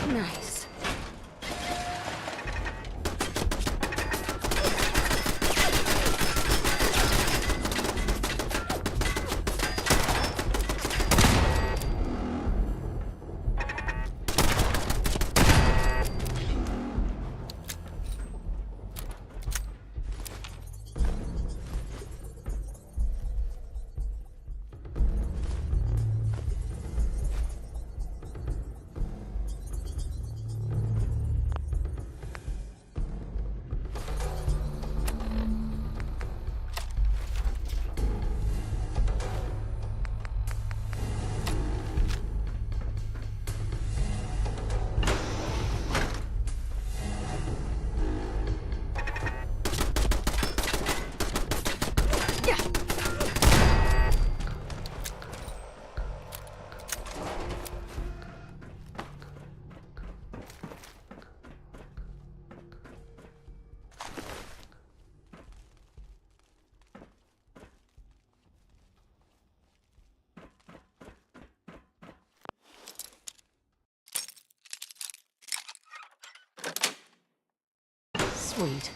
Nice. Sweet.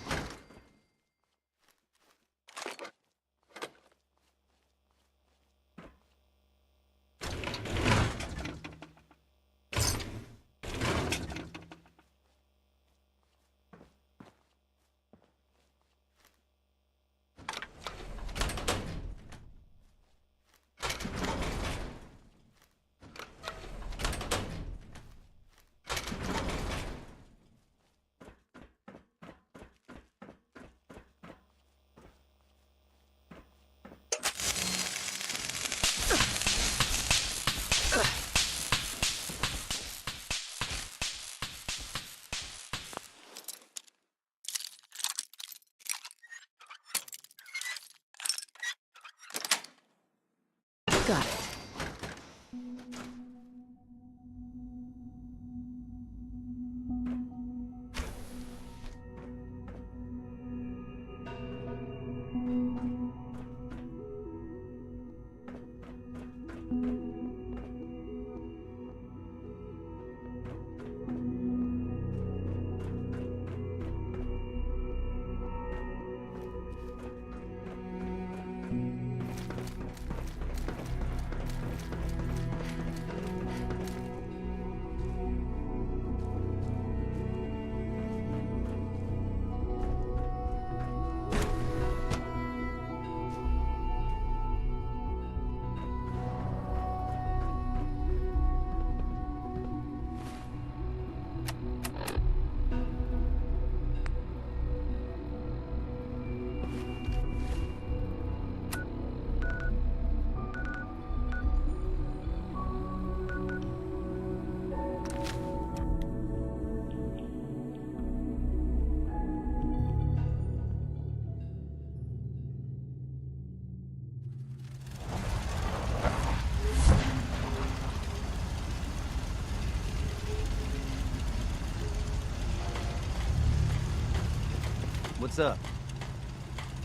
What's up?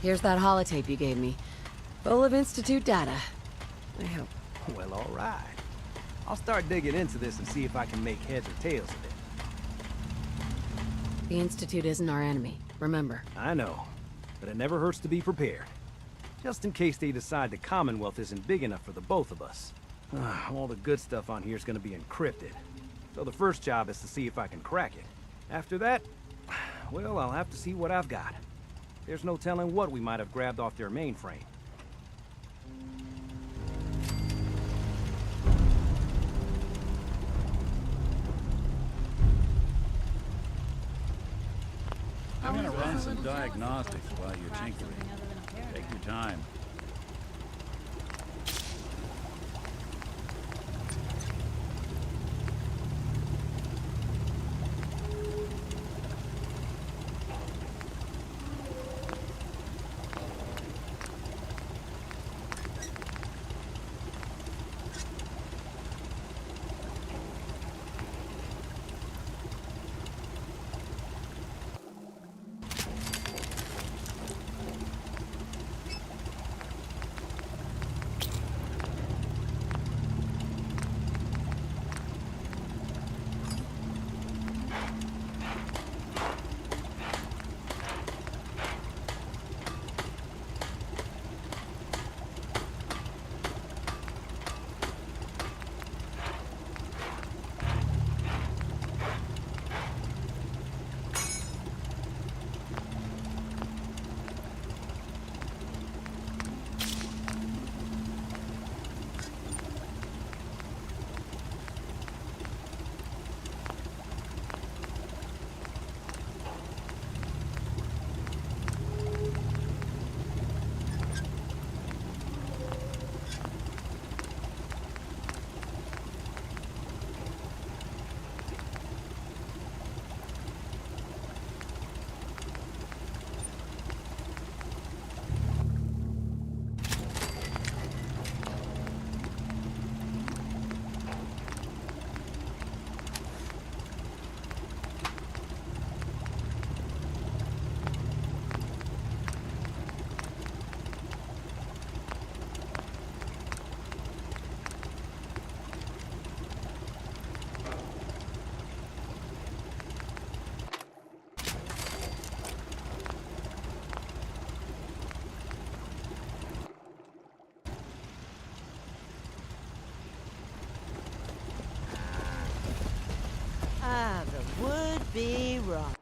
Here's that holotape you gave me. Full of Institute data. I hope. Well, all right. I'll start digging into this and see if I can make heads or tails of it. The Institute isn't our enemy, remember. I know, but it never hurts to be prepared. Just in case they decide the Commonwealth isn't big enough for the both of us. All the good stuff on here is gonna be encrypted. So the first job is to see if I can crack it. After that, well, I'll have to see what I've got. There's no telling what we might have grabbed off their mainframe. I'm gonna run some diagnostics while you're tinkering. Take your time. The would-be wrong.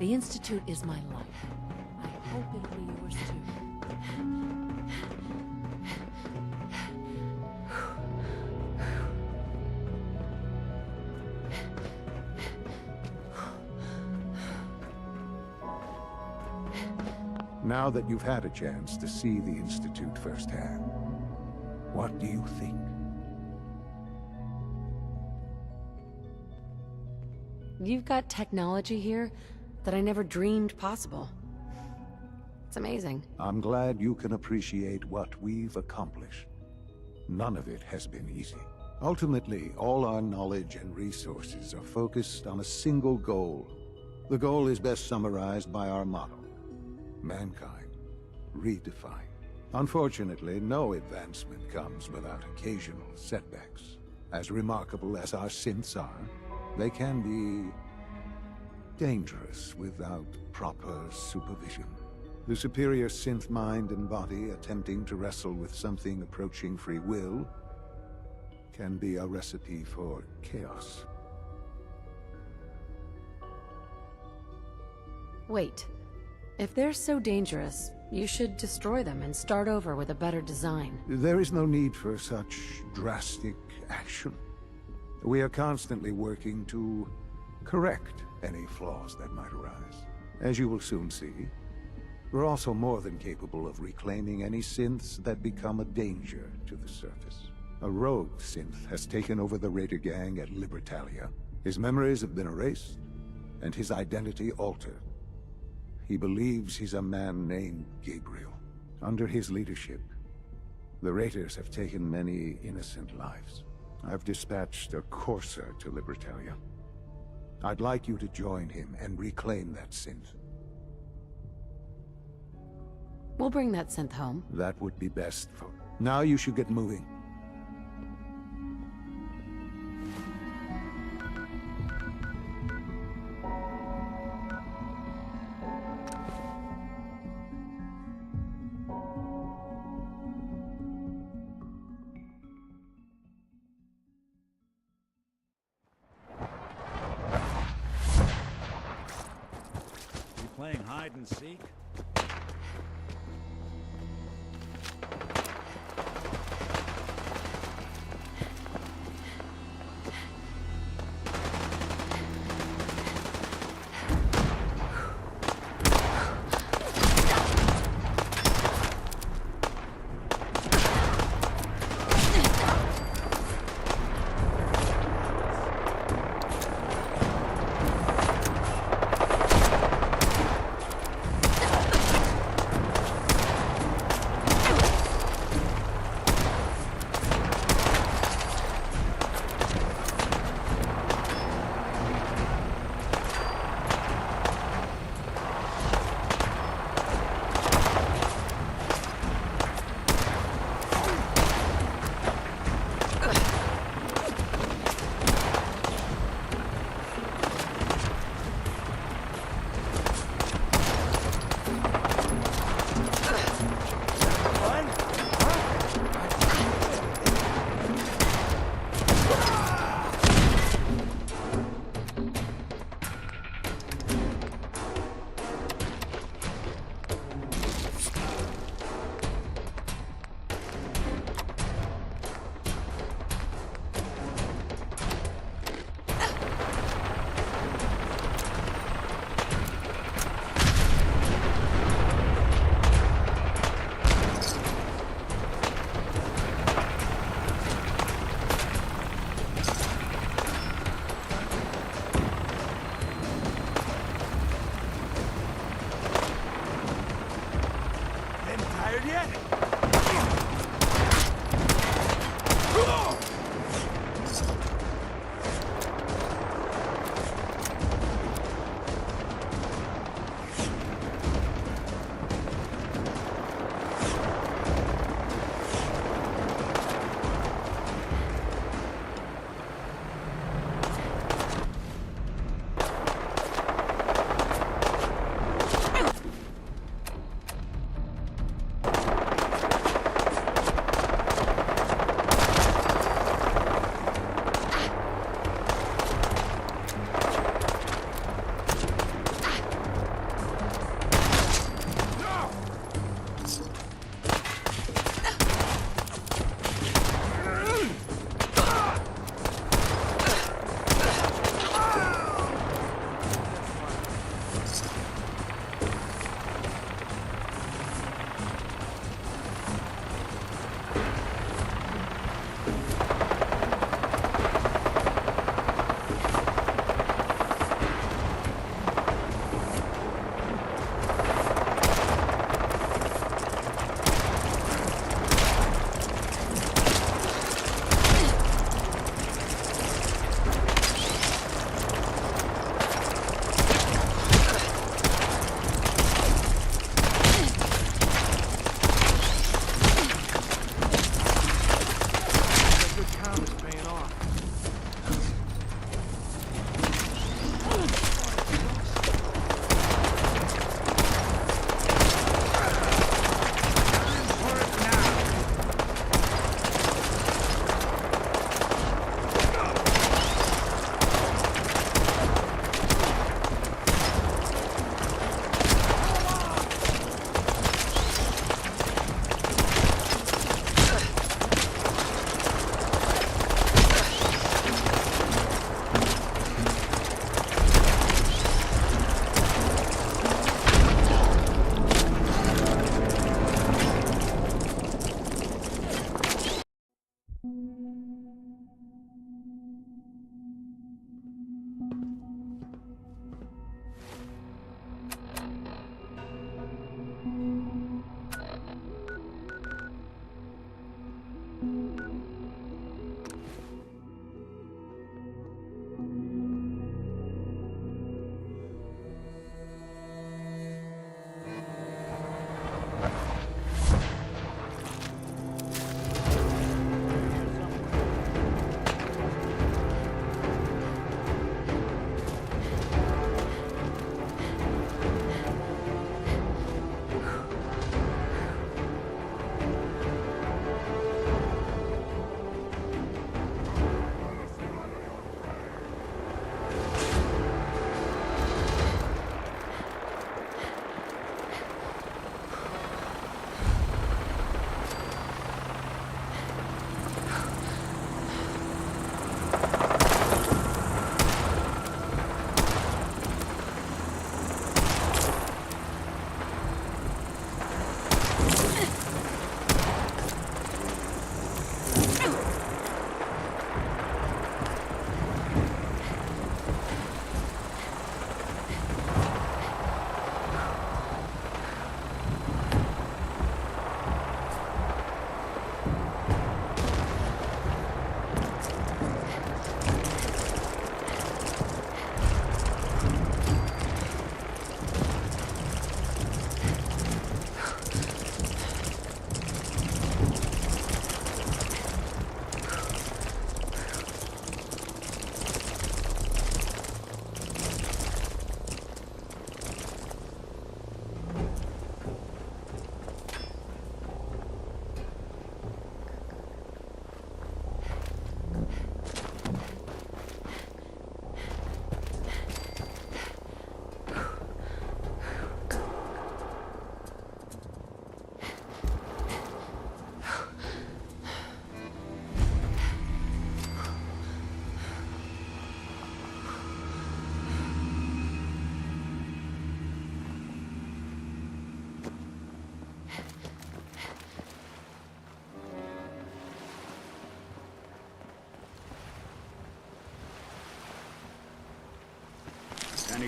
The Institute is my life. I hope it'll be yours too. Now that you've had a chance to see the Institute firsthand, what do you think? You've got technology here that I never dreamed possible. It's amazing. I'm glad you can appreciate what we've accomplished. None of it has been easy. Ultimately, all our knowledge and resources are focused on a single goal. The goal is best summarized by our motto: mankind, redefined. Unfortunately, no advancement comes without occasional setbacks. As remarkable as our synths are, they can be dangerous without proper supervision. The superior synth mind and body attempting to wrestle with something approaching free will can be a recipe for chaos. Wait. If they're so dangerous, you should destroy them and start over with a better design. There is no need for such drastic action. We are constantly working to correct any flaws that might arise. As you will soon see, we're also more than capable of reclaiming any synths that become a danger to the surface. A rogue synth has taken over the Raider gang at Libertalia. His memories have been erased, and his identity altered. He believes he's a man named Gabriel. Under his leadership, the Raiders have taken many innocent lives. I've dispatched a courser to Libertalia. I'd like you to join him and reclaim that synth. We'll bring that synth home. That would be best for... Now you should get moving. Playing hide and seek?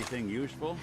Anything useful?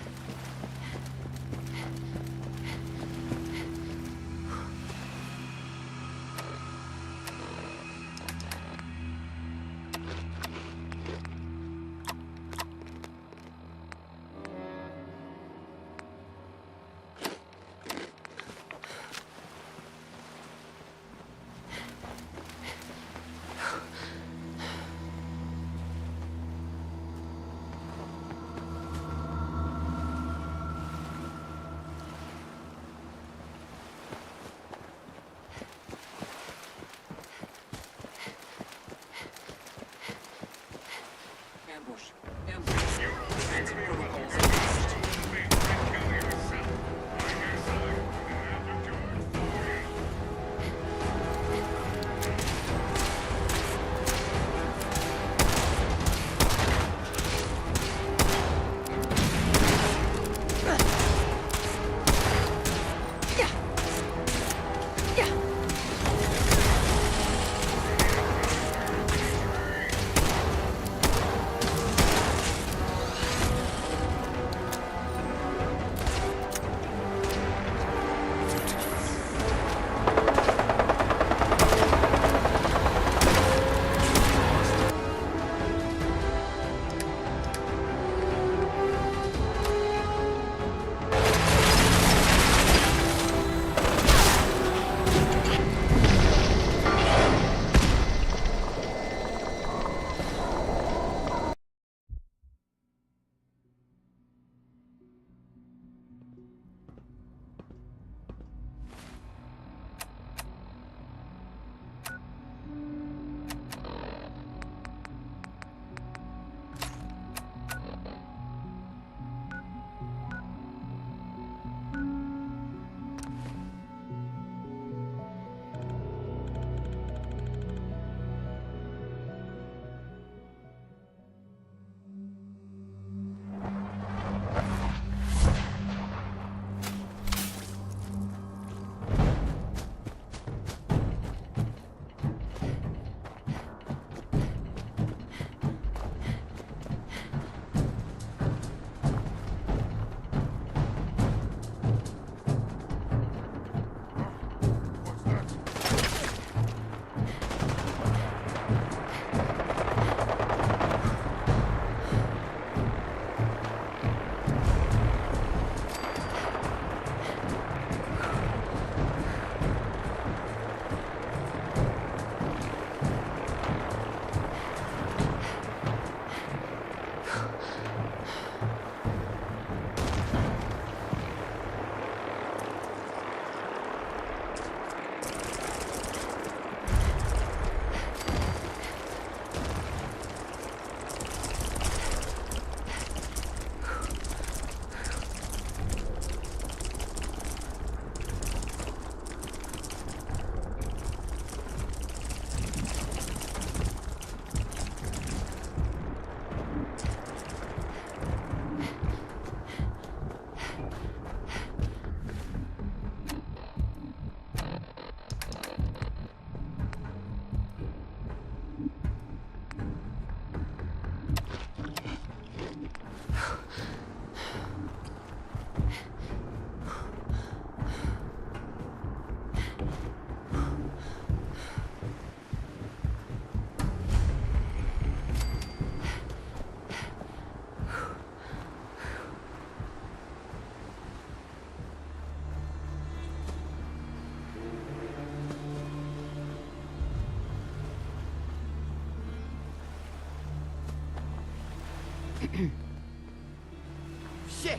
Shit!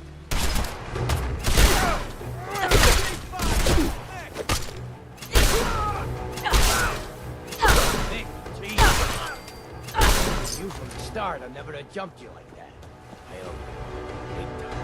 You from the start, I never have jumped you like that. I owe you. Big time.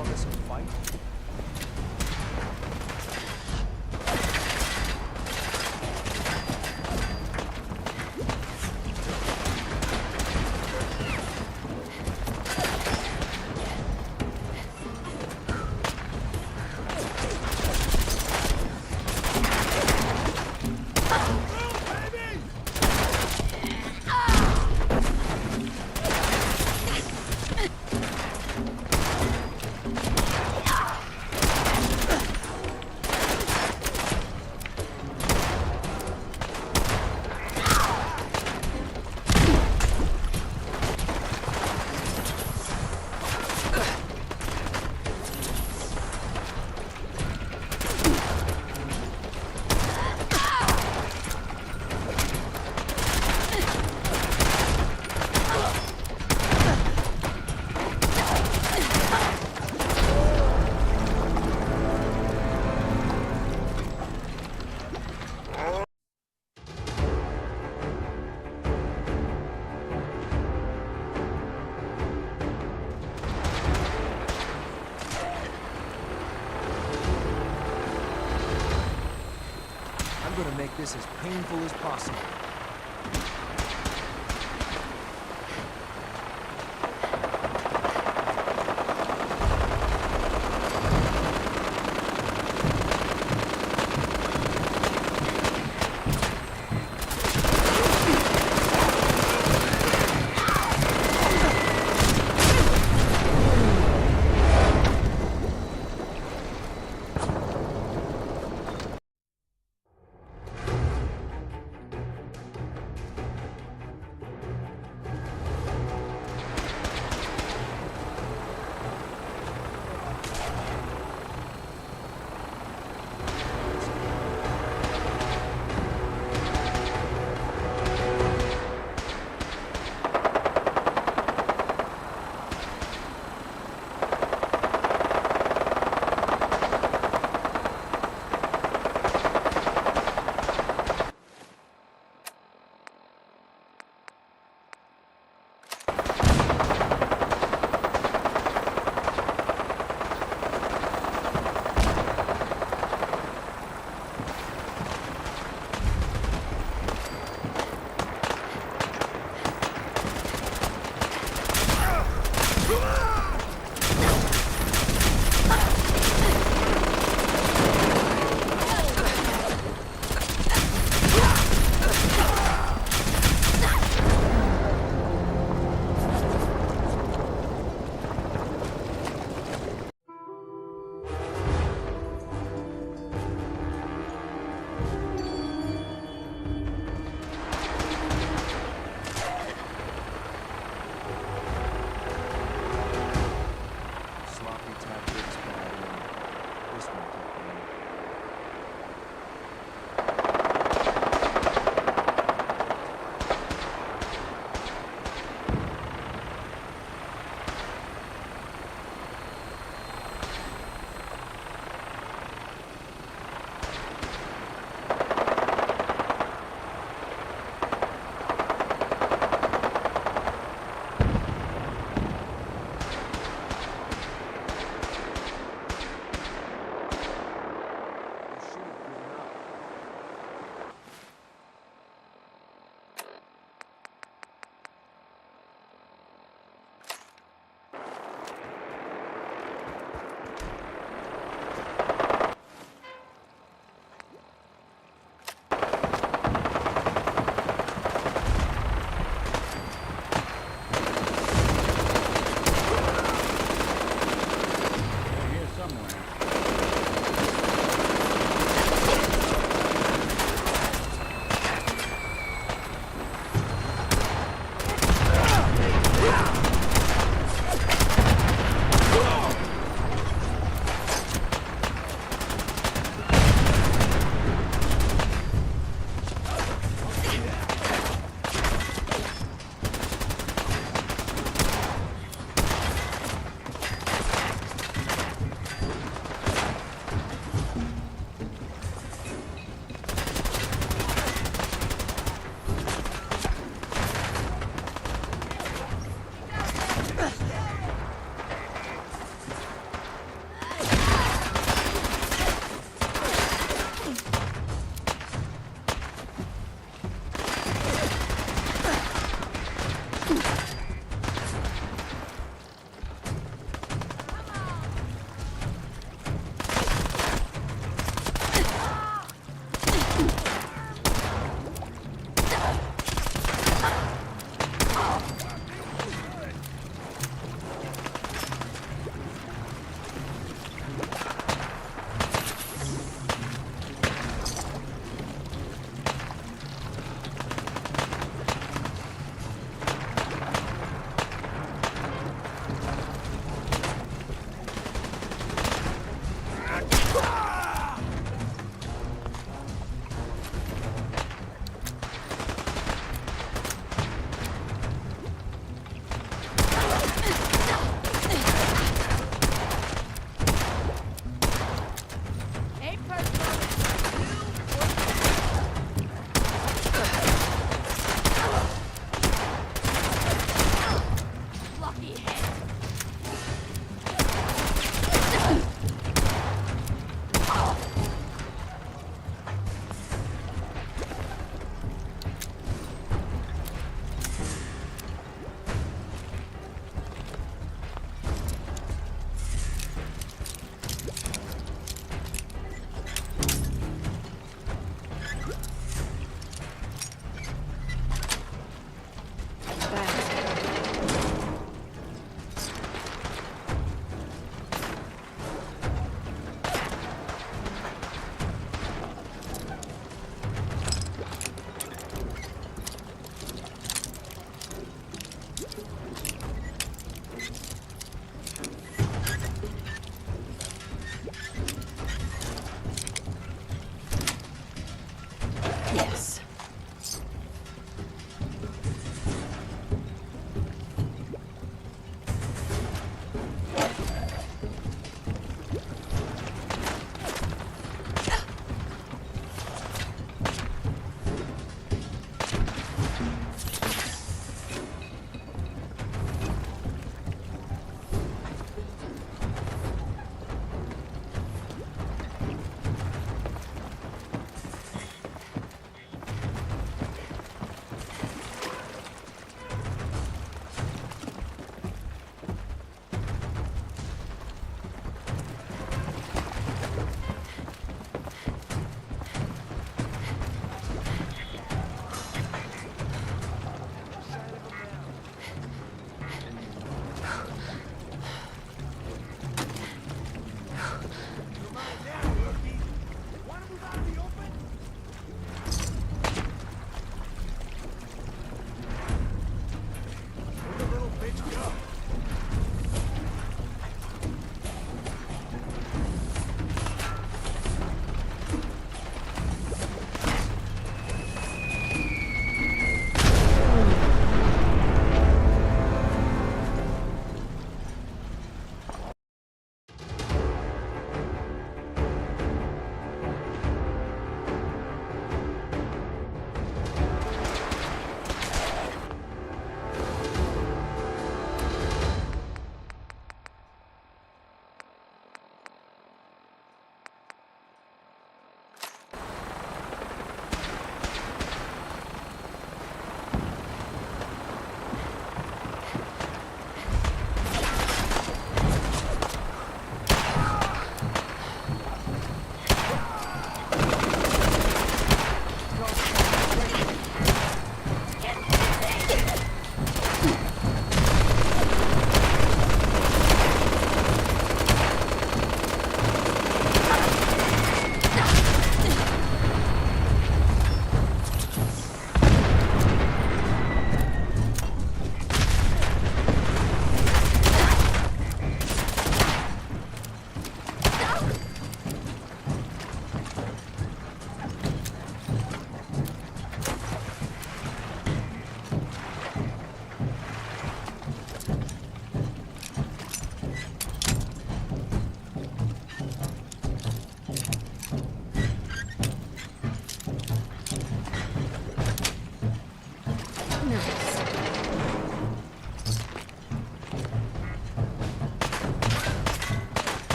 call this a fight? I'm gonna make this as painful as possible.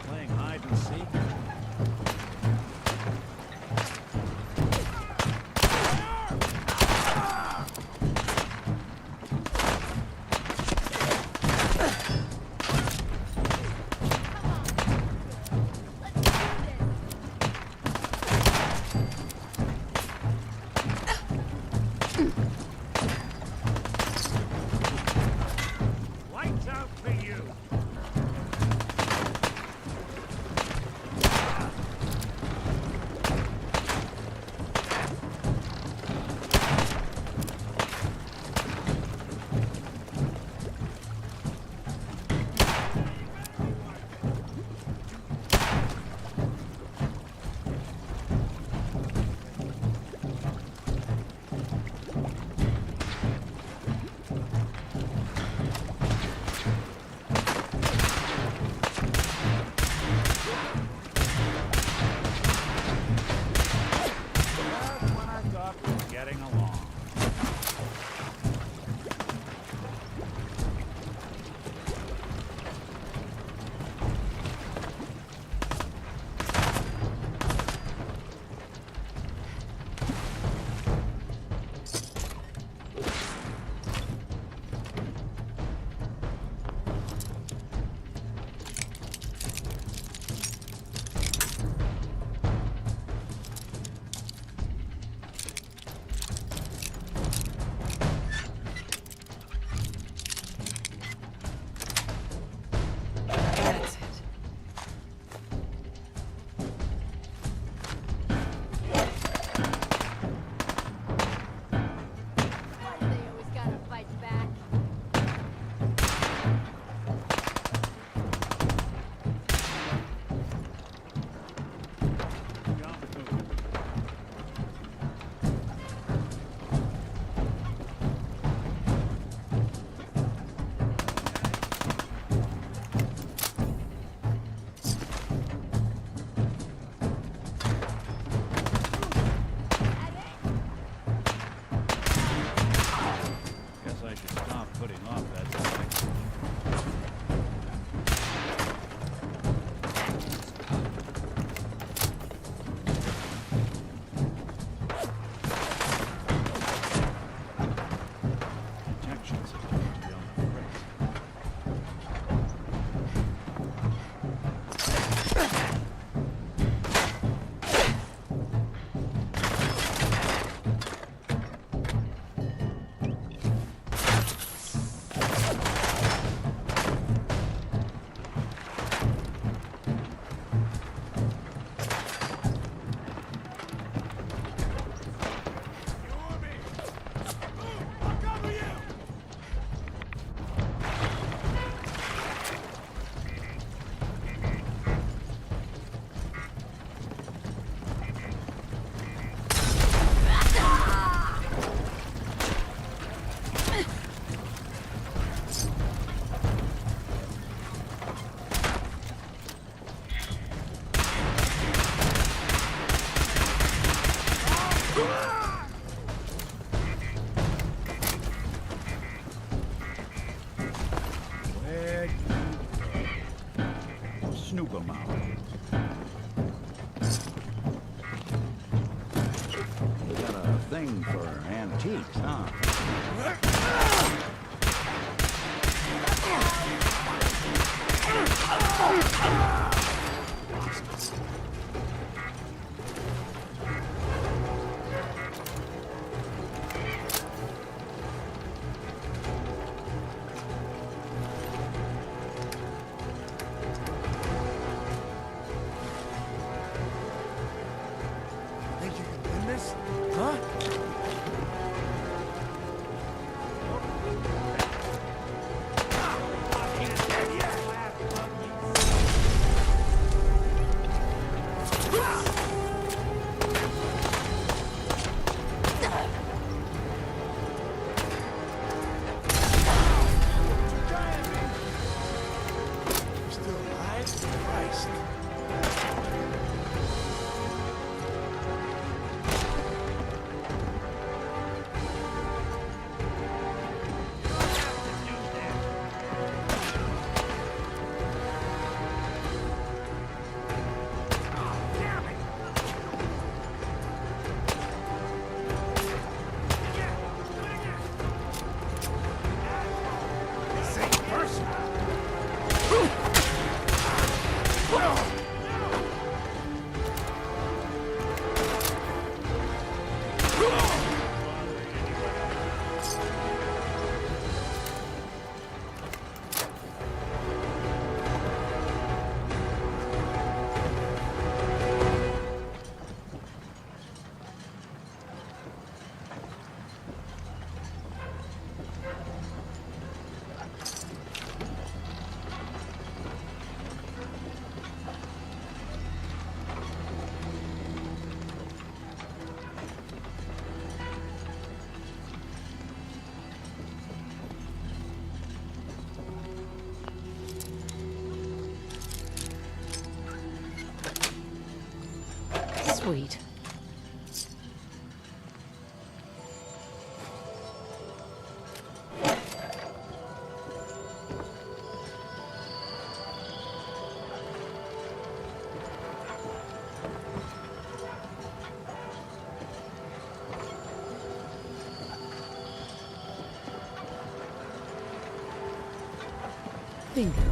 Playing hide and seek? Lights out for you! Just when I thought we were getting along. That's it. Why do they always gotta fight back? Guess I should stop putting off that sex. Detection system must be on the fritz. Where you go? Snoop 'em out. You got a thing for antiques, huh? Think you can win this? Huh? Sweet. Bingo.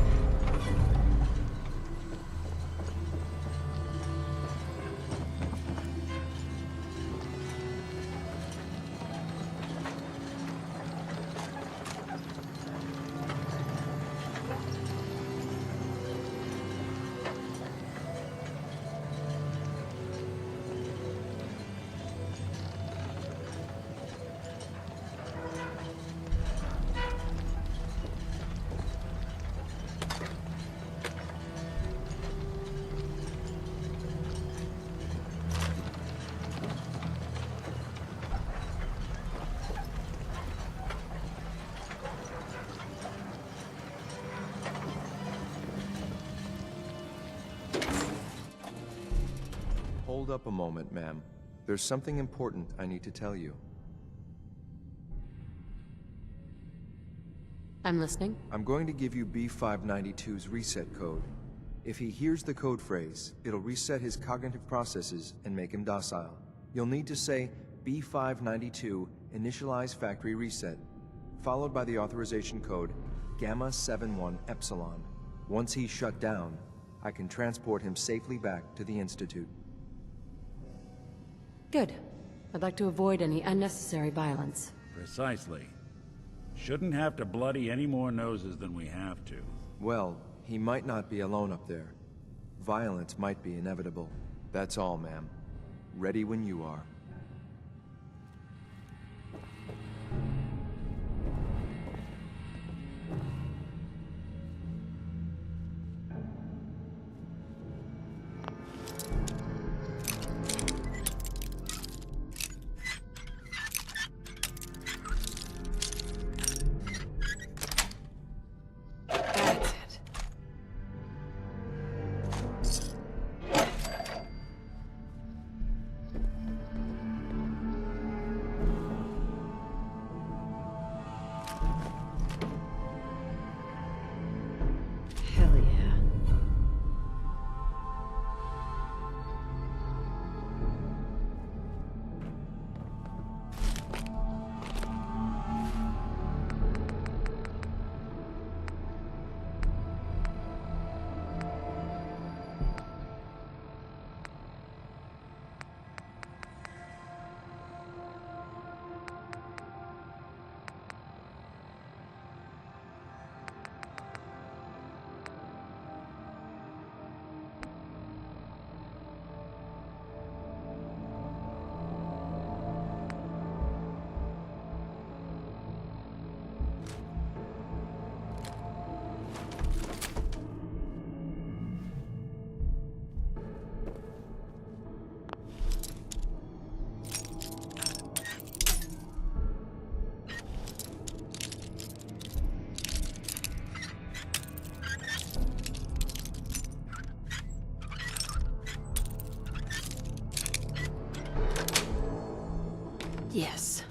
Hold up a moment, ma'am. There's something important I need to tell you. I'm listening. I'm going to give you B592's reset code. If he hears the code phrase, it'll reset his cognitive processes and make him docile. You'll need to say B592 initialize factory reset, followed by the authorization code Gamma 71 Epsilon. Once he's shut down, I can transport him safely back to the Institute. Good. I'd like to avoid any unnecessary violence. Precisely. Shouldn't have to bloody any more noses than we have to. Well, he might not be alone up there. Violence might be inevitable. That's all, ma'am. Ready when you are. That's it. Hell yeah. Yes.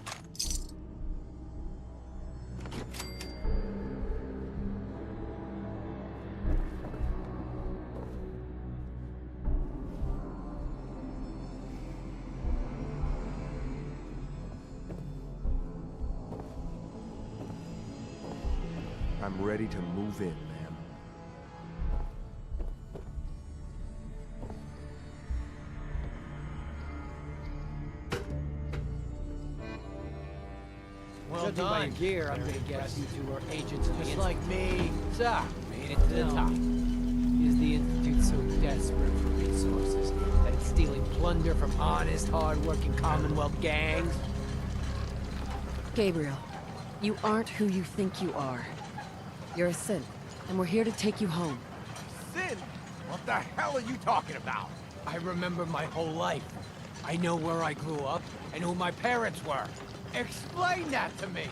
I'm ready to move in, ma'am. Well Judging by your done. gear, I'm Very gonna guess impressive. you two are agents of the Just Institute. like me. So, made it to the No. top. Is the Institute so desperate for resources that it's stealing plunder from honest, hard-working Commonwealth gangs? Gabriel, you aren't who you think you are. You're a synth, and we're here to take you home. Sin? What the hell are you talking about? I remember my whole life. I know where I grew up and who my parents were. Explain that to me.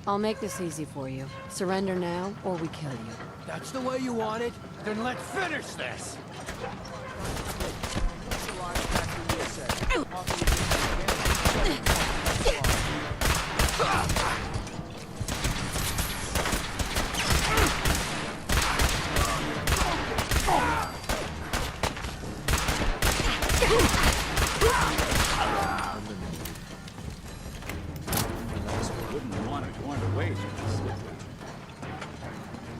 I'll make this easy for you. Surrender now, or we kill you. That's the way you want it? Then let's finish this. Wouldn't want it going to waste.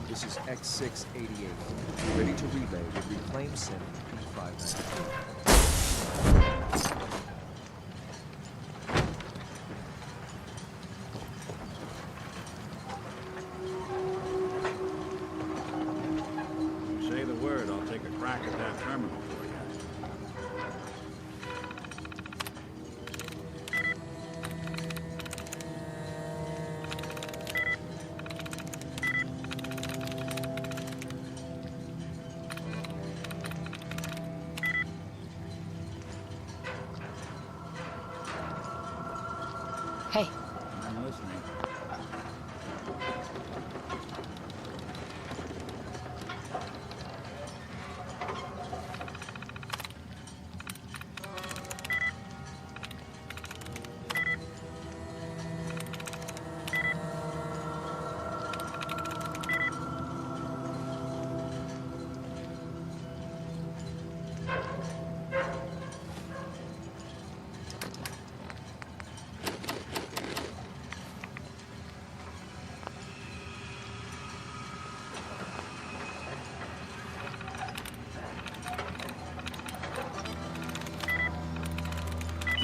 This is X688. Ready to relay with reclaim synth B592. Say the word, I'll take a crack at that terminal for you. Hey, I'm listening.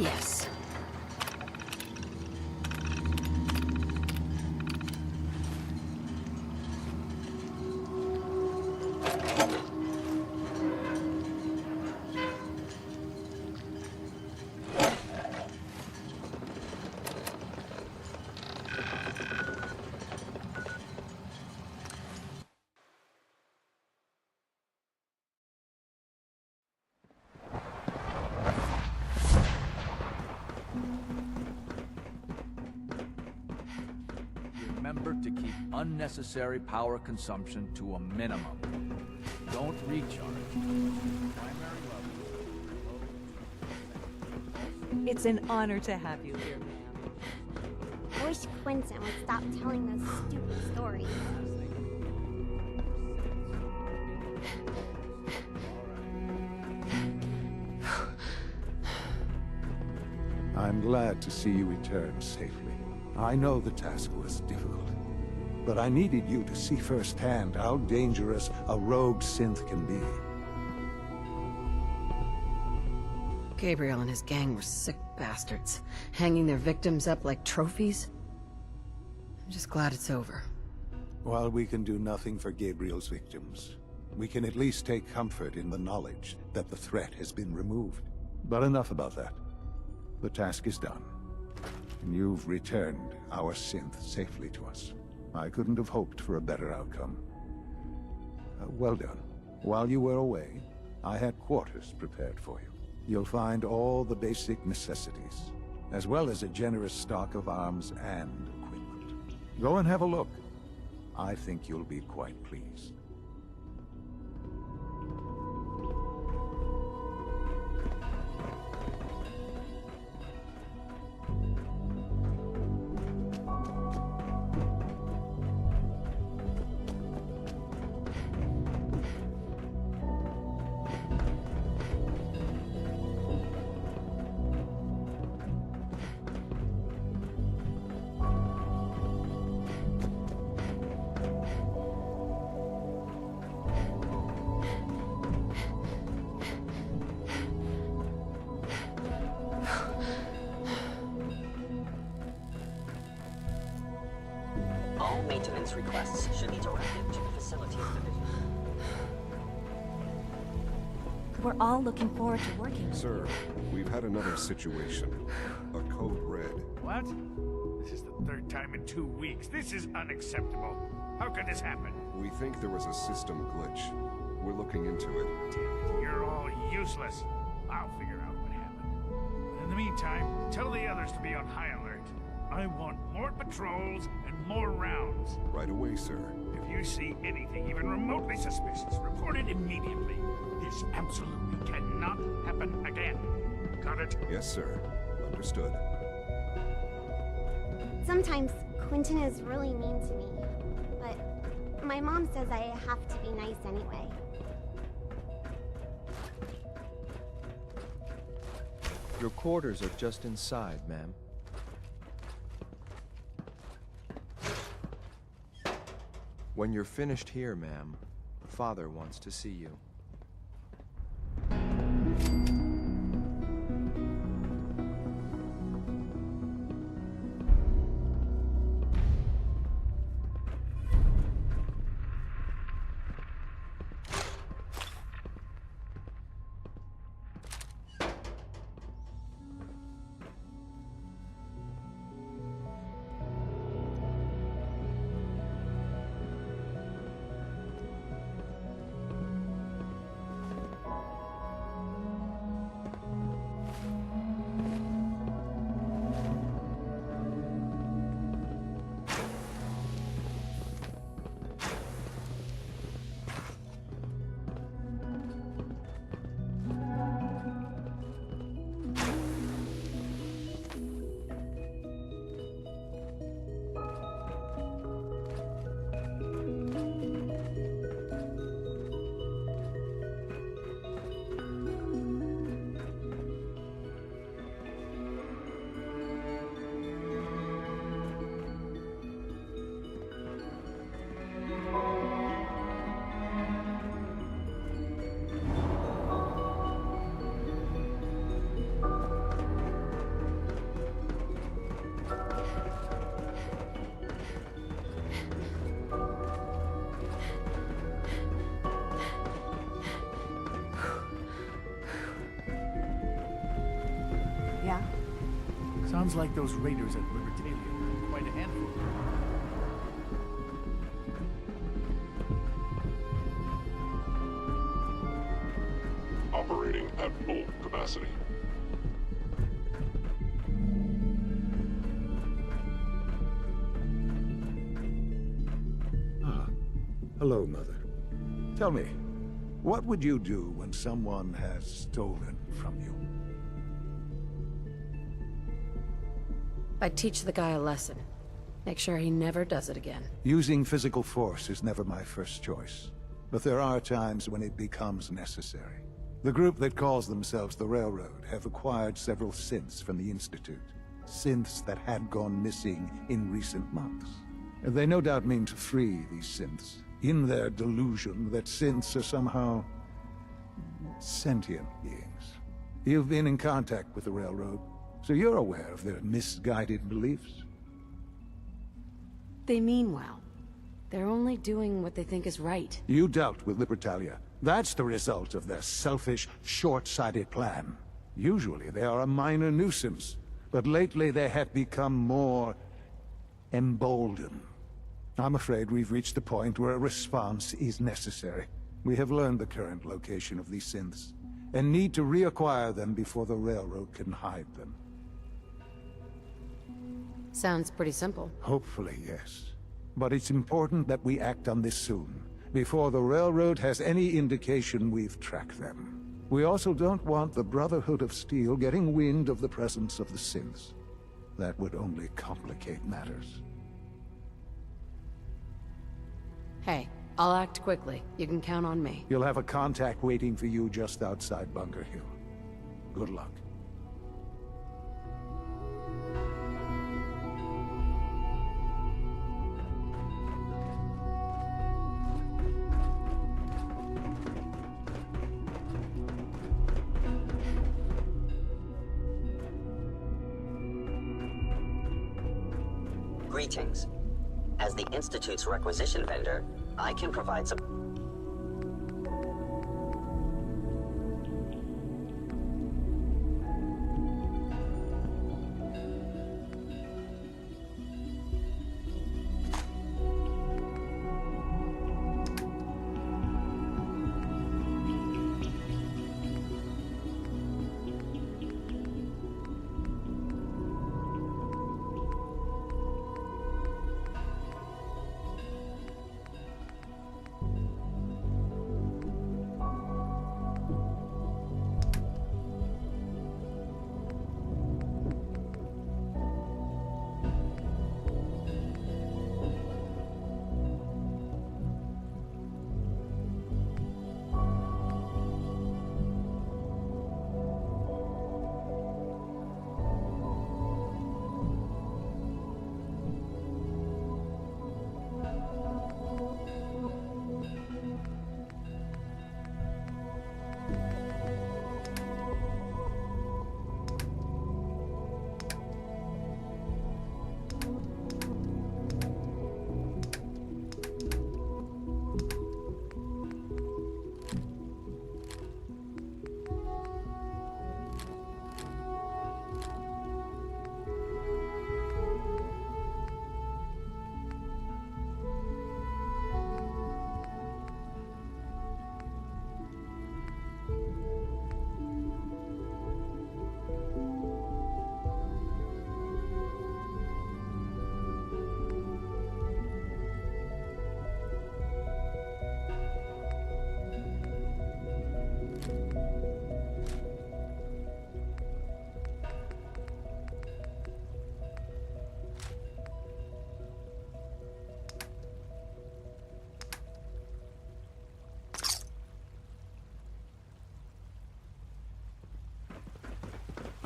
yes. Remember to keep unnecessary power consumption to a minimum. Don't recharge. It's an honor to have you here, ma'am. I wish Quentin would stop telling those stupid stories. I'm glad to see you return safely. I know the task was difficult, but I needed you to see firsthand how dangerous a rogue synth can be. Gabriel and his gang were sick bastards, hanging their victims up like trophies. I'm just glad it's over. While we can do nothing for Gabriel's victims, we can at least take comfort in the knowledge that the threat has been removed. But enough about that. The task is done, and you've returned our synth safely to us. I couldn't have hoped for a better outcome. Well done. While you were away, I had quarters prepared for you. You'll find all the basic necessities, as well as a generous stock of arms and equipment. Go and have a look. I think you'll be quite pleased. All maintenance requests should be directed to the facilities division. We're all looking forward to working with you. Sir, we've had another situation. A code red. What? This is the third time in 2 weeks. This is unacceptable. How could this happen? We think there was a system glitch. We're looking into it. Damn it, you're all useless. I'll figure out what happened. But in the meantime, tell the others to be on high alert. I want more patrols and more rounds. Right away, sir. If you see anything even remotely suspicious, report it immediately. This absolutely cannot happen again. Got it? Yes, sir. Understood. Sometimes Quentin is really mean to me, but my mom says I have to be nice anyway. Your quarters are just inside, ma'am. When you're finished here, ma'am, Father wants to see you. Yeah? Sounds like those raiders at Libertalia are quite a handful. Operating at full capacity. Ah, hello, Mother. Tell me, what would you do when someone has stolen from you? I'd teach the guy a lesson. Make sure he never does it again. Using physical force is never my first choice, but there are times when it becomes necessary. The group that calls themselves the Railroad have acquired several synths from the Institute. Synths that had gone missing in recent months. They no doubt mean to free these synths, in their delusion that synths are somehow sentient beings. You've been in contact with the Railroad, so you're aware of their misguided beliefs? They mean well. They're only doing what they think is right. You dealt with Libertalia. That's the result of their selfish, short-sighted plan. Usually they are a minor nuisance, but lately they have become more emboldened. I'm afraid we've reached the point where a response is necessary. We have learned the current location of these synths, and need to reacquire them before the Railroad can hide them. Sounds pretty simple. Hopefully, yes. But it's important that we act on this soon, before the Railroad has any indication we've tracked them. We also don't want the Brotherhood of Steel getting wind of the presence of the synths. That would only complicate matters. Hey, I'll act quickly. You can count on me. You'll have a contact waiting for you just outside Bunker Hill. Good luck. Greetings. As the Institute's requisition vendor, I can provide some...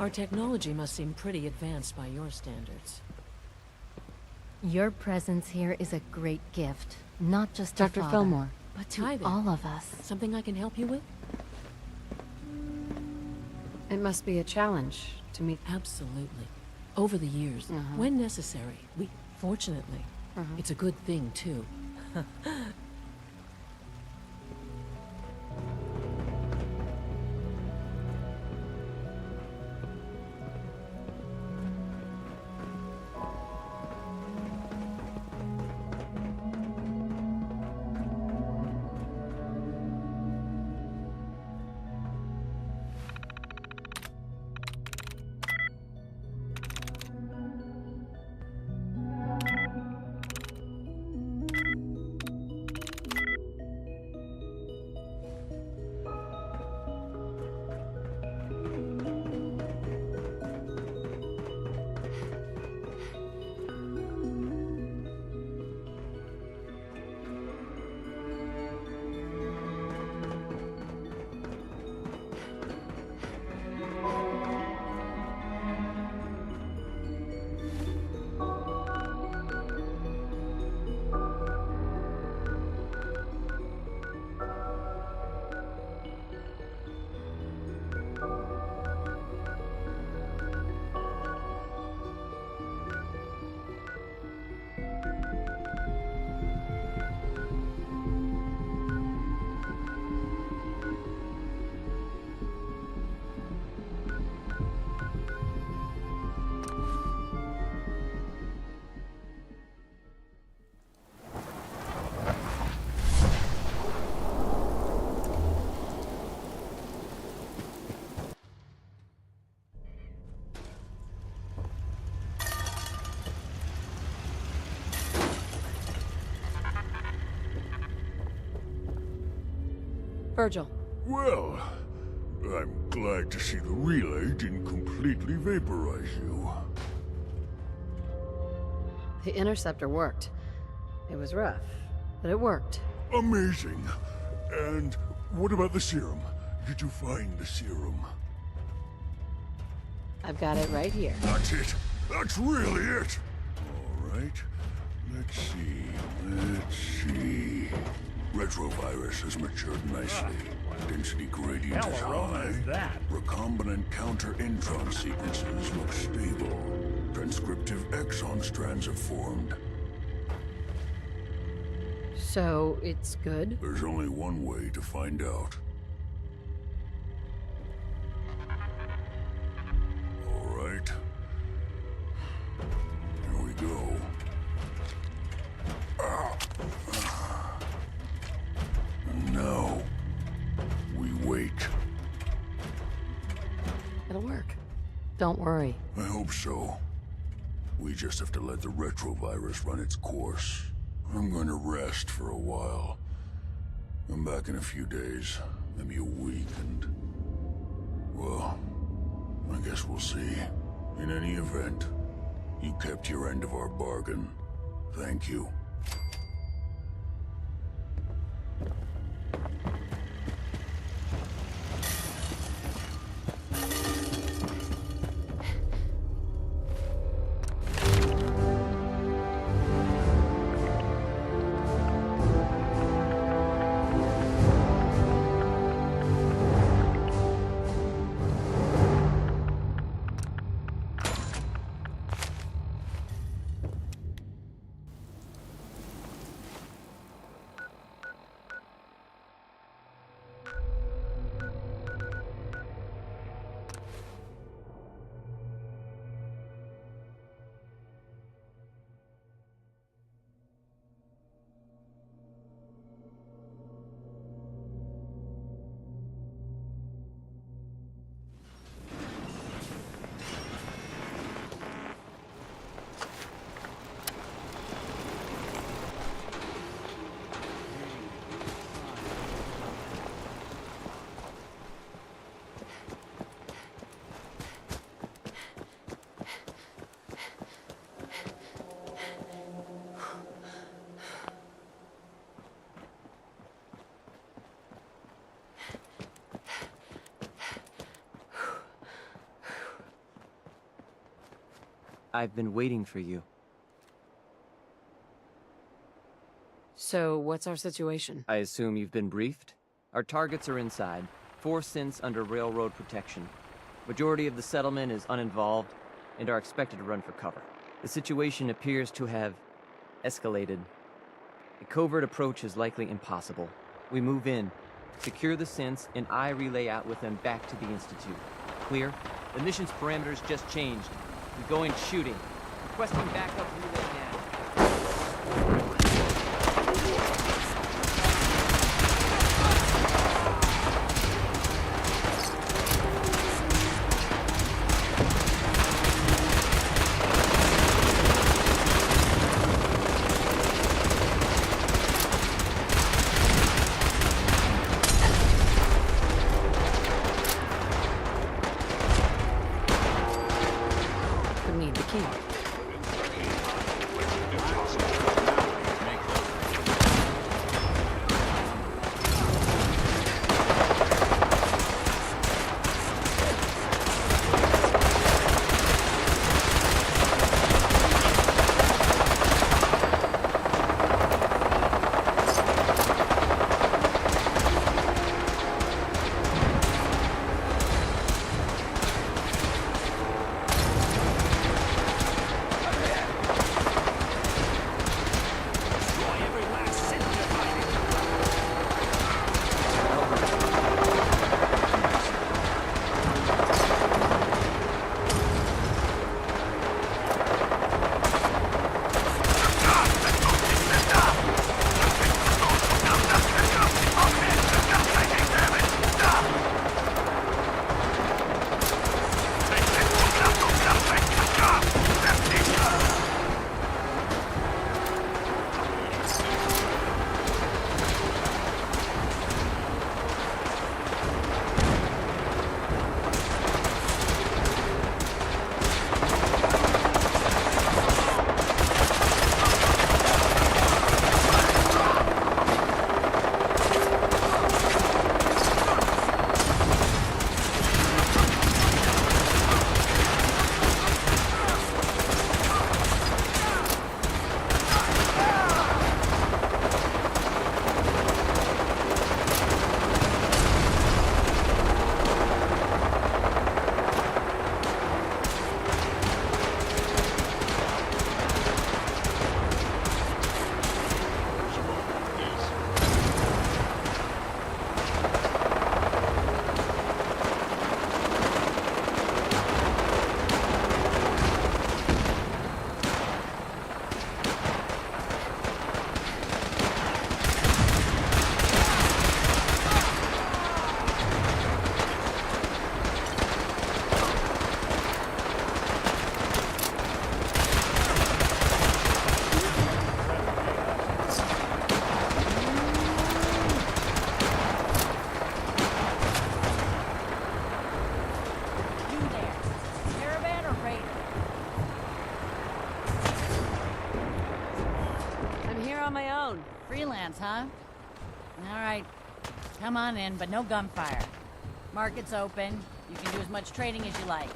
Our technology must seem pretty advanced by your standards. Your presence here is a great gift, not just to Dr. Father, Fillmore. but to Hi there. all of us. Something I can help you with? It must be a challenge to meet. Absolutely. Over the years, when necessary, fortunately, it's a good thing, too. Virgil. Well, I'm glad to see the relay didn't completely vaporize you. The interceptor worked. It was rough, but it worked. Amazing. And what about the serum? Did you find the serum? I've got it right here. That's it. That's really it. All right. Let's see. Retrovirus has matured nicely. Density gradient is high. Recombinant counter-intron sequences look stable. Transcriptive exon strands have formed. So, it's good? There's only one way to find out. All right. Here we go. Now, we wait. It'll work. Don't worry. I hope so. We just have to let the retrovirus run its course. I'm going to rest for a while. I'm back in a few days, maybe a week, and... well, I guess we'll see. In any event, you kept your end of our bargain. Thank you. I've been waiting for you. So, what's our situation? I assume you've been briefed? Our targets are inside. 4 synths under railroad protection. Majority of the settlement is uninvolved and are expected to run for cover. The situation appears to have escalated. A covert approach is likely impossible. We move in, secure the synths, and I relay out with them back to the Institute. Clear? The mission's parameters just changed. We go in shooting. Requesting backup relay now. Need the key. Freelance, huh? All right. Come on in, but no gunfire. Market's open. You can do as much trading as you like.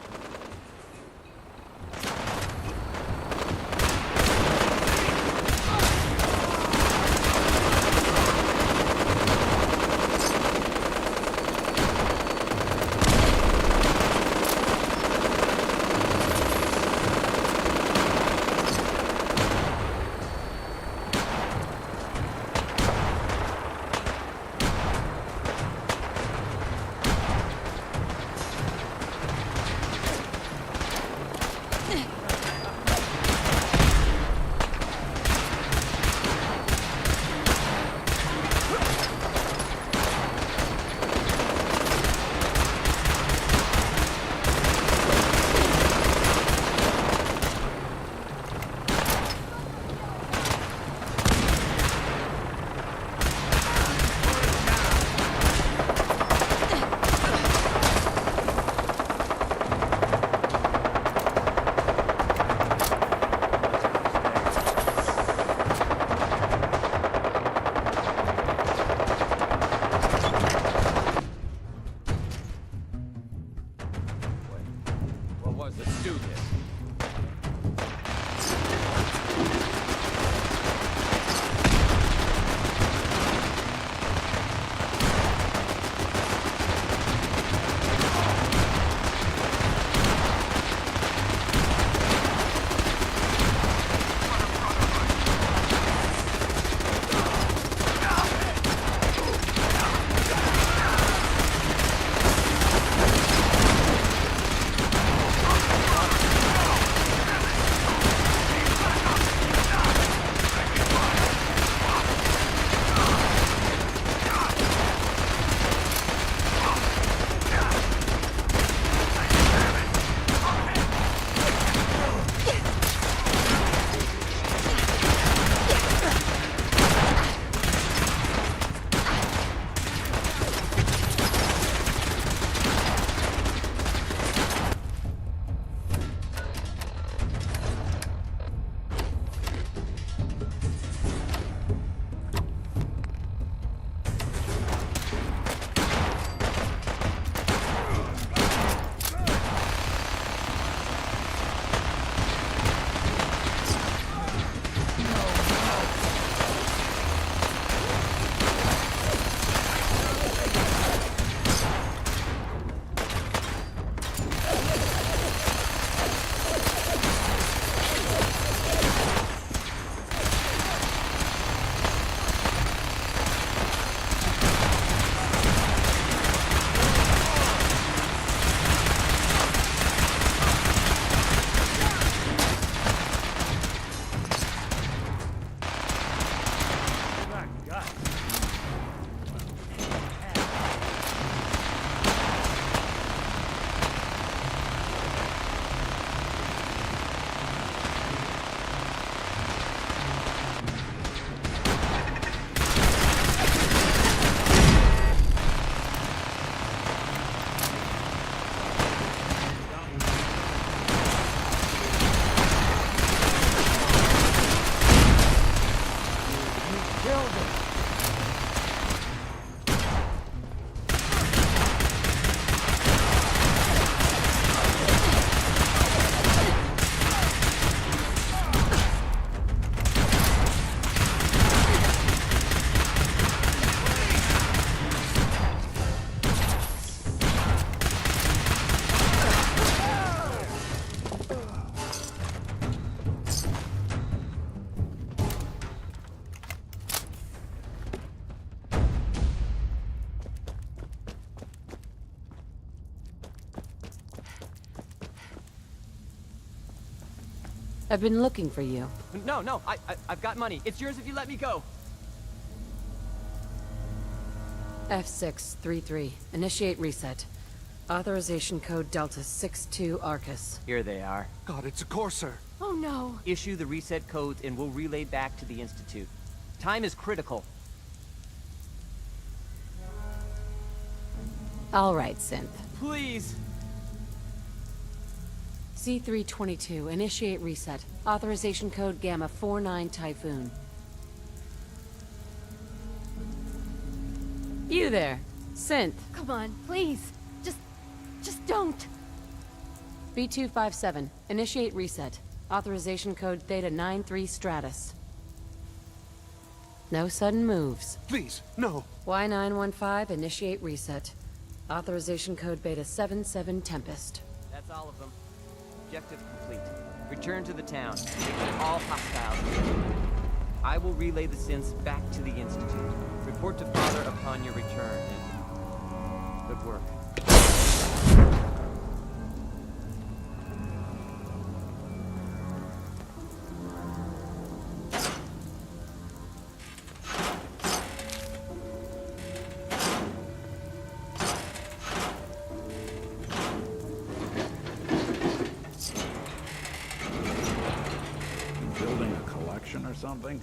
I've been looking for you. No, I've got money. It's yours if you let me go. F633. Initiate reset. Authorization code Delta 62 Arcus. Here they are. God, it's a Corsair. Oh no! Issue the reset codes and we'll relay back to the Institute. Time is critical. All right, Synth. Please. C322. Initiate reset. Authorization code Gamma 49 Typhoon. You there, Synth. Come on, please. Just don't. B257. Initiate reset. Authorization code Theta 93 Stratus. No sudden moves. Please, no. Y915. Initiate reset. Authorization code Beta 77 Tempest. That's all of them. Objective complete. Return to the town. Take all hostiles. I will relay the synths back to the Institute. Report to Father upon your return, and good work. Building a collection or something?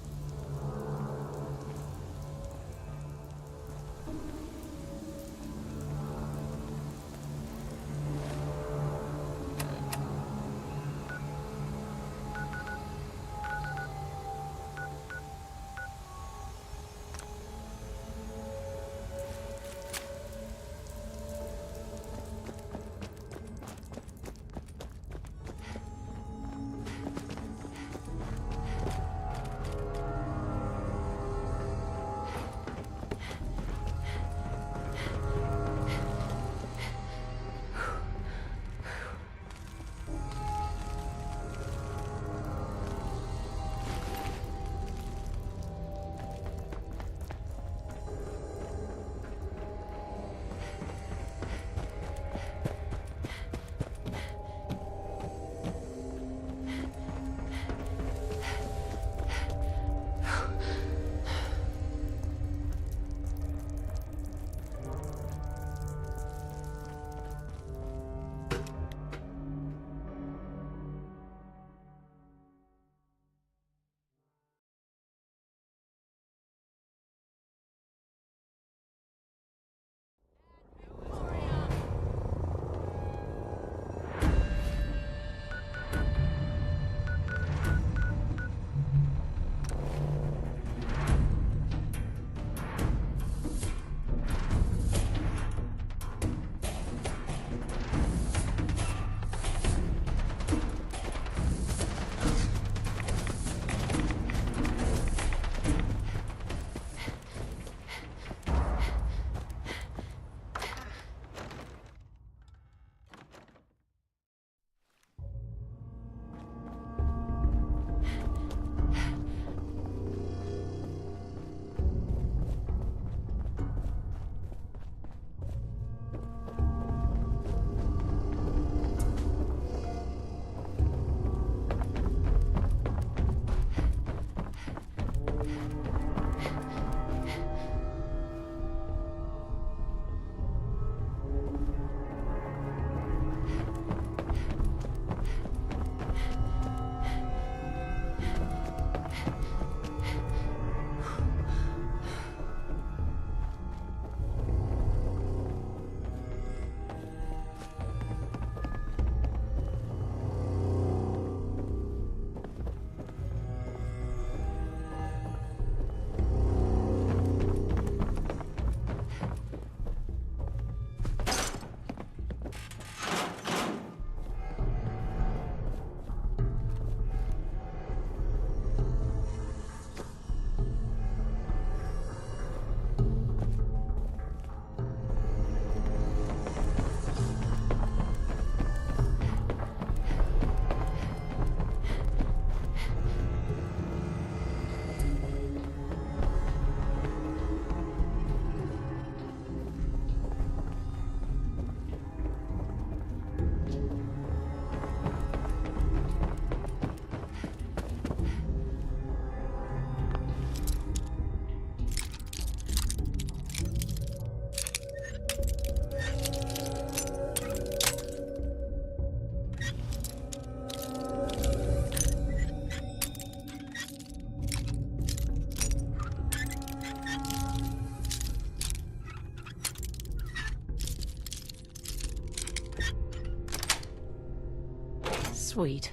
Sweet.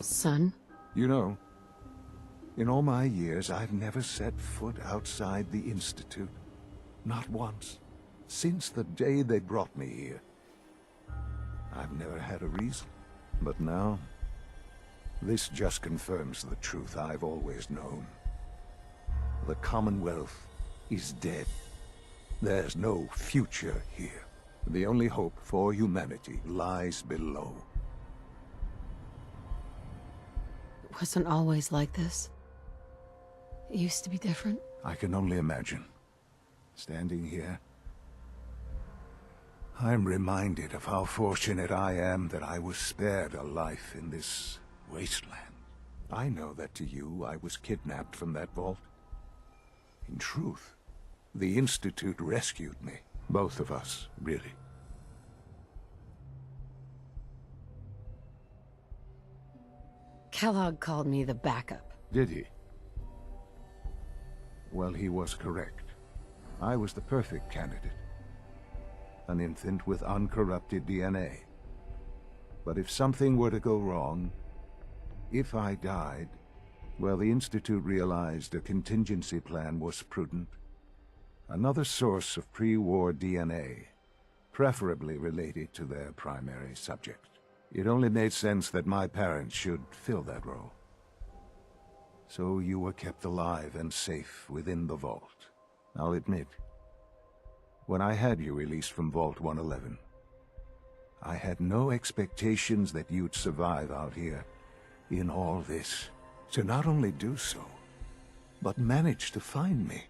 Son? You know, in all my years, I've never set foot outside the Institute. Not once. Since the day they brought me here. I've never had a reason. But now, this just confirms the truth I've always known. The Commonwealth is dead. There's no future here. The only hope for humanity lies below. It wasn't always like this. It used to be different. I can only imagine. Standing here, I'm reminded of how fortunate I am that I was spared a life in this wasteland. I know that to you, I was kidnapped from that vault. In truth, the Institute rescued me. Both of us, really. Kellogg called me the backup. Did he? Well, he was correct. I was the perfect candidate. An infant with uncorrupted DNA. But if something were to go wrong, if I died, well, the Institute realized a contingency plan was prudent. Another source of pre-war DNA, preferably related to their primary subject. It only made sense that my parents should fill that role. So you were kept alive and safe within the vault. I'll admit, when I had you released from Vault 111, I had no expectations that you'd survive out here in all this. To not only do so, but manage to find me.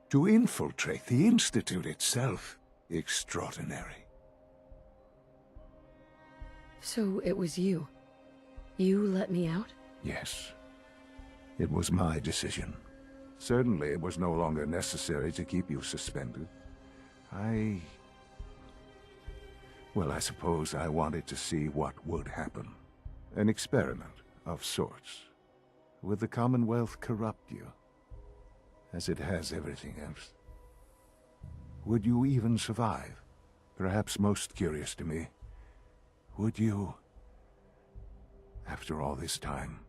To infiltrate the Institute itself. Extraordinary. So it was you. You let me out? Yes. It was my decision. Certainly it was no longer necessary to keep you suspended. Well, I suppose I wanted to see what would happen. An experiment of sorts. Would the Commonwealth corrupt you, as it has everything else? Would you even survive? Perhaps most curious to me, would you, after all this time,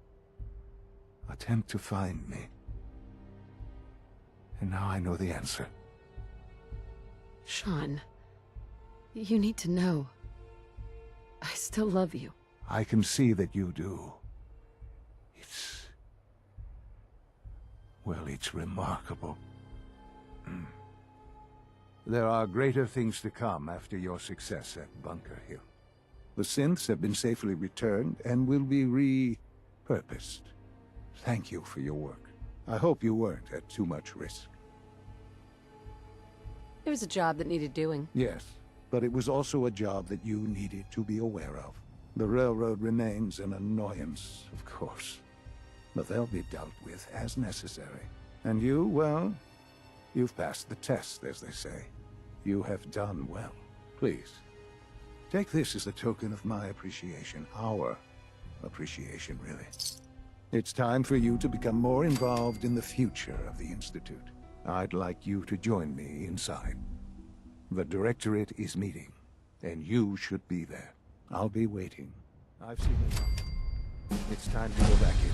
attempt to find me? And now I know the answer. Sean, you need to know. I still love you. I can see that you do. Well, it's remarkable. There are greater things to come after your success at Bunker Hill. The synths have been safely returned and will be repurposed. Thank you for your work. I hope you weren't at too much risk. It was a job that needed doing. Yes, but it was also a job that you needed to be aware of. The railroad remains an annoyance, of course. But they'll be dealt with as necessary. And you, well, you've passed the test, as they say. You have done well. Please, take this as a token of my appreciation. Our appreciation, really. It's time for you to become more involved in the future of the Institute. I'd like you to join me inside. The Directorate is meeting, and you should be there. I'll be waiting. I've seen enough. It's time to go back in.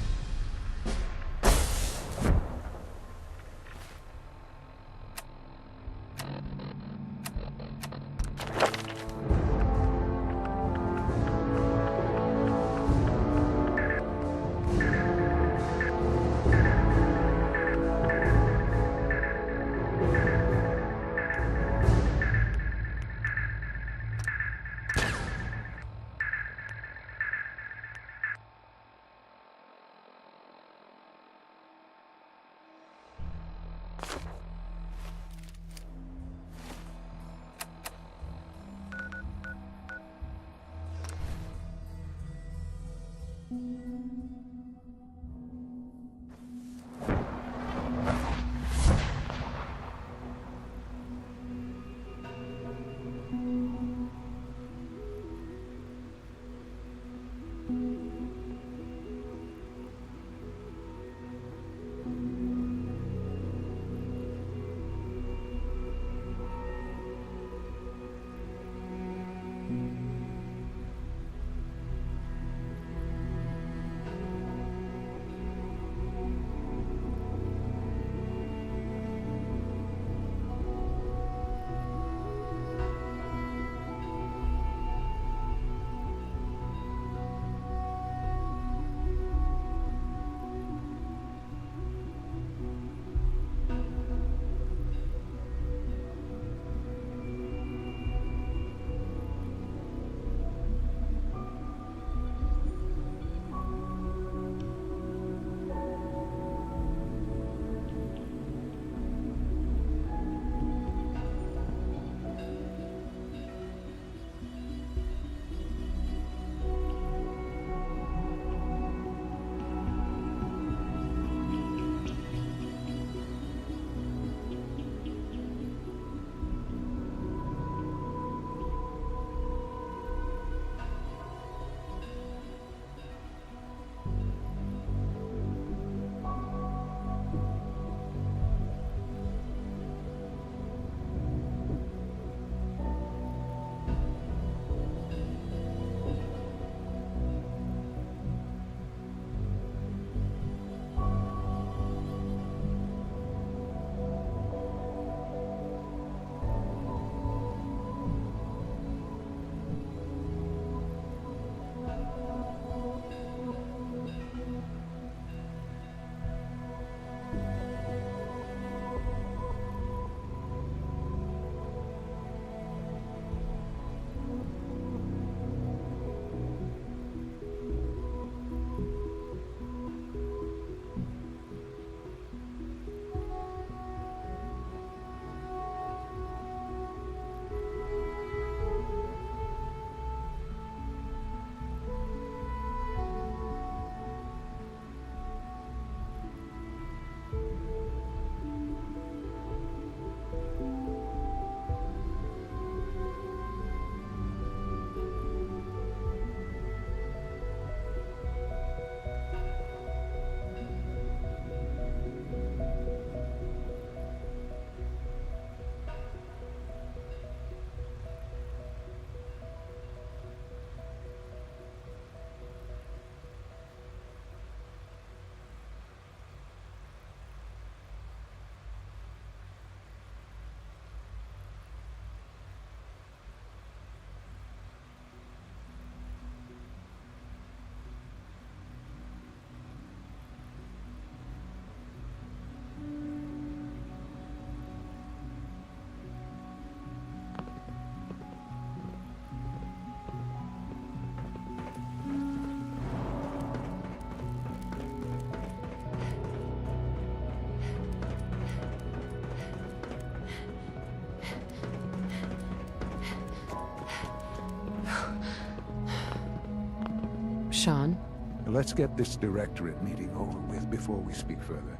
Sean? Let's get this directorate meeting over with before we speak further.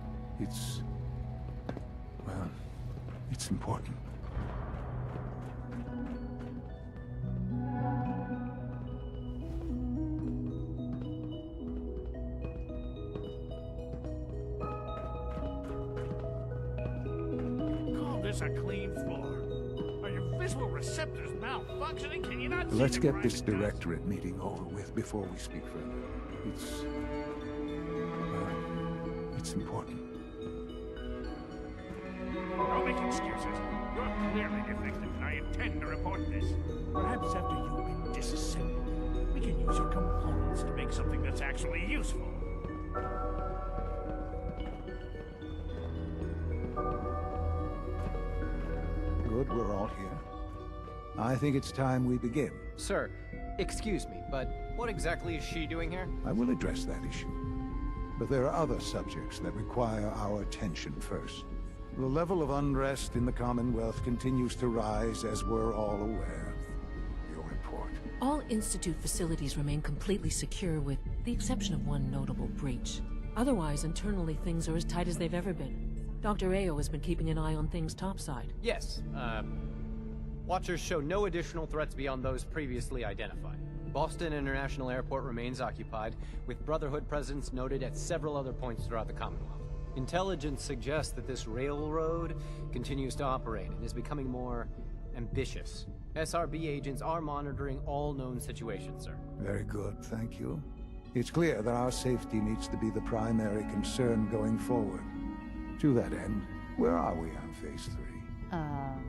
Well, it's important. Call this a clean floor. Are your visual receptors malfunctioning? Can you not see Let's the get this grinding dust? directorate meeting over with before we speak further. Well, it's important. Don't make excuses. You're clearly defective, and I intend to report this. Perhaps after you've been disassembled, we can use your components to make something that's actually useful. Good, we're all here. I think it's time we begin. Sir, excuse me, but what exactly is she doing here? I will address that issue. But there are other subjects that require our attention first. The level of unrest in the Commonwealth continues to rise, as we're all aware. Your report. All Institute facilities remain completely secure with the exception of one notable breach. Otherwise, internally things are as tight as they've ever been. Dr. Ao has been keeping an eye on things topside. Yes, Watchers show no additional threats beyond those previously identified. Boston International Airport remains occupied, with Brotherhood presence noted at several other points throughout the Commonwealth. Intelligence suggests that this railroad continues to operate and is becoming more ambitious. SRB agents are monitoring all known situations, sir. Very good, thank you. It's clear that our safety needs to be the primary concern going forward. To that end, where are we on Phase 3?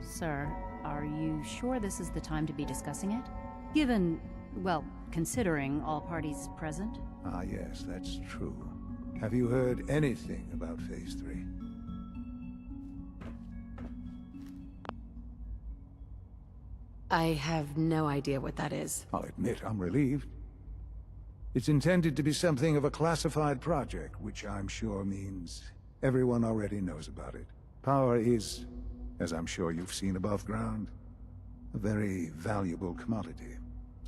Sir, are you sure this is the time to be discussing it? Given, well, considering all parties present? Ah, yes, that's true. Have you heard anything about Phase 3? I have no idea what that is. I'll admit I'm relieved. It's intended to be something of a classified project, which I'm sure means everyone already knows about it. Power is, as I'm sure you've seen above ground, a very valuable commodity.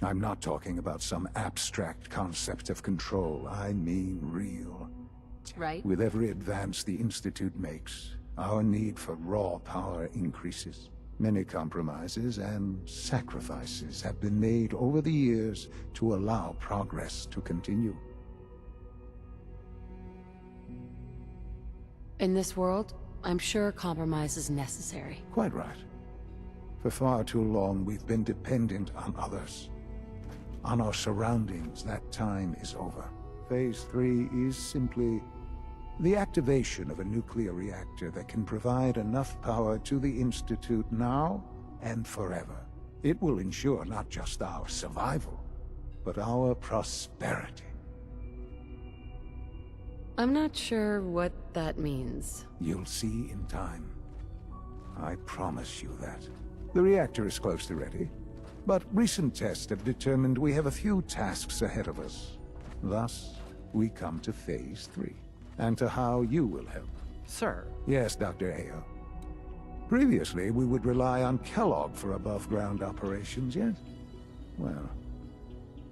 I'm not talking about some abstract concept of control. I mean real. Right. With every advance the Institute makes, our need for raw power increases. Many compromises and sacrifices have been made over the years to allow progress to continue. In this world, I'm sure compromise is necessary. Quite right. For far too long, we've been dependent on others. On our surroundings. That time is over. Phase 3 is simply the activation of a nuclear reactor that can provide enough power to the Institute now and forever. It will ensure not just our survival, but our prosperity. I'm not sure what that means. You'll see in time. I promise you that. The reactor is close to ready, but recent tests have determined we have a few tasks ahead of us. Thus, we come to Phase 3, and to how you will help. Sir? Yes, Dr. Ao. Previously, we would rely on Kellogg for above-ground operations, yes? Well,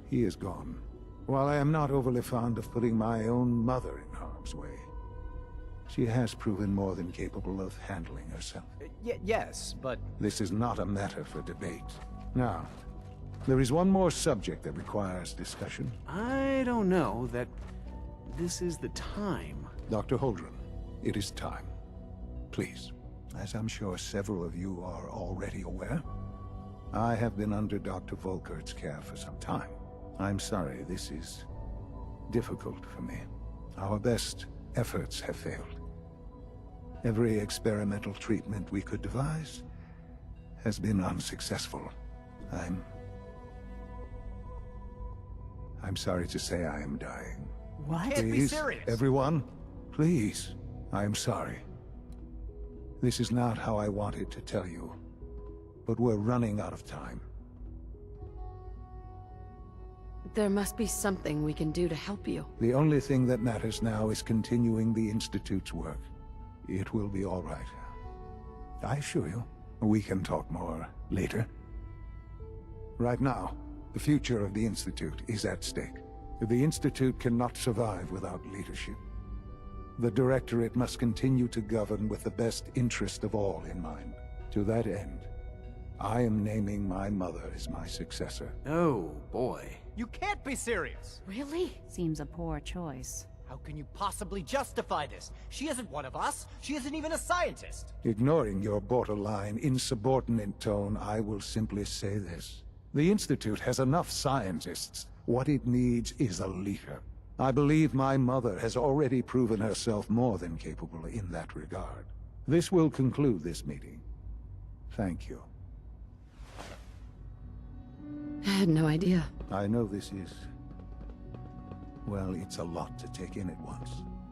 he is gone. While I am not overly fond of putting my own mother in harm's way, she has proven more than capable of handling herself. Yes, but... This is not a matter for debate. Now, there is one more subject that requires discussion. I don't know that this is the time. Dr. Holdren, it is time. Please. As I'm sure several of you are already aware, I have been under Dr. Volkert's care for some time. I'm sorry, this is difficult for me. Our best efforts have failed. Every experimental treatment we could devise has been unsuccessful. I'm sorry to say I am dying. What? Please, Can't be serious. Everyone, please. I am sorry. This is not how I wanted to tell you, but we're running out of time. There must be something we can do to help you. The only thing that matters now is continuing the Institute's work. It will be all right. I assure you, we can talk more later. Right now, the future of the Institute is at stake. The Institute cannot survive without leadership. The Directorate must continue to govern with the best interest of all in mind. To that end, I am naming my mother as my successor. Oh, boy. You can't be serious! Really? Seems a poor choice. How can you possibly justify this? She isn't one of us. She isn't even a scientist. Ignoring your borderline, insubordinate tone, I will simply say this. The Institute has enough scientists. What it needs is a leader. I believe my mother has already proven herself more than capable in that regard. This will conclude this meeting. Thank you. I had no idea. I know this is... well, it's a lot to take in at once.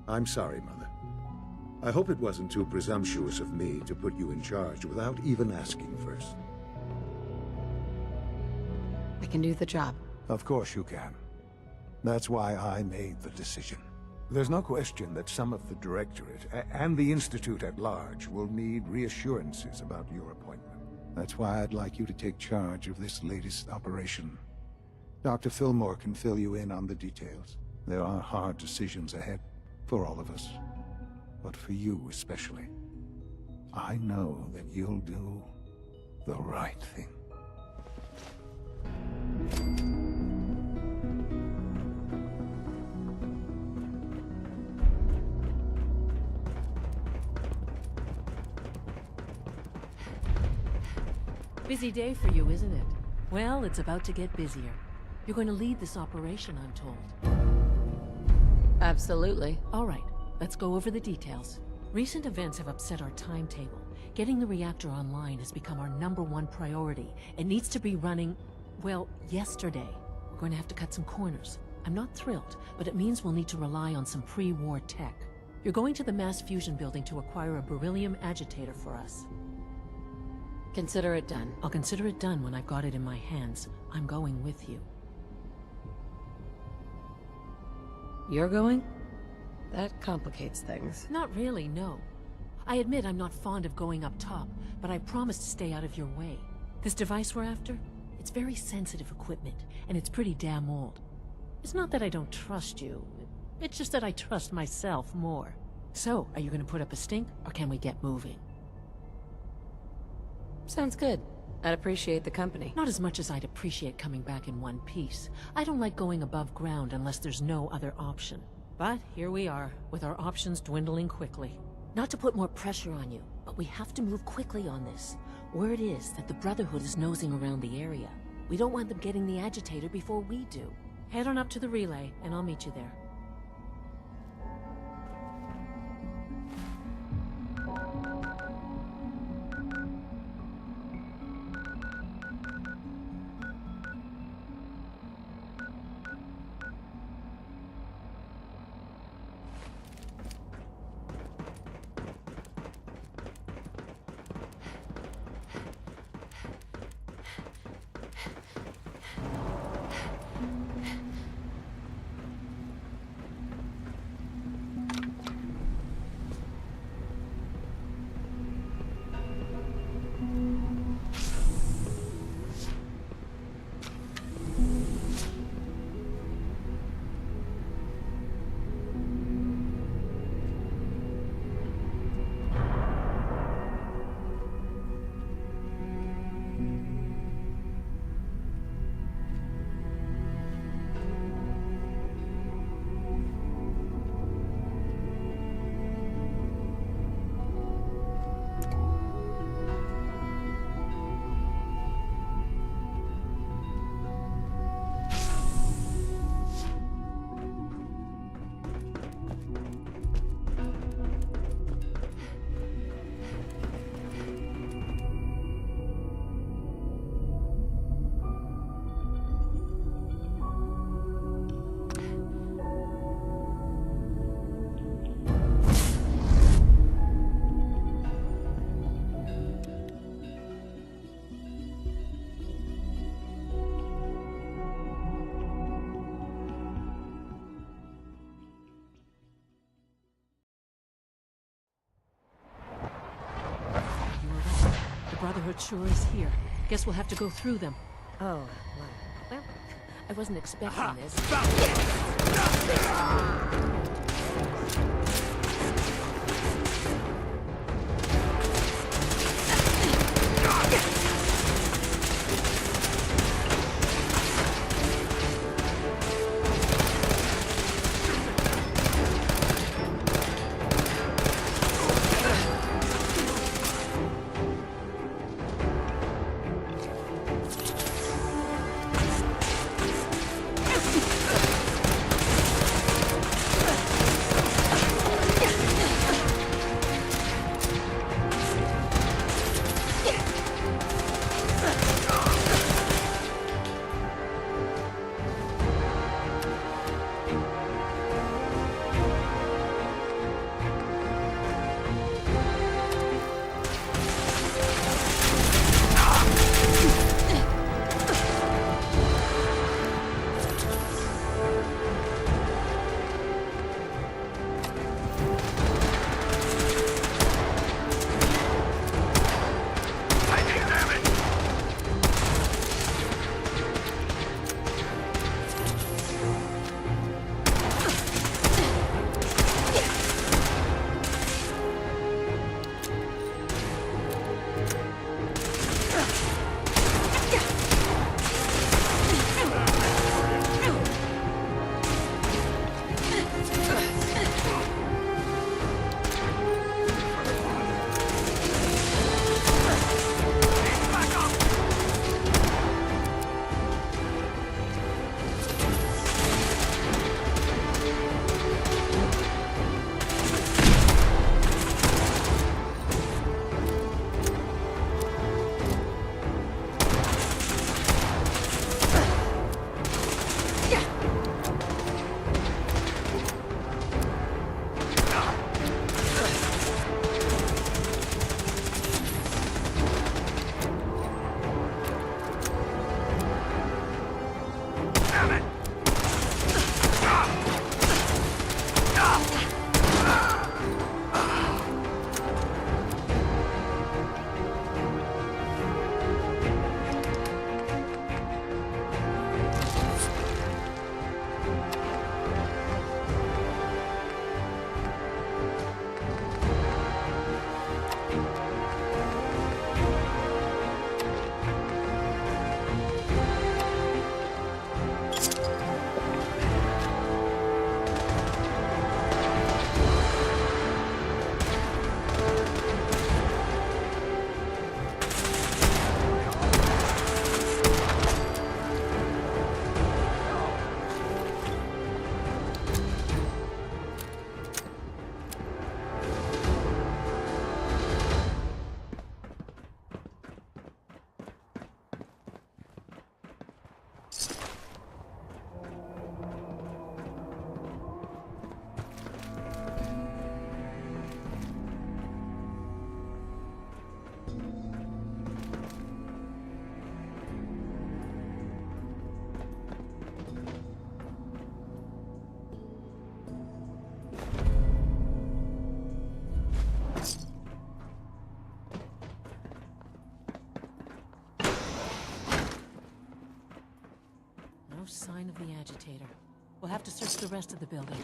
I'm sorry, Mother. I hope it wasn't too presumptuous of me to put you in charge without even asking first. I can do the job. Of course you can. That's why I made the decision. There's no question that some of the Directorate and the Institute at large will need reassurances about your appointment. That's why I'd like you to take charge of this latest operation. Dr. Fillmore can fill you in on the details. There are hard decisions ahead for all of us, but for you especially. I know that you'll do the right thing. Busy day for you, isn't it? Well, it's about to get busier. You're going to lead this operation, I'm told. Absolutely. All right, let's go over the details. Recent events have upset our timetable. Getting the reactor online has become our #1 priority. It needs to be running, well, yesterday. We're going to have to cut some corners. I'm not thrilled, but it means we'll need to rely on some pre-war tech. You're going to the mass fusion building to acquire a beryllium agitator for us. Consider it done. I'll consider it done when I've got it in my hands. I'm going with you. You're going? That complicates things. Not really, no. I admit I'm not fond of going up top, but I promise to stay out of your way. This device we're after? It's very sensitive equipment, and it's pretty damn old. It's not that I don't trust you. It's just that I trust myself more. So, are you going to put up a stink, or can we get moving? Sounds good. I'd appreciate the company. Not as much as I'd appreciate coming back in one piece. I don't like going above ground unless there's no other option. But here we are, with our options dwindling quickly. Not to put more pressure on you, but we have to move quickly on this. Word is that the Brotherhood is nosing around the area. We don't want them getting the agitator before we do. Head on up to the relay, and I'll meet you there. Brotherhood sure is here. Guess we'll have to go through them. Oh, well, I wasn't expecting this. No sign of the agitator. We'll have to search the rest of the building.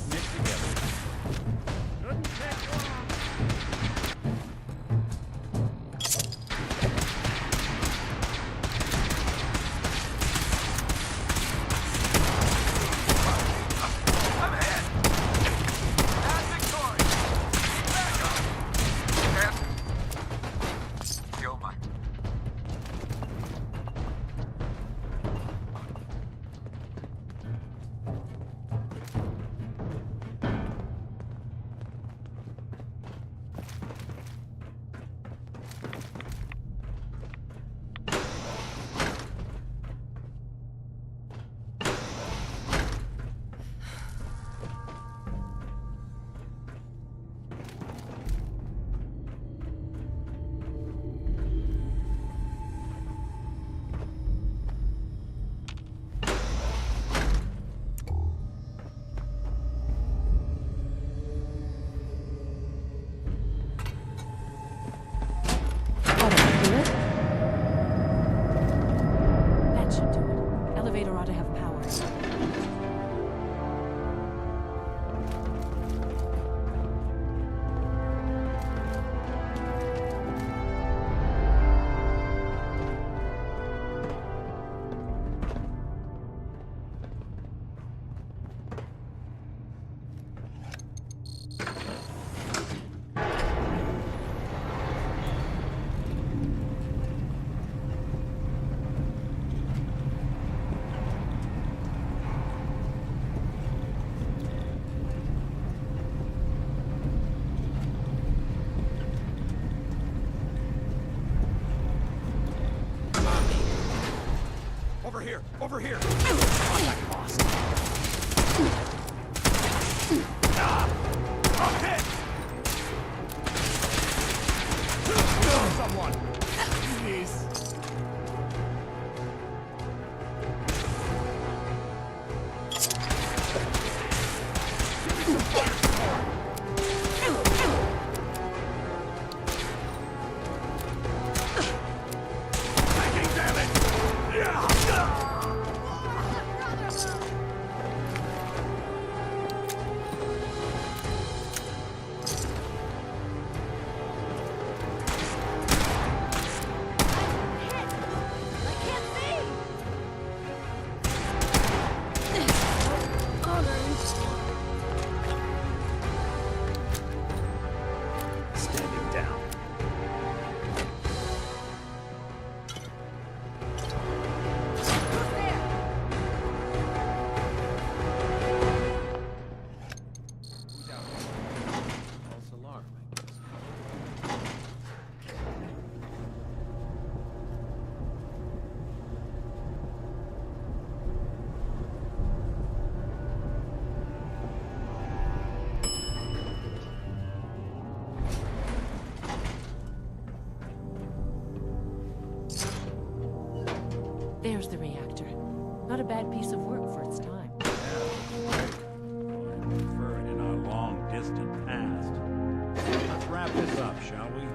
putting it together. Shouldn't take long. That should do it. Elevator ought to have power. Over here! Over here! I'm hit! Kill someone! Please! Give me some fire support! Taking damage! Yeah! Standing down. False alarm, I guess. There's the reactor. Not a bad piece of work for its time. I prefer it in our long-distant past. Let's wrap this up, shall we?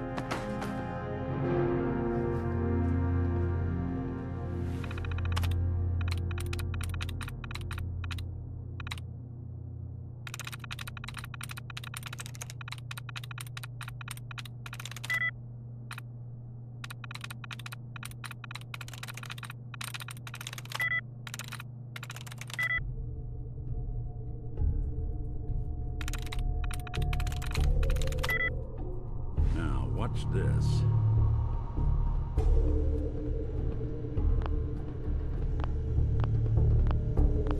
Now, what's this?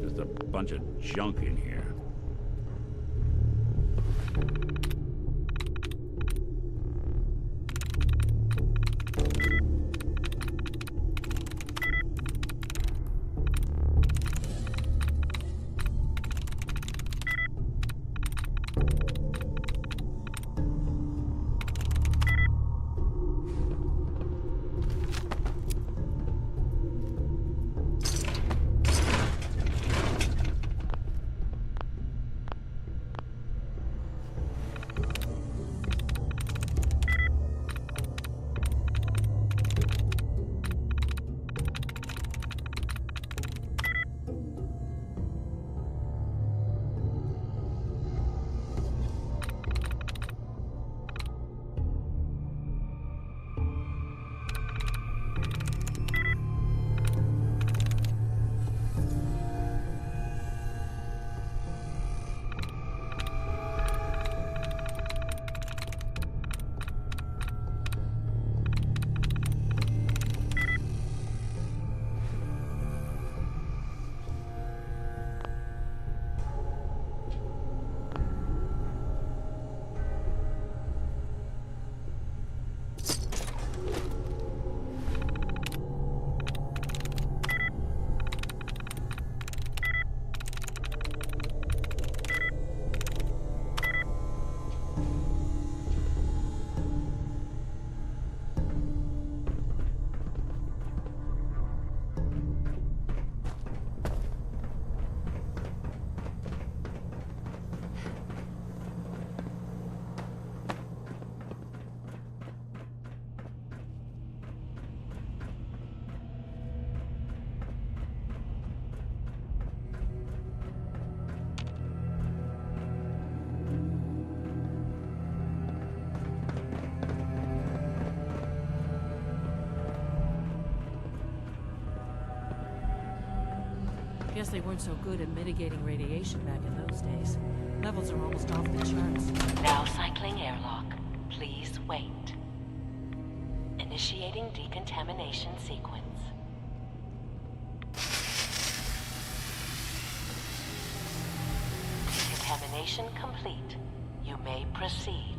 There's a bunch of junk in here. guess they weren't so good at mitigating radiation back in those days. Levels are almost off the charts. Now cycling airlock. Please wait. Initiating decontamination sequence. Decontamination complete. You may proceed.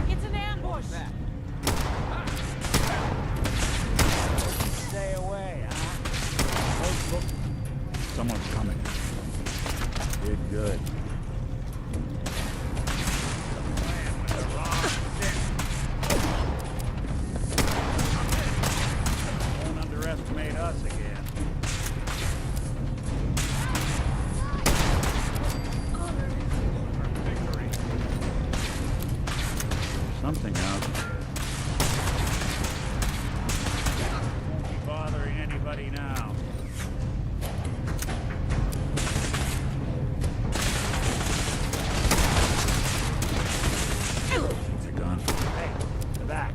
It's an ambush! Stay away, huh? Look. Someone's coming. Did good. Don't underestimate us again. Something out there. Won't be bothering anybody now. It's a gun. Hey, to the back.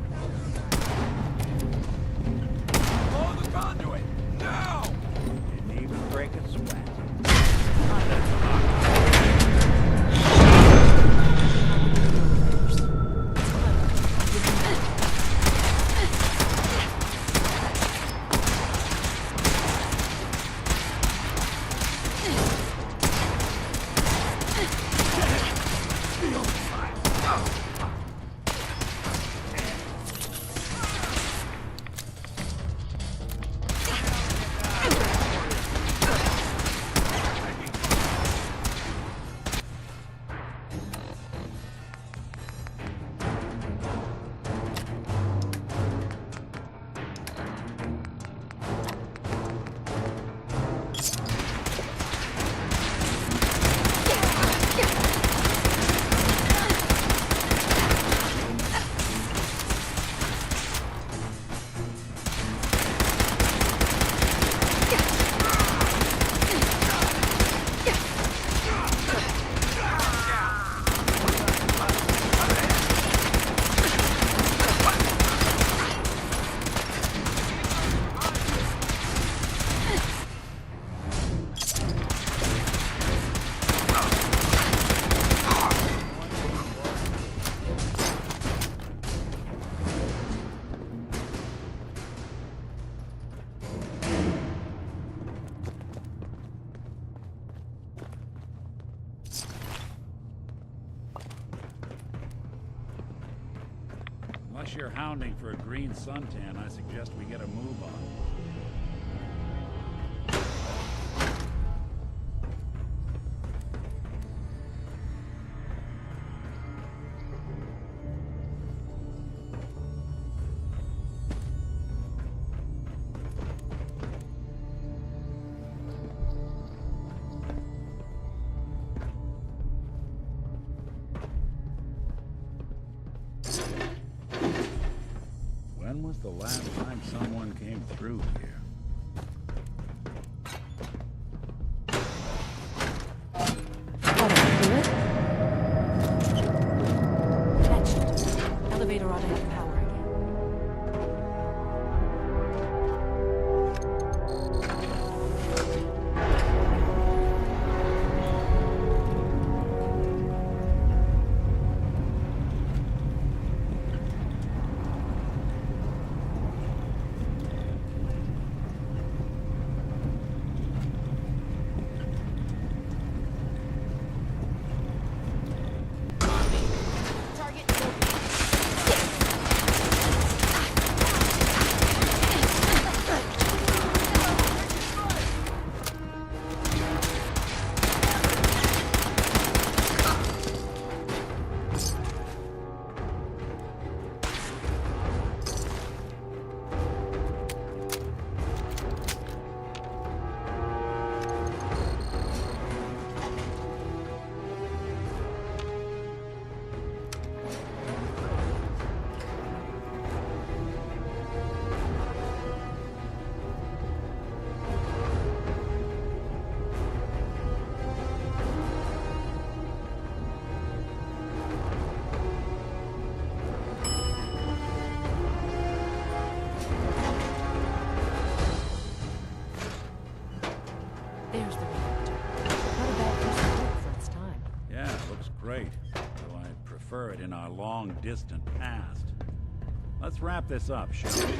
Blow the conduit! Now! Didn't even break a sweat. Unless you're hounding for a green suntan, I suggest we get a move on. When was the last time someone came through here? That should do it. Elevator ought to have power again. There's the reactor. Not a bad piece of work for its time. Yeah, it looks great. Though I'd prefer it in our long-distant past. Let's wrap this up, shall we?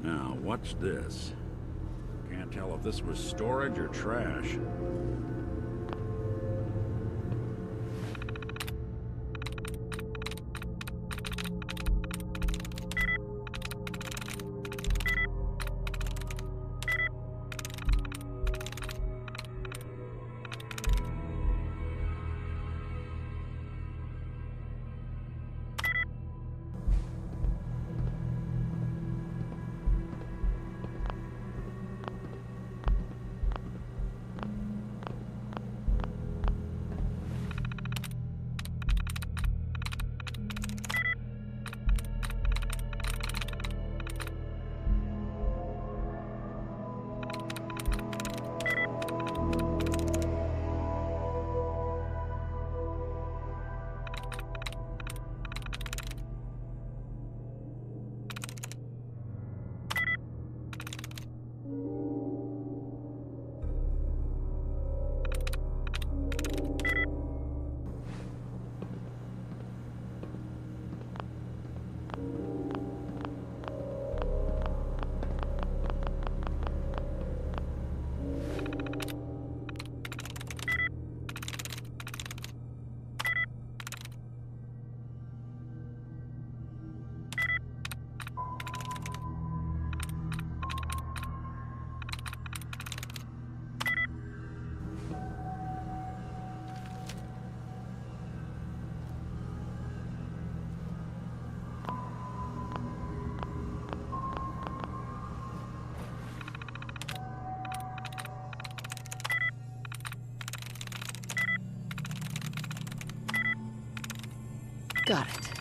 Now, what's this? Can't tell if this was storage or trash. Got it.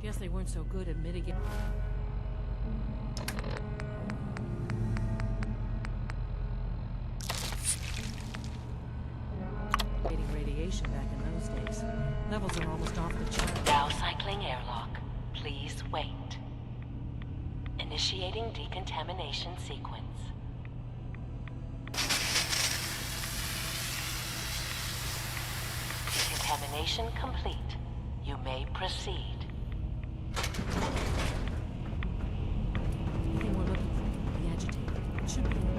Guess they weren't so good at mitigating. Radiation back in those days. Levels are almost off the chart. Now cycling airlock. Please wait. Initiating decontamination sequence. Decontamination complete. You may proceed. Anything we're looking for? The agitator. It should be important.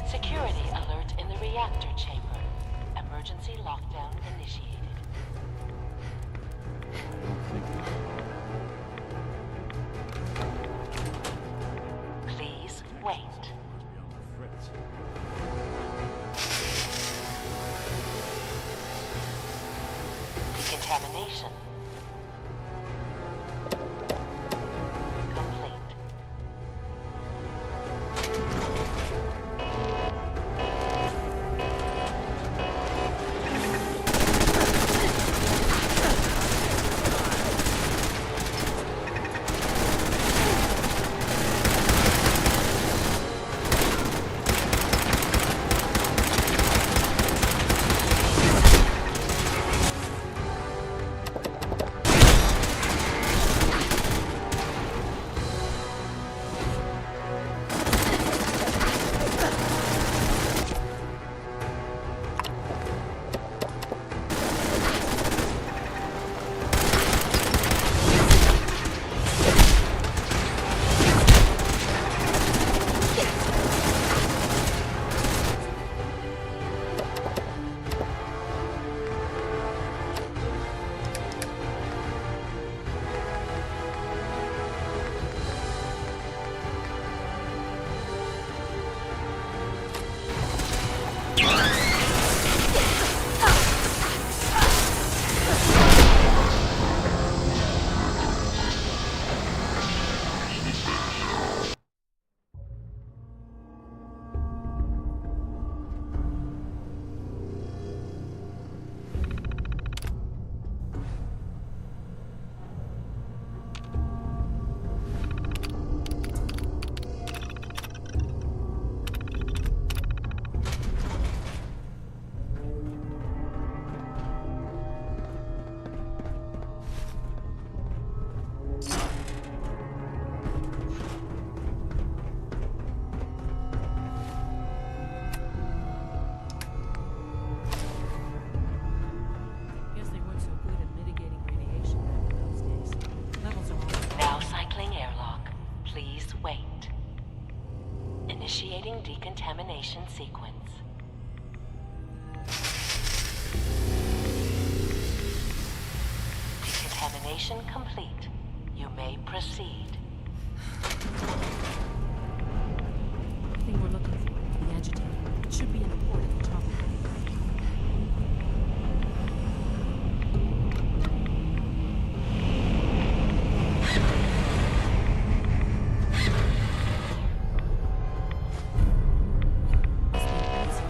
Security alert reactor chamber. Emergency lockdown initiated. Please wait. Decontamination complete. Guess they weren't so good at mitigating radiation back in those days. Levels are all... Now cycling airlock. Please wait. Initiating decontamination sequence. Decontamination complete. You may proceed. The thing we're looking for, the agitator. It should be in a port at the top of the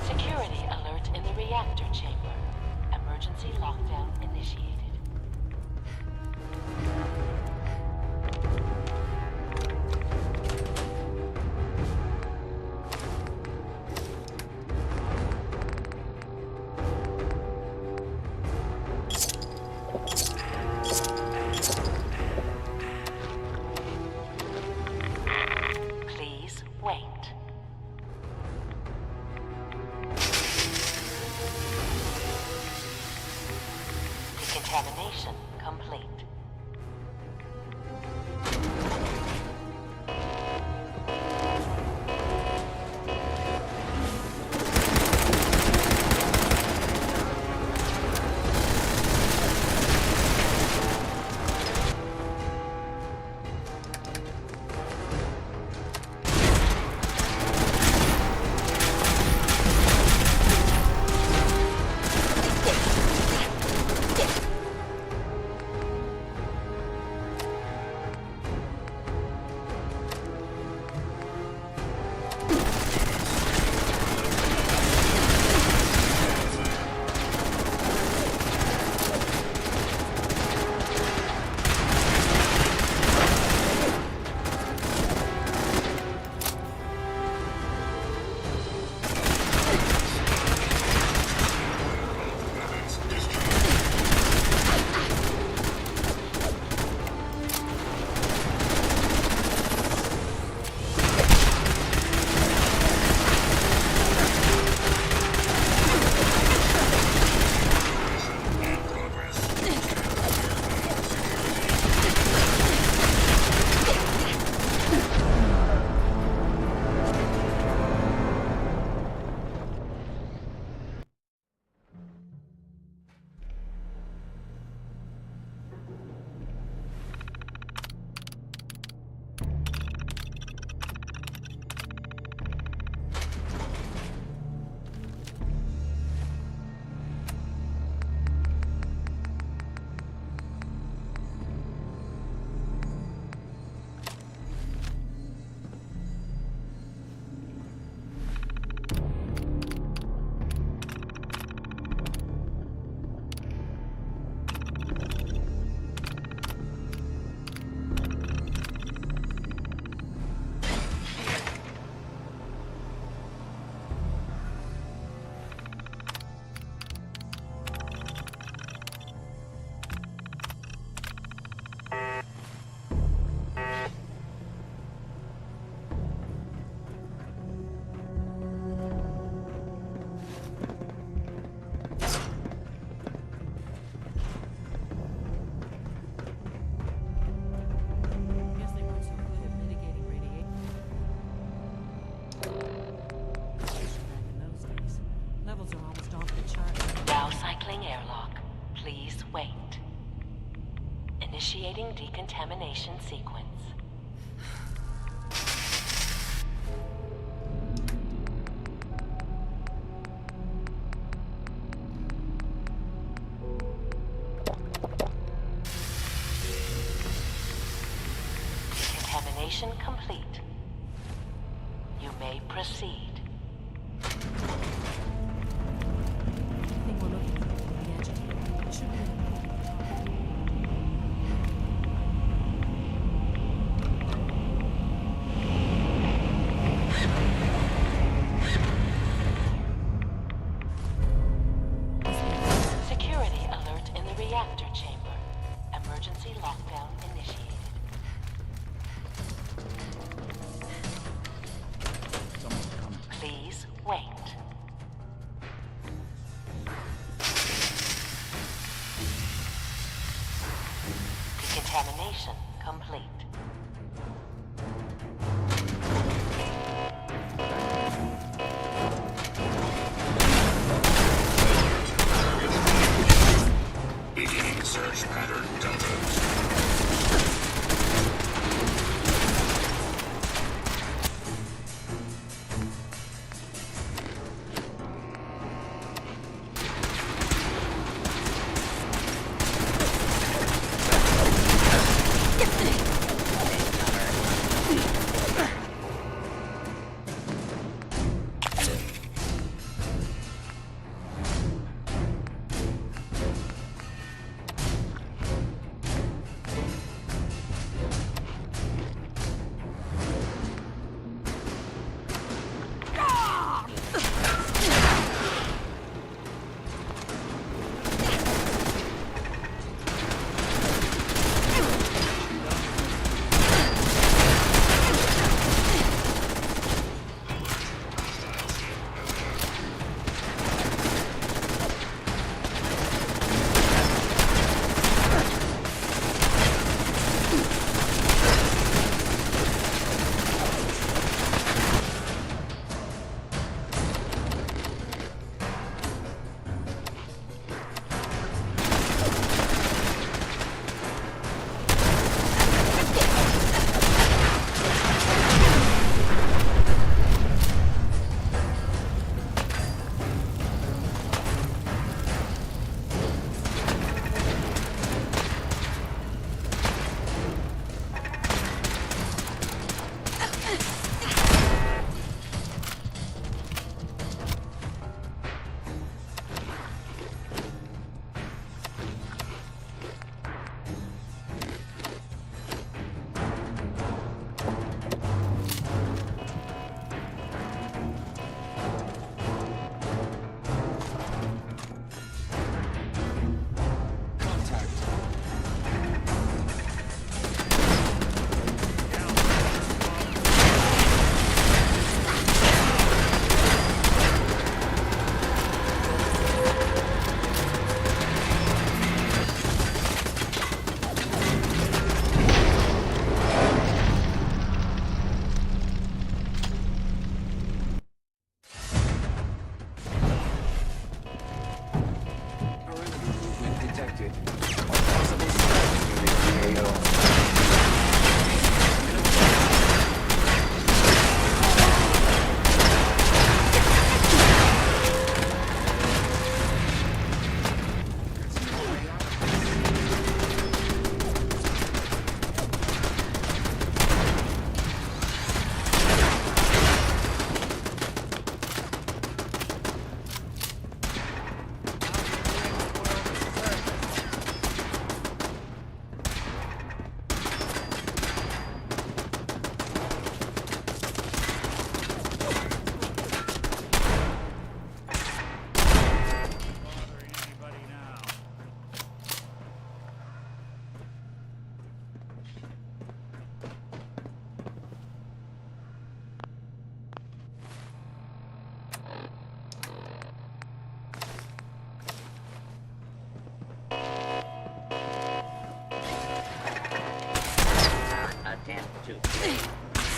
Security alert in the reactor chamber. Emergency lockdown initiated. Please wait. Decontamination complete. Initiating decontamination sequence. Decontamination complete. You may proceed. Everything we're looking for on the edge here. It should be in the Security alert in the reactor chamber. Emergency lockdown initiated. Someone's coming. Please wait. Decontamination complete. Beginning search pattern Delta.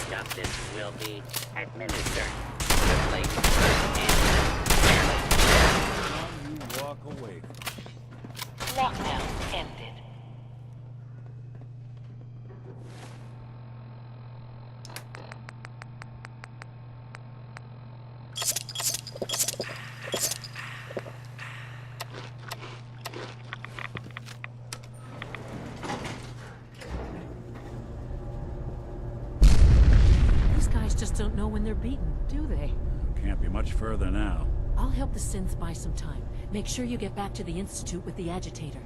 Justice will be administered. You walk away. Lockdown ended. These guys just don't know when they're beaten, do they? Can't be much further now. I'll help the synths buy some time. Make sure you get back to the Institute with the agitator.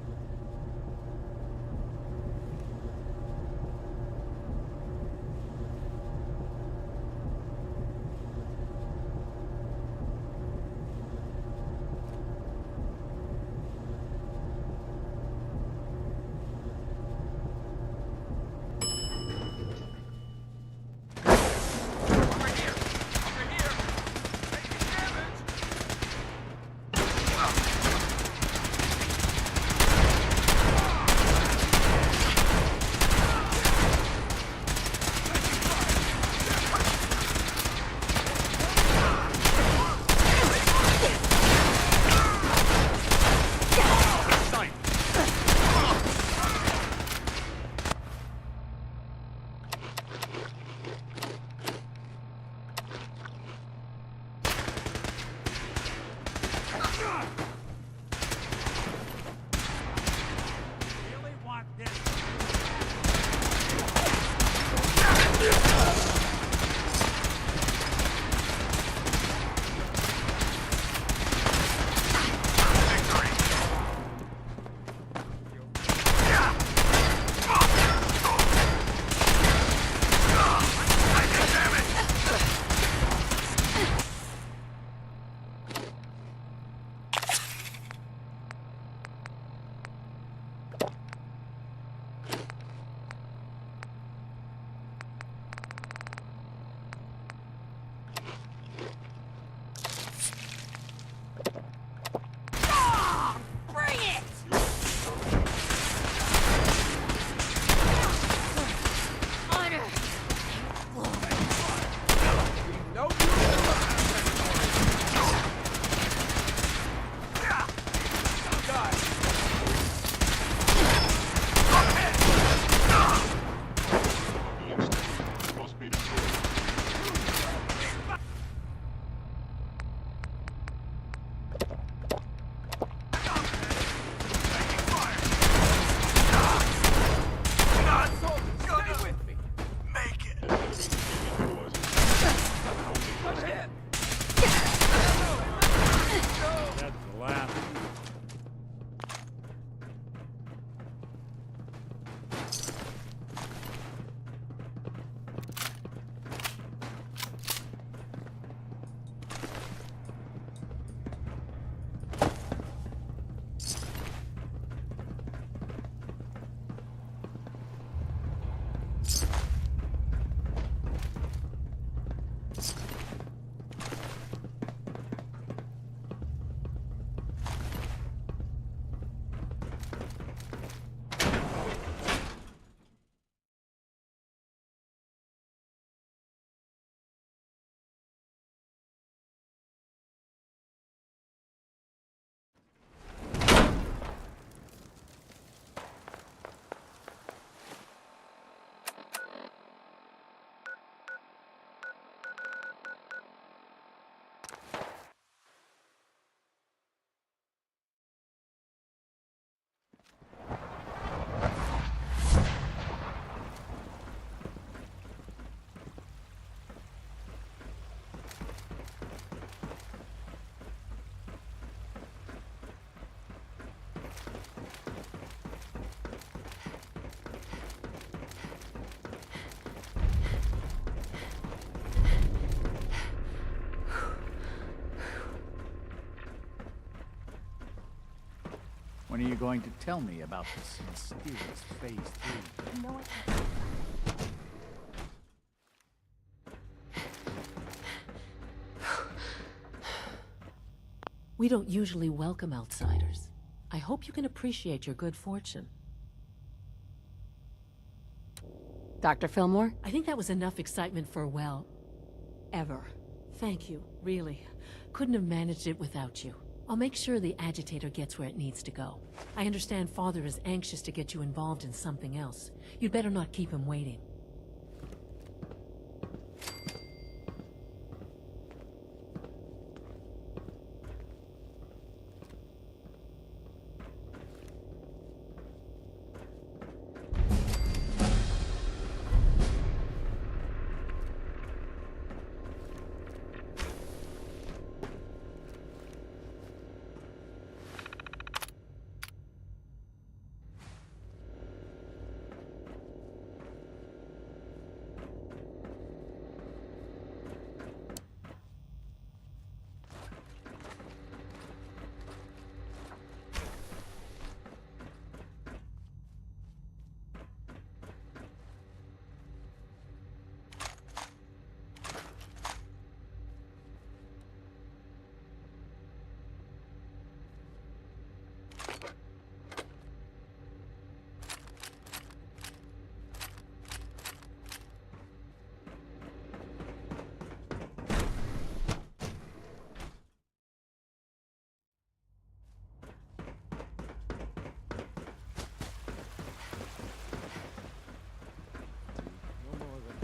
When are you going to tell me about this mysterious Phase 3? No, I can't. We don't usually welcome outsiders. I hope you can appreciate your good fortune. Dr. Fillmore? I think that was enough excitement for, well, ever. Thank you, really. Couldn't have managed it without you. I'll make sure the agitator gets where it needs to go. I understand Father is anxious to get you involved in something else. You'd better not keep him waiting.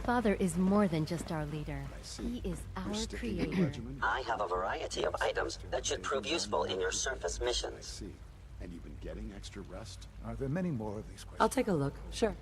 Father is more than just our leader. He is our creator. I have a variety of items that should prove useful in your surface missions. And you've been getting extra rest? Are there many more of these questions? I'll take a look, sure.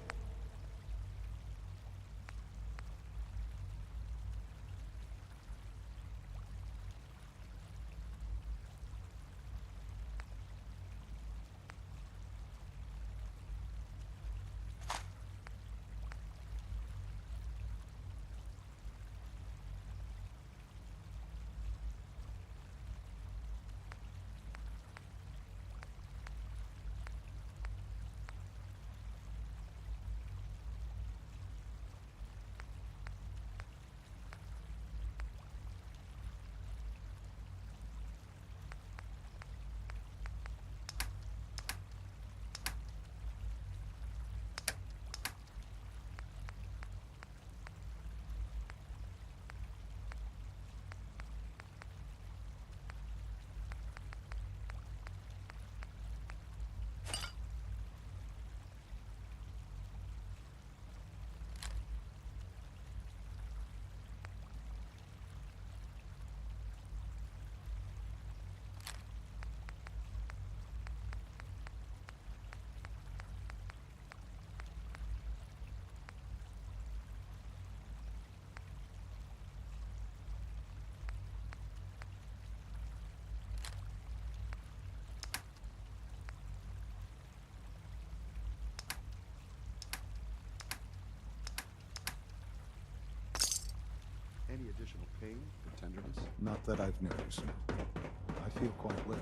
Any additional pain or tenderness? Not that I've noticed. I feel quite well.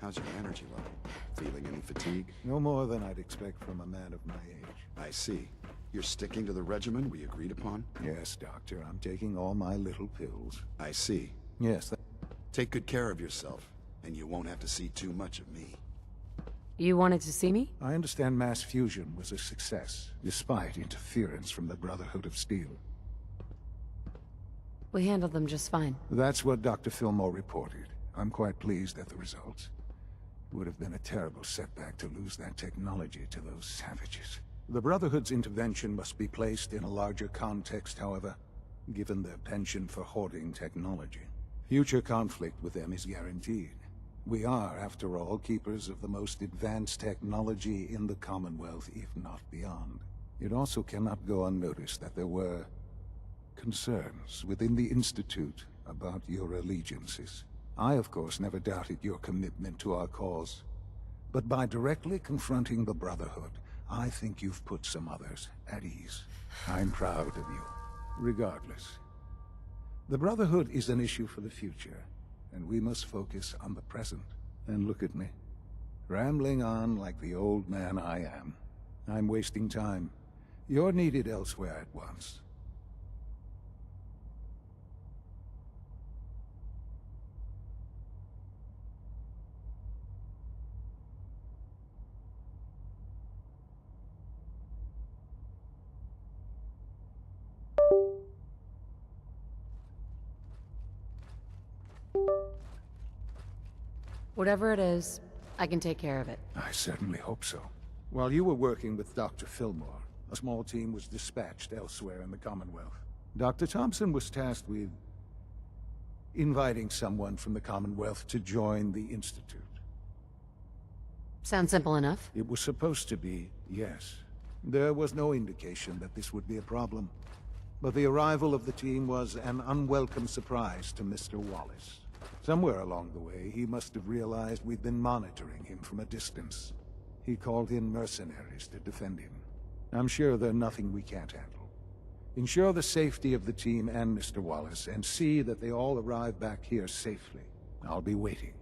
How's your energy level? Feeling any fatigue? No more than I'd expect from a man of my age. I see. You're sticking to the regimen we agreed upon? Yes, Doctor. I'm taking all my little pills. I see. Yes. Take good care of yourself, and you won't have to see too much of me. You wanted to see me? I understand mass fusion was a success, despite interference from the Brotherhood of Steel. We handled them just fine. That's what Dr. Fillmore reported. I'm quite pleased at the results. It would have been a terrible setback to lose that technology to those savages. The Brotherhood's intervention must be placed in a larger context, however, given their penchant for hoarding technology. Future conflict with them is guaranteed. We are, after all, keepers of the most advanced technology in the Commonwealth, if not beyond. It also cannot go unnoticed that there were concerns within the Institute about your allegiances. I, of course, never doubted your commitment to our cause. But by directly confronting the Brotherhood, I think you've put some others at ease. I'm proud of you. Regardless, the Brotherhood is an issue for the future, and we must focus on the present. And look at me, rambling on like the old man I am. I'm wasting time. You're needed elsewhere at once. Whatever it is, I can take care of it. I certainly hope so. While you were working with Dr. Fillmore, a small team was dispatched elsewhere in the Commonwealth. Dr. Thompson was tasked with inviting someone from the Commonwealth to join the Institute. Sounds simple enough. It was supposed to be, yes. There was no indication that this would be a problem. But the arrival of the team was an unwelcome surprise to Mr. Wallace. Somewhere along the way, he must have realized we'd been monitoring him from a distance. He called in mercenaries to defend him. I'm sure they're nothing we can't handle. Ensure the safety of the team and Mr. Wallace, and see that they all arrive back here safely. I'll be waiting.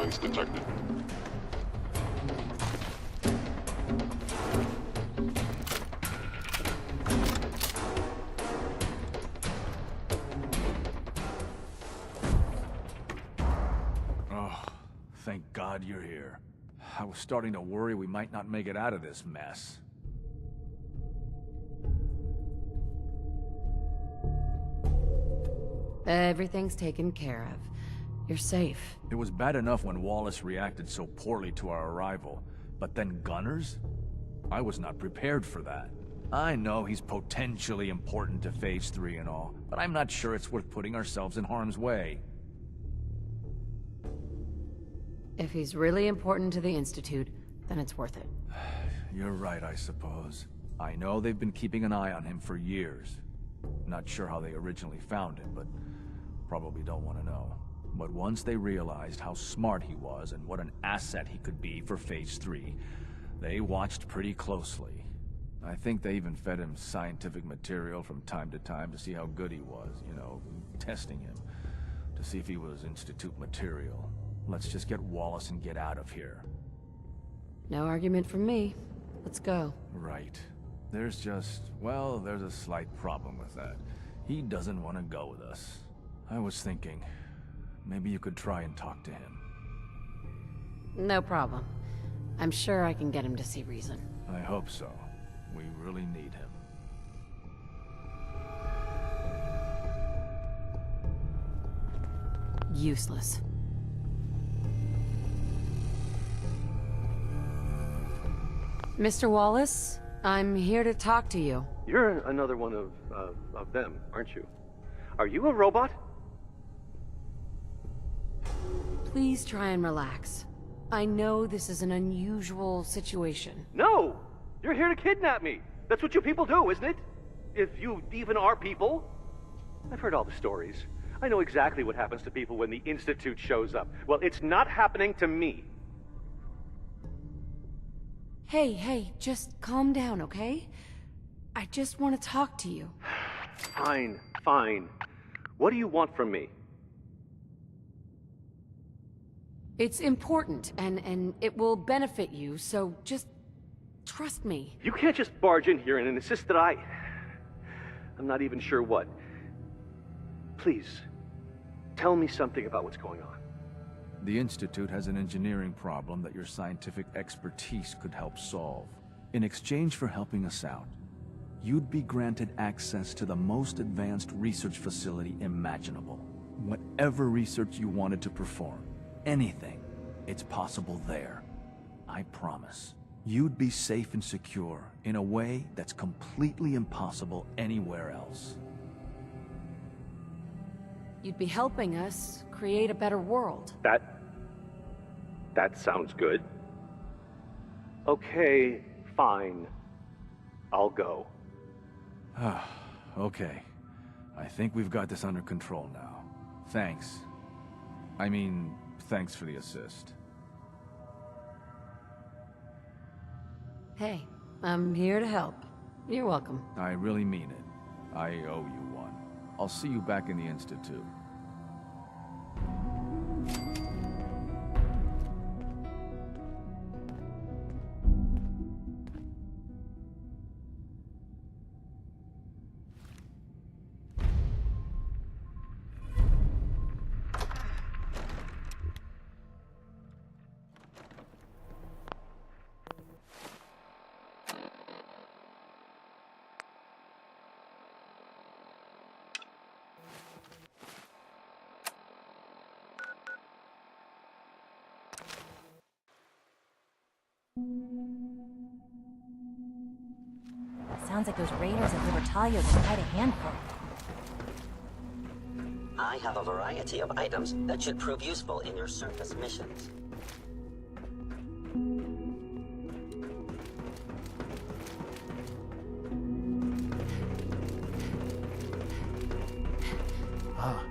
signs detected. Oh, thank God you're here. I was starting to worry we might not make it out of this mess. Everything's taken care of. You're safe. It was bad enough when Wallace reacted so poorly to our arrival, but then gunners? I was not prepared for that. I know he's potentially important to Phase 3 and all, but I'm not sure it's worth putting ourselves in harm's way. If he's really important to the Institute, then it's worth it. You're right, I suppose. I know they've been keeping an eye on him for years. Not sure how they originally found him, but probably don't want to know. But once they realized how smart he was and what an asset he could be for Phase 3, they watched pretty closely. I think they even fed him scientific material from time to time to see how good he was, you know, testing him, to see if he was Institute material. Let's just get Wallace and get out of here. No argument from me. Let's go. Right. There's just, well, there's a slight problem with that. He doesn't want to go with us. I was thinking, maybe you could try and talk to him. No problem. I'm sure I can get him to see reason. I hope so. We really need him. Useless. Mr. Wallace, I'm here to talk to you. You're another one of them, aren't you? Are you a robot? Please try and relax. I know this is an unusual situation. No! You're here to kidnap me! That's what you people do, isn't it? If you even are people. I've heard all the stories. I know exactly what happens to people when the Institute shows up. Well, it's not happening to me. Hey, just calm down, okay? I just want to talk to you. Fine, fine. What do you want from me? It's important, and it will benefit you, so just trust me. You can't just barge in here and insist that I'm not even sure what. Please, tell me something about what's going on. The Institute has an engineering problem that your scientific expertise could help solve. In exchange for helping us out, you'd be granted access to the most advanced research facility imaginable. Whatever research you wanted to perform, anything, it's possible there. I promise. You'd be safe and secure in a way that's completely impossible anywhere else. You'd be helping us create a better world. That sounds good. Okay, fine. I'll go. Okay. I think we've got this under control now. Thanks. I mean, thanks for the assist. Hey, I'm here to help. You're welcome. I really mean it. I owe you one. I'll see you back in the Institute. Sounds like those raiders at Libertalia were quite a handful. I have a variety of items that should prove useful in your surface missions. Ah,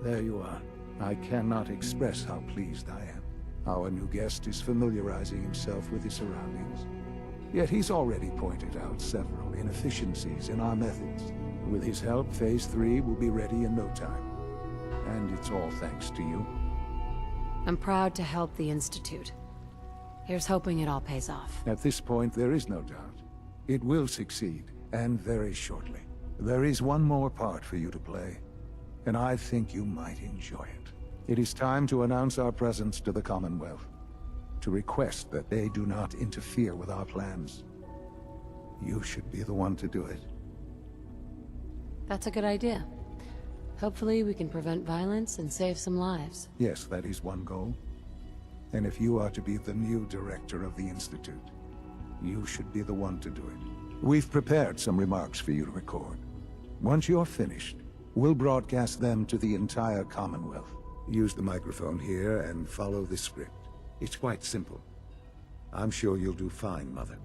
there you are. I cannot express how pleased I am. Our new guest is familiarizing himself with his surroundings. Yet he's already pointed out several inefficiencies in our methods. With his help, Phase 3 will be ready in no time. And it's all thanks to you. I'm proud to help the Institute. Here's hoping it all pays off. At this point, there is no doubt. It will succeed, and very shortly. There is one more part for you to play, and I think you might enjoy it. It is time to announce our presence to the Commonwealth, to request that they do not interfere with our plans. You should be the one to do it. That's a good idea. Hopefully we can prevent violence and save some lives. Yes, that is one goal. And if you are to be the new director of the Institute, you should be the one to do it. We've prepared some remarks for you to record. Once you're finished, we'll broadcast them to the entire Commonwealth. Use the microphone here and follow the script. It's quite simple. I'm sure you'll do fine, Mother.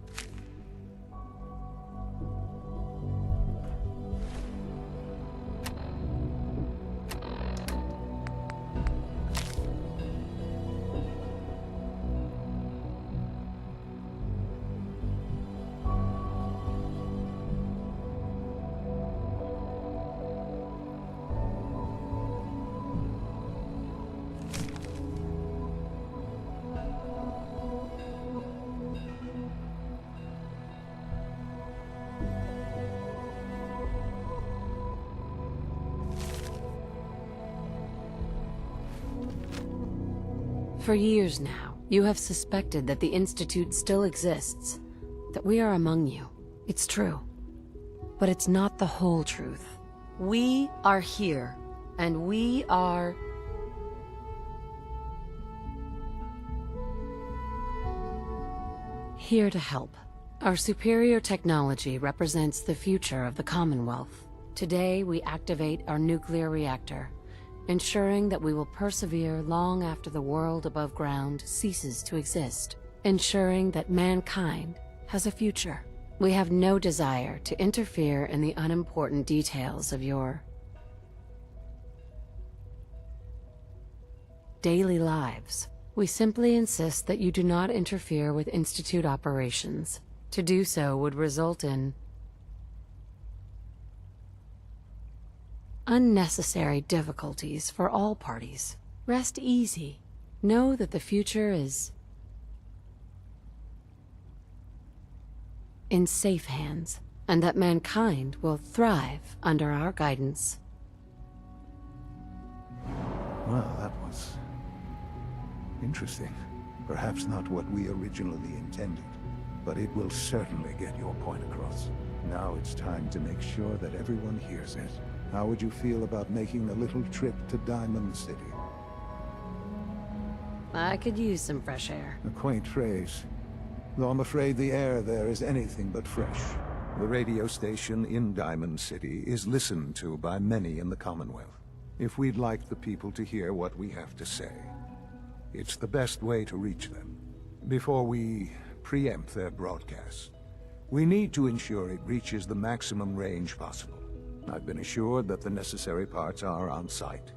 For years now, you have suspected that the Institute still exists, that we are among you. It's true. But it's not the whole truth. We are here, and we are... here to help. Our superior technology represents the future of the Commonwealth. Today, we activate our nuclear reactor, ensuring that we will persevere long after the world above ground ceases to exist, ensuring that mankind has a future. We have no desire to interfere in the unimportant details of your daily lives. We simply insist that you do not interfere with Institute operations. To do so would result in unnecessary difficulties for all parties. Rest easy. Know that the future is in safe hands, and that mankind will thrive under our guidance. Well, that was interesting. Perhaps not what we originally intended, but it will certainly get your point across. Now it's time to make sure that everyone hears it. How would you feel about making a little trip to Diamond City? I could use some fresh air. A quaint phrase, though I'm afraid the air there is anything but fresh. The radio station in Diamond City is listened to by many in the Commonwealth. If we'd like the people to hear what we have to say, it's the best way to reach them. Before we preempt their broadcast, we need to ensure it reaches the maximum range possible. I've been assured that the necessary parts are on site.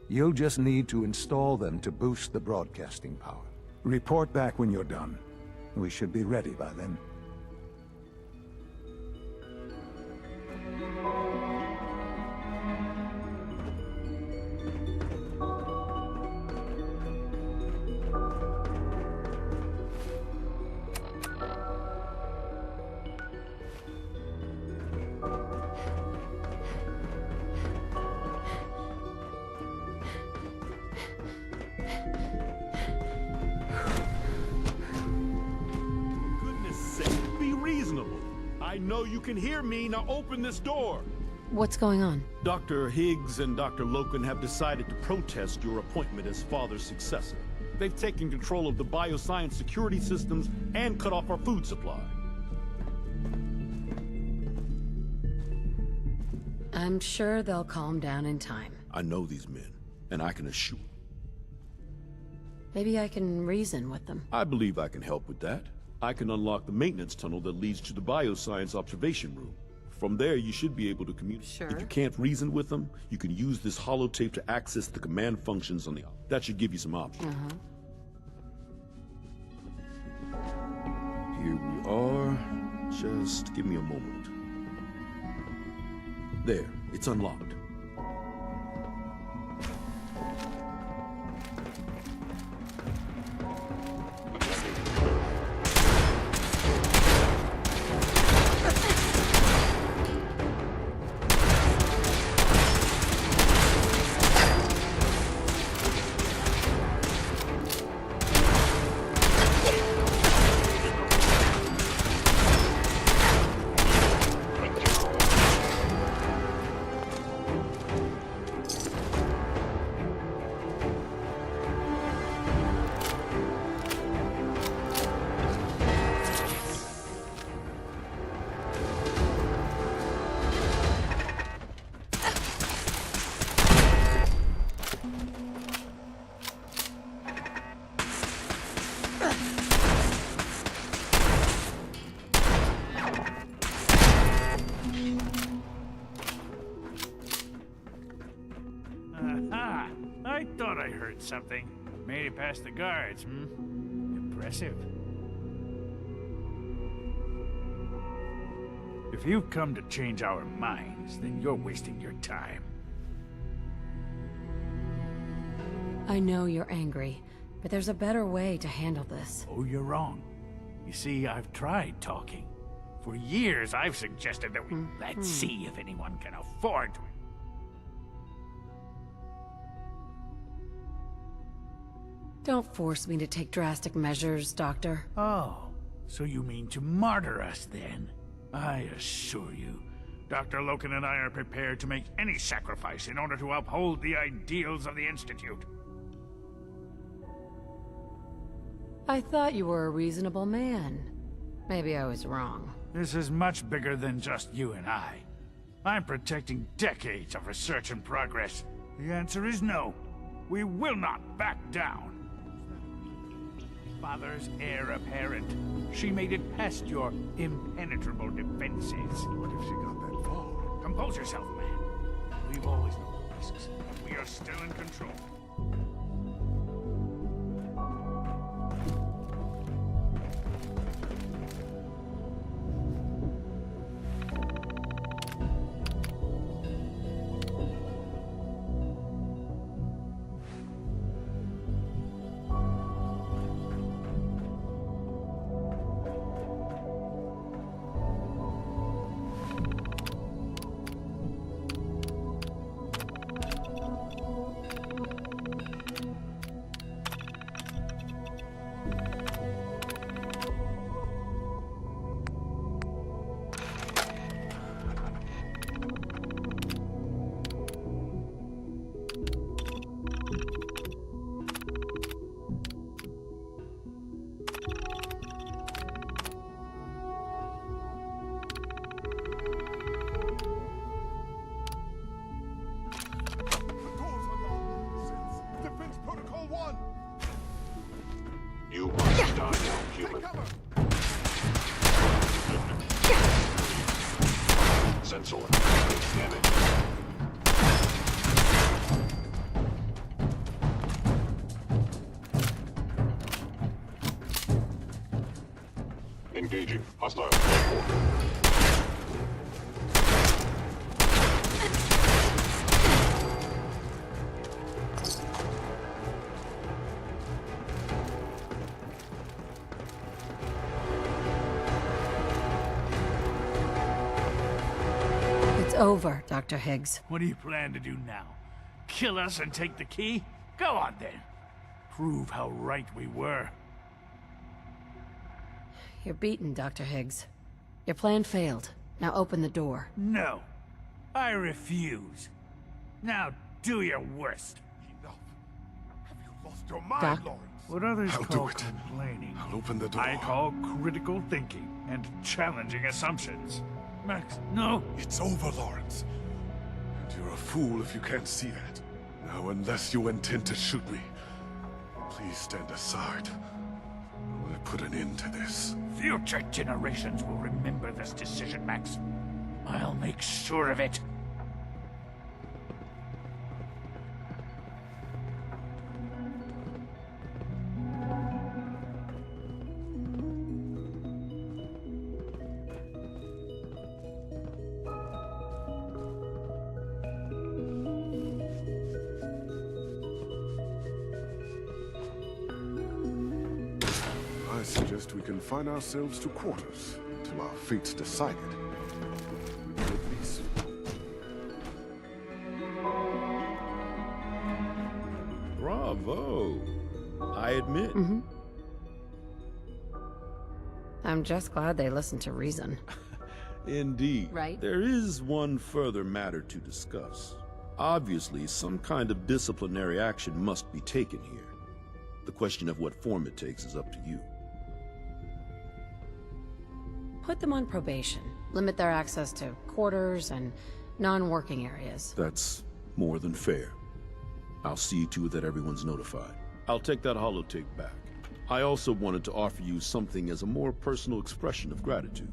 You'll just need to install them to boost the broadcasting power. Report back when you're done. We should be ready by then. I know you can hear me. Now open this door. What's going on? Dr. Higgs and Dr. Loken have decided to protest your appointment as father's successor. They've taken control of the bioscience security systems and cut off our food supply. I'm sure they'll calm down in time. I know these men, and I can assure. Maybe I can reason with them. I believe I can help with that. I can unlock the maintenance tunnel that leads to the bioscience observation room. From there, you should be able to communicate. Sure. If you can't reason with them, you can use this holotape to access the command functions on the... That should give you some options. Here we are. Just give me a moment. There, it's unlocked. something. Made it past the guards, Impressive. If you've come to change our minds, then you're wasting your time. I know you're angry, but there's a better way to handle this. Oh, you're wrong. You see, I've tried talking. For years, I've suggested that let's see if anyone can afford to. Don't force me to take drastic measures, Doctor. Oh, so you mean to martyr us, then? I assure you, Dr. Loken and I are prepared to make any sacrifice in order to uphold the ideals of the Institute. I thought you were a reasonable man. Maybe I was wrong. This is much bigger than just you and I. I'm protecting decades of research and progress. The answer is no. We will not back down. Father's heir apparent. She made it past your impenetrable defenses. What if she got that far? Compose yourself, man. We've always known the risks, but we are still in control. You must die now, human. Sensor, take damage. Engaging. Hostile. Over, Dr. Higgs. What do you plan to do now? Kill us and take the key? Go on then. Prove how right we were. You're beaten, Dr. Higgs. Your plan failed. Now open the door. No. I refuse. Now do your worst. Enough. Have you lost your mind, Doc? Lawrence? What others I'll call do it. complaining, I'll open the door. I call critical thinking and challenging assumptions. Max, no. It's over, Lawrence. And you're a fool if you can't see that. Now, unless you intend to shoot me, please stand aside. I want to put an end to this. Future generations will remember this decision, Max. I'll make sure of it. I suggest we confine ourselves to quarters until our fate's decided. Please. Bravo. I admit. I'm just glad they listened to reason. Indeed. Right? There is one further matter to discuss. Obviously, some kind of disciplinary action must be taken here. The question of what form it takes is up to you. Put them on probation. Limit their access to quarters and non-working areas. That's more than fair. I'll see to it that everyone's notified. I'll take that holotape back. I also wanted to offer you something as a more personal expression of gratitude.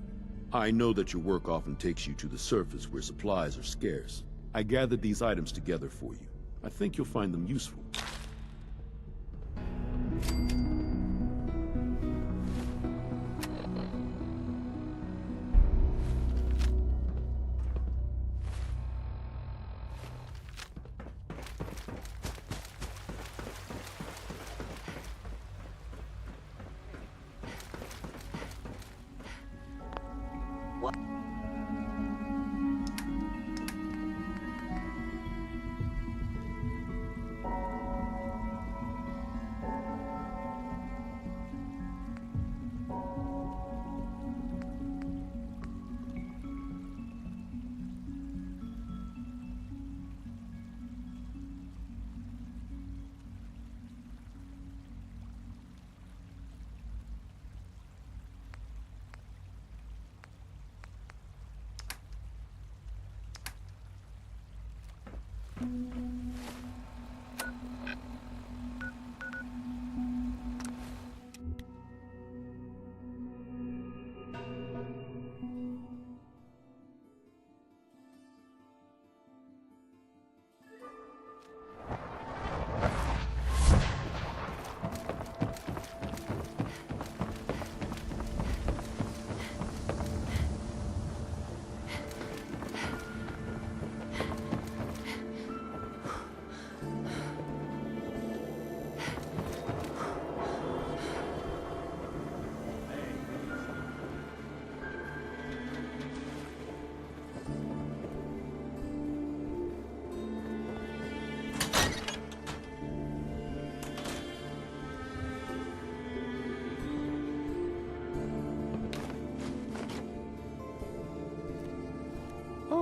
I know that your work often takes you to the surface where supplies are scarce. I gathered these items together for you. I think you'll find them useful.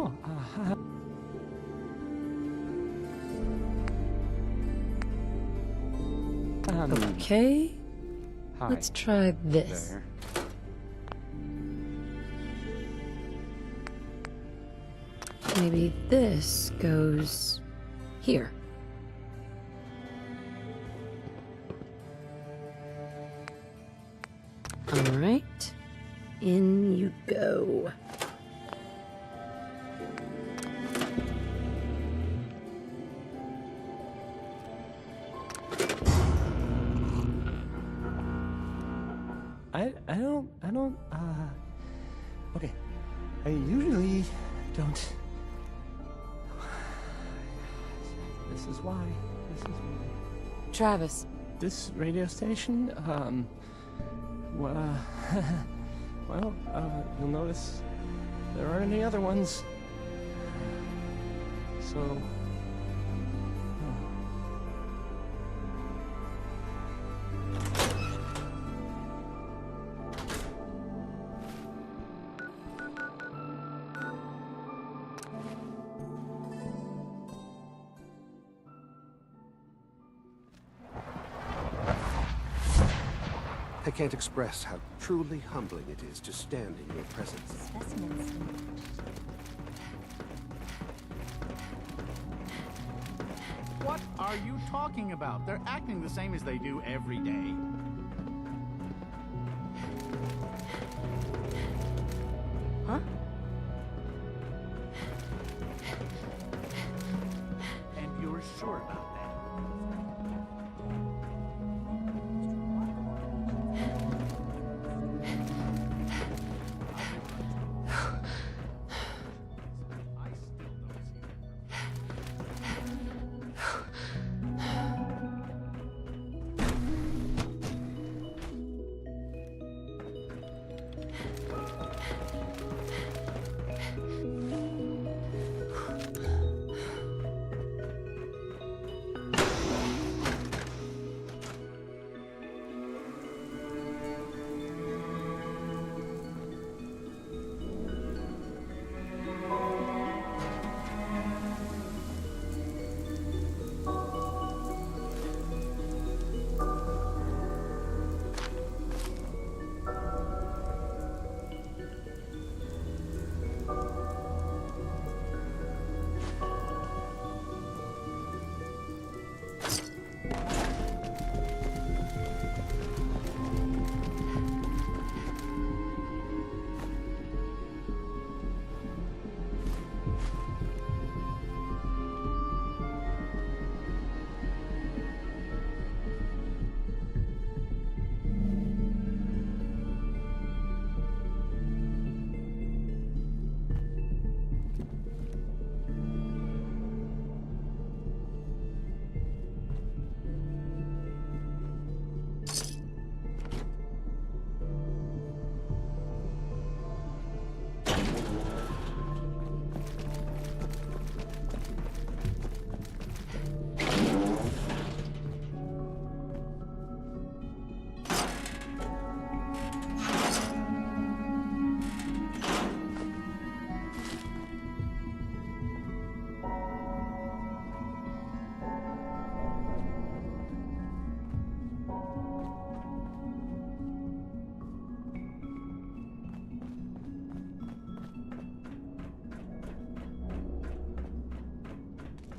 Oh, Okay. Hi. Let's try this. There. Maybe this goes here. All right. In you go. I don't, okay. I usually don't. This is why. Travis. This radio station, well, you'll notice there aren't any other ones. So, I can't express how truly humbling it is to stand in your presence. What are you talking about? They're acting the same as they do every day. huh? And you're sure about that?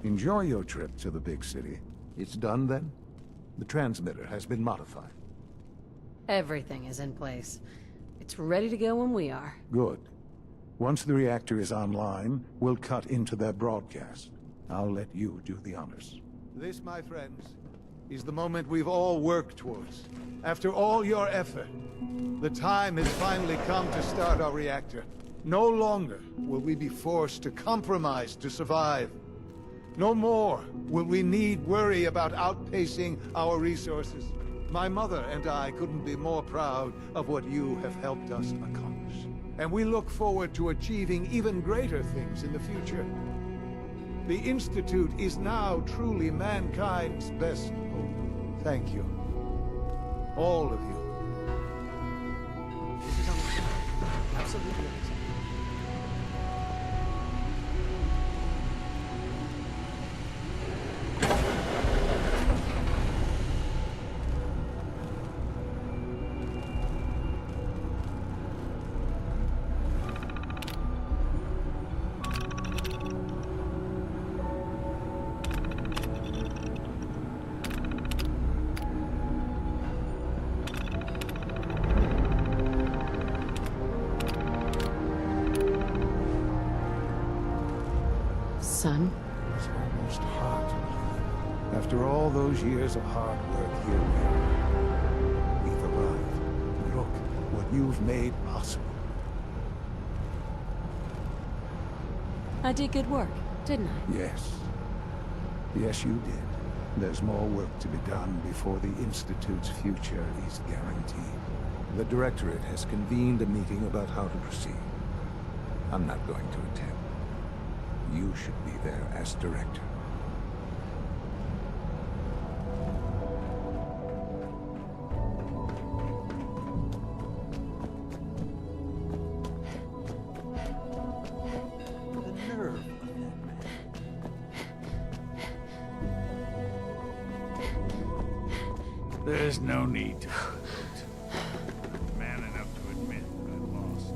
Enjoy your trip to the big city. It's done then? The transmitter has been modified. Everything is in place. It's ready to go when we are. Good. Once the reactor is online, we'll cut into their broadcast. I'll let you do the honors. This, my friends, is the moment we've all worked towards. After all your effort, the time has finally come to start our reactor. No longer will we be forced to compromise to survive. No more will we need worry about outpacing our resources. My mother and I couldn't be more proud of what you have helped us accomplish. And we look forward to achieving even greater things in the future. The Institute is now truly mankind's best hope. Thank you. All of you. Absolutely. son. It's almost hard to believe. After all those years of hard work, here we are. We've arrived. Look what you've made possible. I did good work, didn't I? Yes. Yes, you did. There's more work to be done before the Institute's future is guaranteed. The Directorate has convened a meeting about how to proceed. I'm not going to attend. You should be there as Director. The nerve of that man. There's no need to gloat. I'm man enough to admit that I'm lost.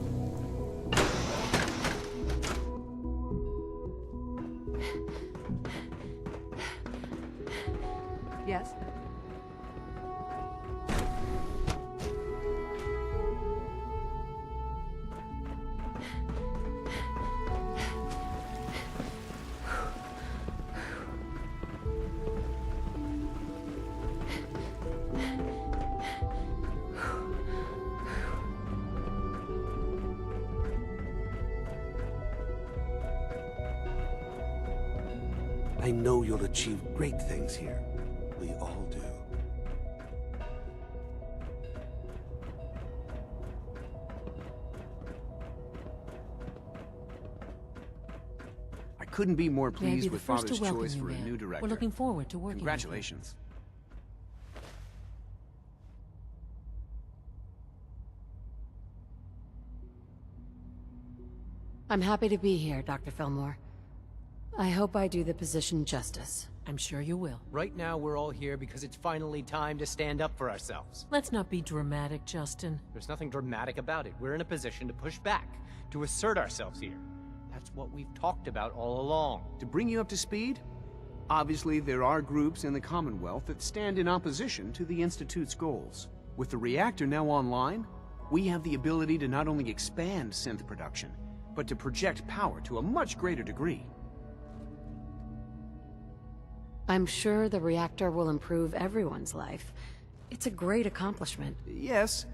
Yes? I know you'll achieve great things here. We all do. I couldn't be more May I be pleased the with first to Father's welcome choice you, for a man. new director. We're looking forward to working with you. Congratulations. I'm happy to be here, Dr. Fillmore. I hope I do the position justice. I'm sure you will. Right now, we're all here because it's finally time to stand up for ourselves. Let's not be dramatic, Justin. There's nothing dramatic about it. We're in a position to push back, to assert ourselves here. That's what we've talked about all along. To bring you up to speed, obviously there are groups in the Commonwealth that stand in opposition to the Institute's goals. With the reactor now online, we have the ability to not only expand synth production, but to project power to a much greater degree. I'm sure the reactor will improve everyone's life. It's a great accomplishment. Yes,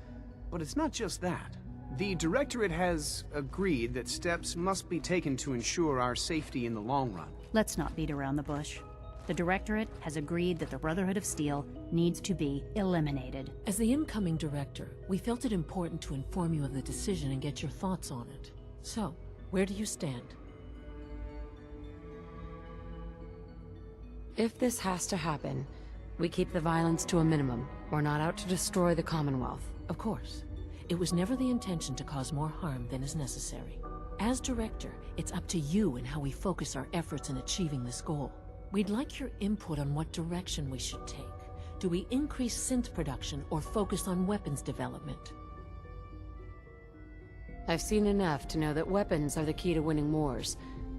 but it's not just that. The Directorate has agreed that steps must be taken to ensure our safety in the long run. Let's not beat around the bush. The Directorate has agreed that the Brotherhood of Steel needs to be eliminated. As the incoming director, we felt it important to inform you of the decision and get your thoughts on it. So, where do you stand? If this has to happen, we keep the violence to a minimum. We're not out to destroy the Commonwealth. Of course. It was never the intention to cause more harm than is necessary. As director, it's up to you and how we focus our efforts in achieving this goal. We'd like your input on what direction we should take. Do we increase synth production or focus on weapons development? I've seen enough to know that weapons are the key to winning wars.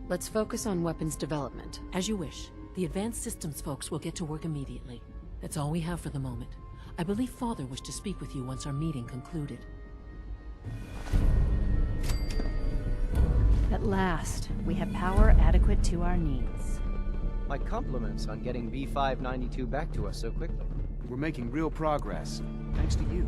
Let's focus on weapons development. As you wish. The advanced systems folks will get to work immediately. That's all we have for the moment. I believe Father wished to speak with you once our meeting concluded. At last, we have power adequate to our needs. My compliments on getting B592 back to us so quickly. We're making real progress, thanks to you.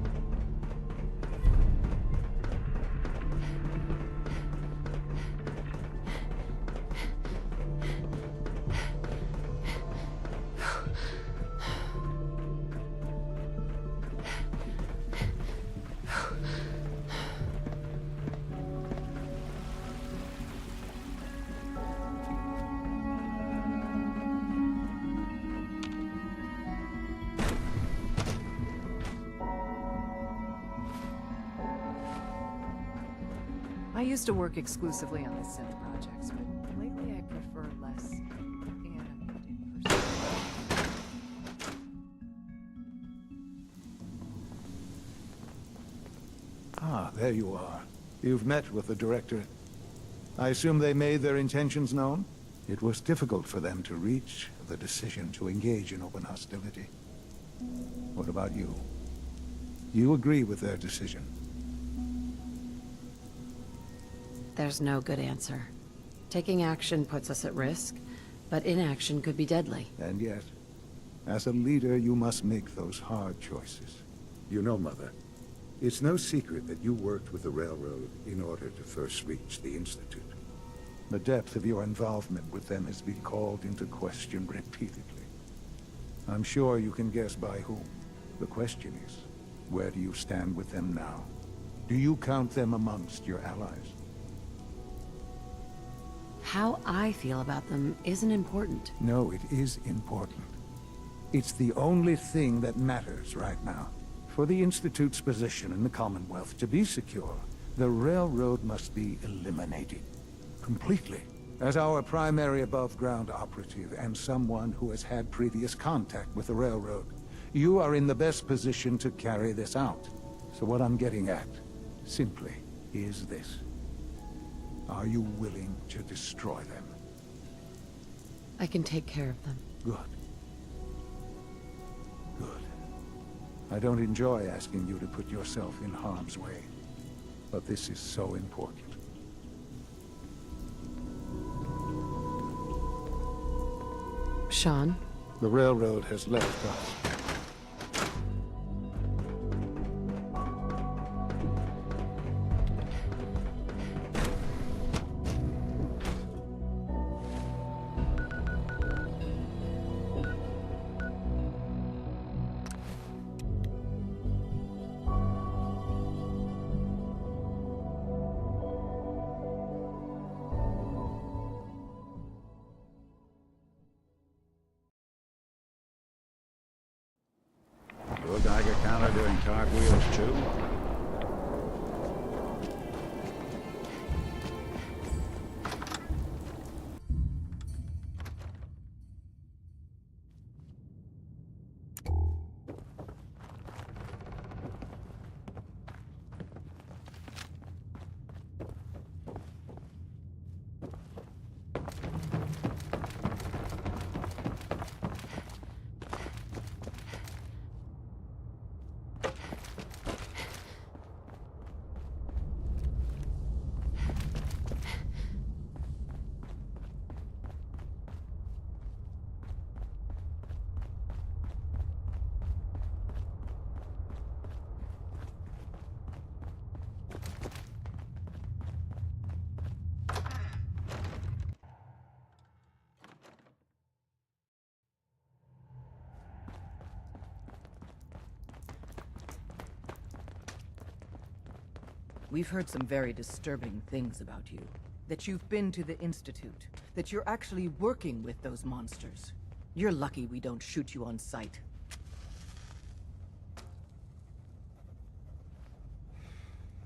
I used to work exclusively on the synth projects, but lately I prefer less animated pursuits. Ah, there you are. You've met with the Directorate. I assume they made their intentions known? It was difficult for them to reach the decision to engage in open hostility. What about you? You agree with their decision? There's no good answer. Taking action puts us at risk, but inaction could be deadly. And yet, as a leader, you must make those hard choices. You know, Mother, it's no secret that you worked with the Railroad in order to first reach the Institute. The depth of your involvement with them has been called into question repeatedly. I'm sure you can guess by whom. The question is, where do you stand with them now? Do you count them amongst your allies? How I feel about them isn't important. No, it is important. It's the only thing that matters right now. For the Institute's position in the Commonwealth to be secure, the Railroad must be eliminated. Completely. As our primary above-ground operative and someone who has had previous contact with the Railroad, you are in the best position to carry this out. So what I'm getting at, simply, is this. Are you willing to destroy them? I can take care of them. Good. Good. I don't enjoy asking you to put yourself in harm's way, but this is so important. Sean? The Railroad has left us. Your Geiger counter doing cartwheels too? We've heard some very disturbing things about you. That you've been to the Institute. That you're actually working with those monsters. You're lucky we don't shoot you on sight.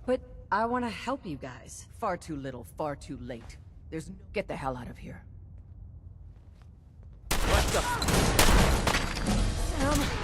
But I want to help you guys. Far too little, far too late. There's no... Get the hell out of here. What the... Sam!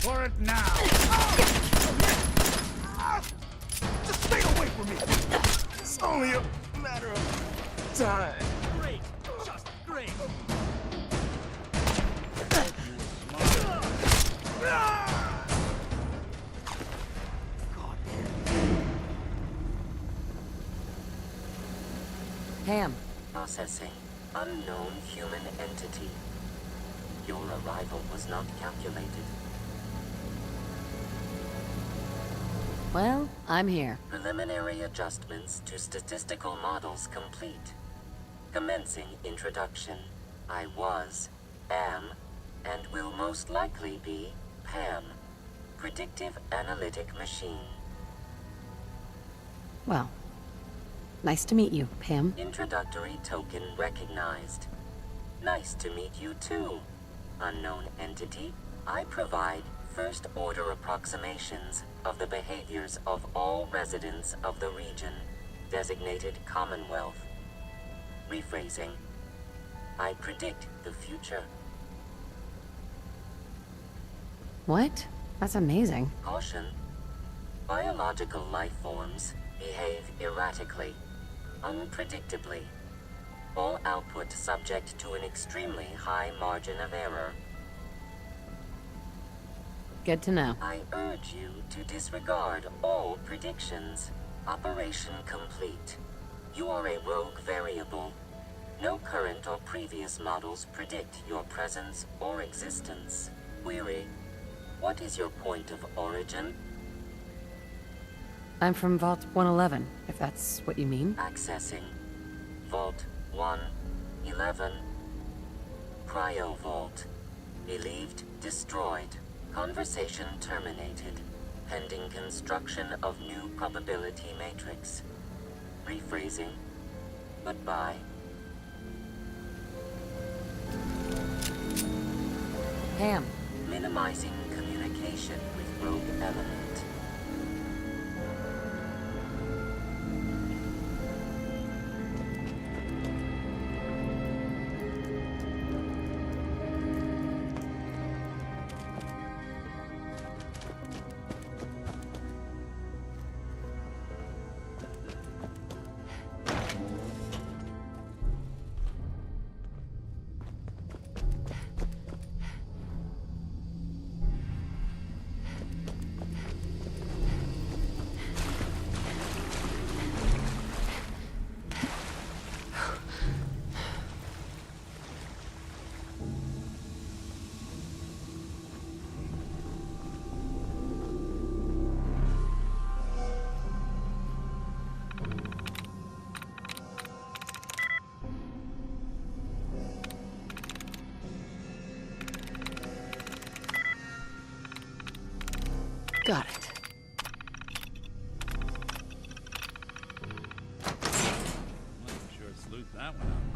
For it now! Just stay away from me! It's only a matter of time. Great! Just great! Pam. Processing. Unknown human entity. Your arrival was not calculated. Well, I'm here. Preliminary adjustments to statistical models complete. Commencing introduction. I was, am, and will most likely be Pam. Predictive analytic machine. Well, nice to meet you, Pam. Introductory token recognized. Nice to meet you too, unknown entity. I provide first-order approximations of the behaviors of all residents of the region, designated Commonwealth. Rephrasing. I predict the future. What? That's amazing. Caution. Biological life forms behave erratically, unpredictably. All output subject to an extremely high margin of error. Good to know. I urge you to disregard all predictions. Operation complete. You are a rogue variable. No current or previous models predict your presence or existence. Query. What is your point of origin? I'm from Vault 111, if that's what you mean. Accessing. Vault 111. Cryo Vault. Believed destroyed. Conversation terminated. Pending construction of new probability matrix. Rephrasing. Goodbye. Pam. Minimizing communication with rogue element. Got it. Sure sleuth that one out.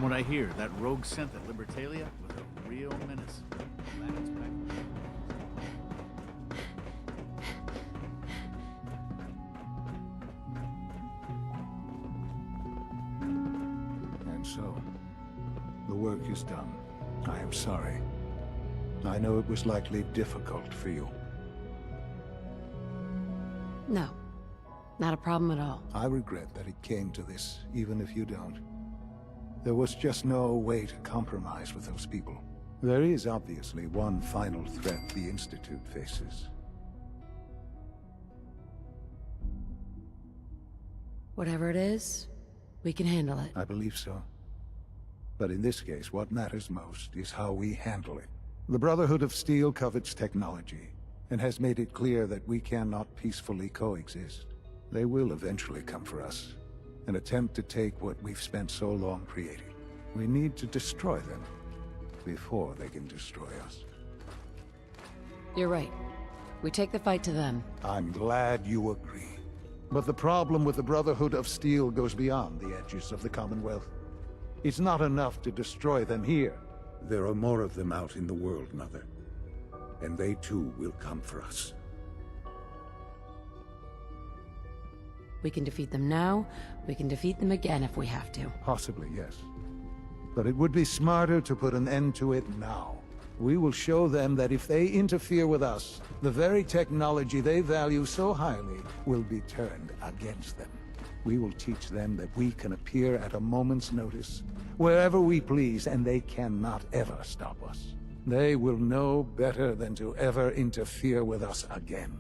what I hear. That rogue sent at Libertalia was a real menace. Glad it's back. And so, the work is done. I am sorry. I know it was likely difficult for you. No. Not a problem at all. I regret that it came to this, even if you don't. There was just no way to compromise with those people. There is obviously one final threat the Institute faces. Whatever it is, we can handle it. I believe so. But in this case, what matters most is how we handle it. The Brotherhood of Steel covets technology, and has made it clear that we cannot peacefully coexist. They will eventually come for us, and attempt to take what we've spent so long creating. We need to destroy them before they can destroy us. You're right. We take the fight to them. I'm glad you agree. But the problem with the Brotherhood of Steel goes beyond the edges of the Commonwealth. It's not enough to destroy them here. There are more of them out in the world, Mother. And they too will come for us. We can defeat them now, we can defeat them again if we have to. Possibly, yes. But it would be smarter to put an end to it now. We will show them that if they interfere with us, the very technology they value so highly will be turned against them. We will teach them that we can appear at a moment's notice, wherever we please, and they cannot ever stop us. They will know better than to ever interfere with us again.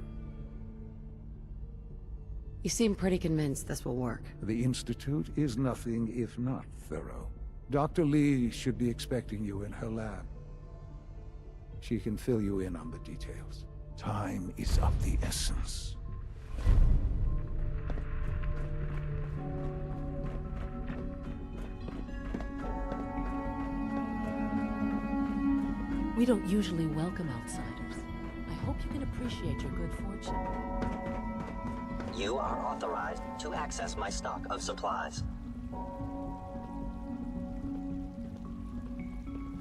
You seem pretty convinced this will work. The Institute is nothing if not thorough. Dr. Lee should be expecting you in her lab. She can fill you in on the details. Time is of the essence. We don't usually welcome outsiders. I hope you can appreciate your good fortune. You are authorized to access my stock of supplies.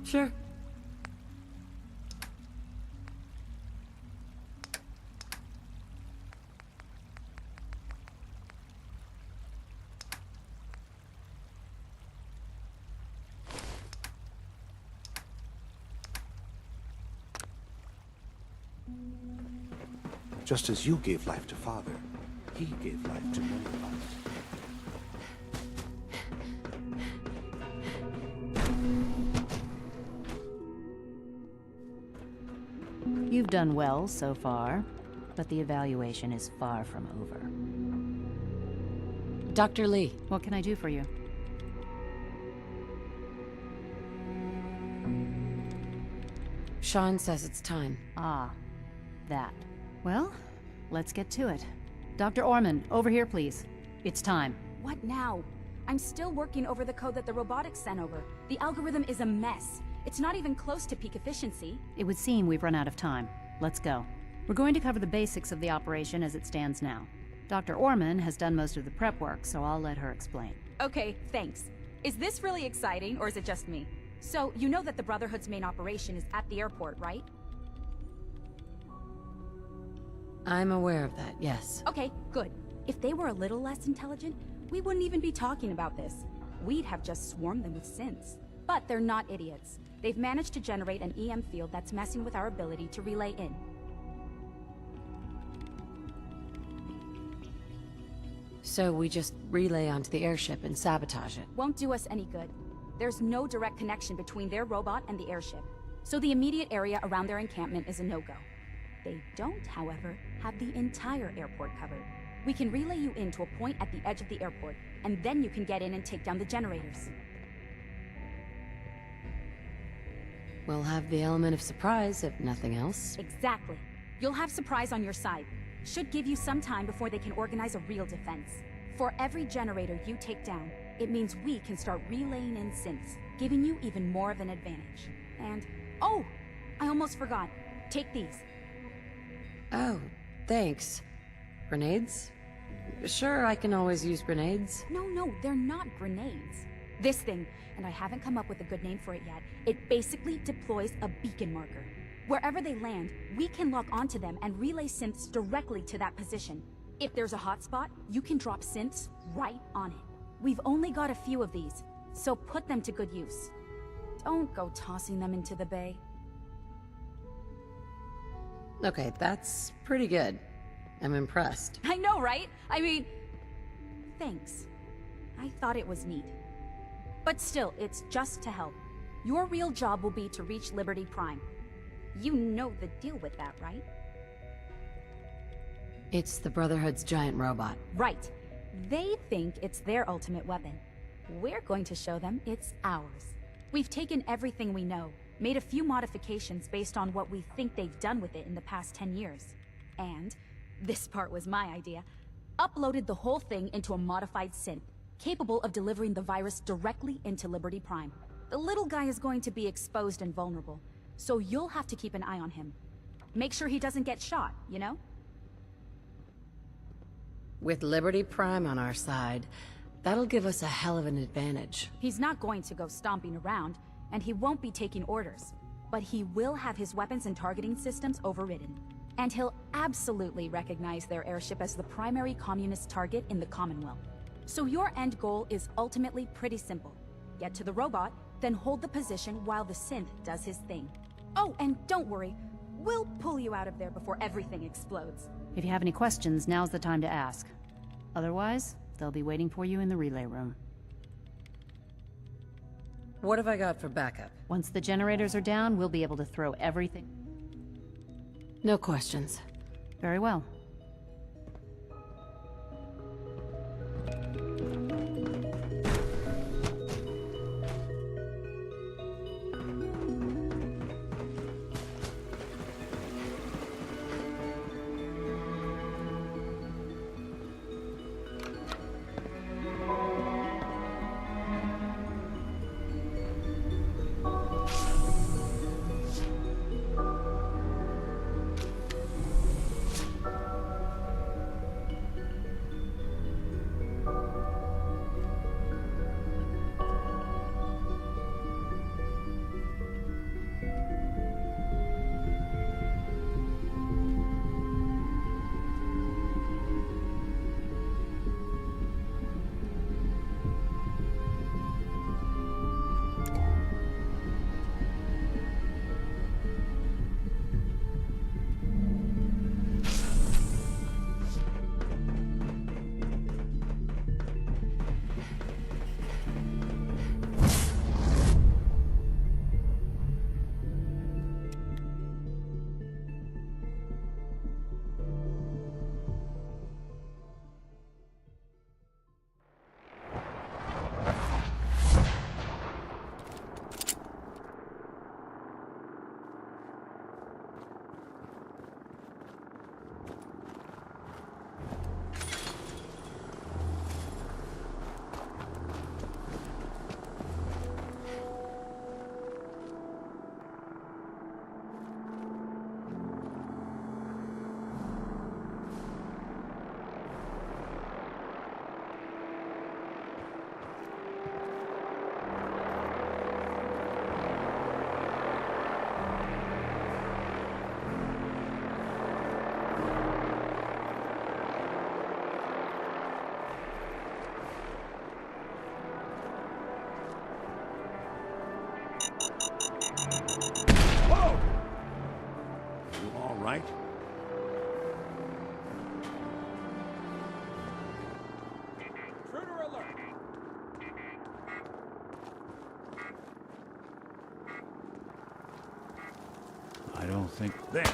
Sure. Just as you gave life to Father, he gave life to many of us. You've done well so far, but the evaluation is far from over. Dr. Lee. What can I do for you? Sean says it's time. Ah, that. Well, let's get to it. Dr. Orman, over here, please. It's time. What now? I'm still working over the code that the robotics sent over. The algorithm is a mess. It's not even close to peak efficiency. It would seem we've run out of time. Let's go. We're going to cover the basics of the operation as it stands now. Dr. Orman has done most of the prep work, so I'll let her explain. Okay, thanks. Is this really exciting, or is it just me? So, you know that the Brotherhood's main operation is at the airport, right? I'm aware of that, yes. Okay, good. If they were a little less intelligent, we wouldn't even be talking about this. We'd have just swarmed them with synths. But they're not idiots. They've managed to generate an EM field that's messing with our ability to relay in. So we just relay onto the airship and sabotage it. Won't do us any good. There's no direct connection between their robot and the airship, so the immediate area around their encampment is a no-go. They don't, however, have the entire airport covered. We can relay you in to a point at the edge of the airport, and then you can get in and take down the generators. We'll have the element of surprise, if nothing else. Exactly. You'll have surprise on your side. Should give you some time before they can organize a real defense. For every generator you take down, it means we can start relaying in synths, giving you even more of an advantage. And, oh! I almost forgot. Take these. Oh, thanks. Grenades? Sure, I can always use grenades. No, they're not grenades. This thing, and I haven't come up with a good name for it yet, it basically deploys a beacon marker. Wherever they land, we can lock onto them and relay synths directly to that position. If there's a hotspot, you can drop synths right on it. We've only got a few of these, so put them to good use. Don't go tossing them into the bay. Okay, that's pretty good. I'm impressed. I know, right? I mean, thanks. I thought it was neat. But still, it's just to help. Your real job will be to reach Liberty Prime. You know the deal with that, right? It's the Brotherhood's giant robot. Right. They think it's their ultimate weapon. We're going to show them it's ours. We've taken everything we know, made a few modifications based on what we think they've done with it in the past 10 years. And, this part was my idea, uploaded the whole thing into a modified synth, capable of delivering the virus directly into Liberty Prime. The little guy is going to be exposed and vulnerable, so you'll have to keep an eye on him. Make sure he doesn't get shot, you know? With Liberty Prime on our side, that'll give us a hell of an advantage. He's not going to go stomping around, and he won't be taking orders. But he will have his weapons and targeting systems overridden. And he'll absolutely recognize their airship as the primary communist target in the Commonwealth. So your end goal is ultimately pretty simple. Get to the robot, then hold the position while the synth does his thing. Oh, and don't worry, we'll pull you out of there before everything explodes. If you have any questions, now's the time to ask. Otherwise, they'll be waiting for you in the relay room. What have I got for backup? Once the generators are down, we'll be able to throw everything. No questions. Very well. Whoa! You all right? Intruder alert! I don't think... There!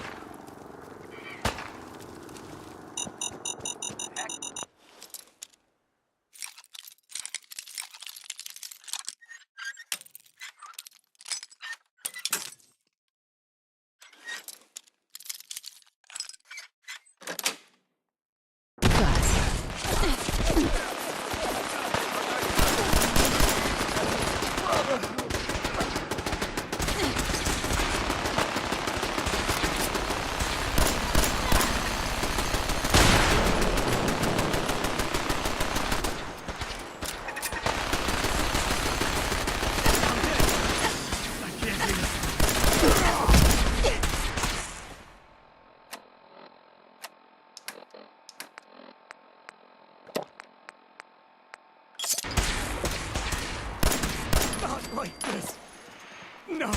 No!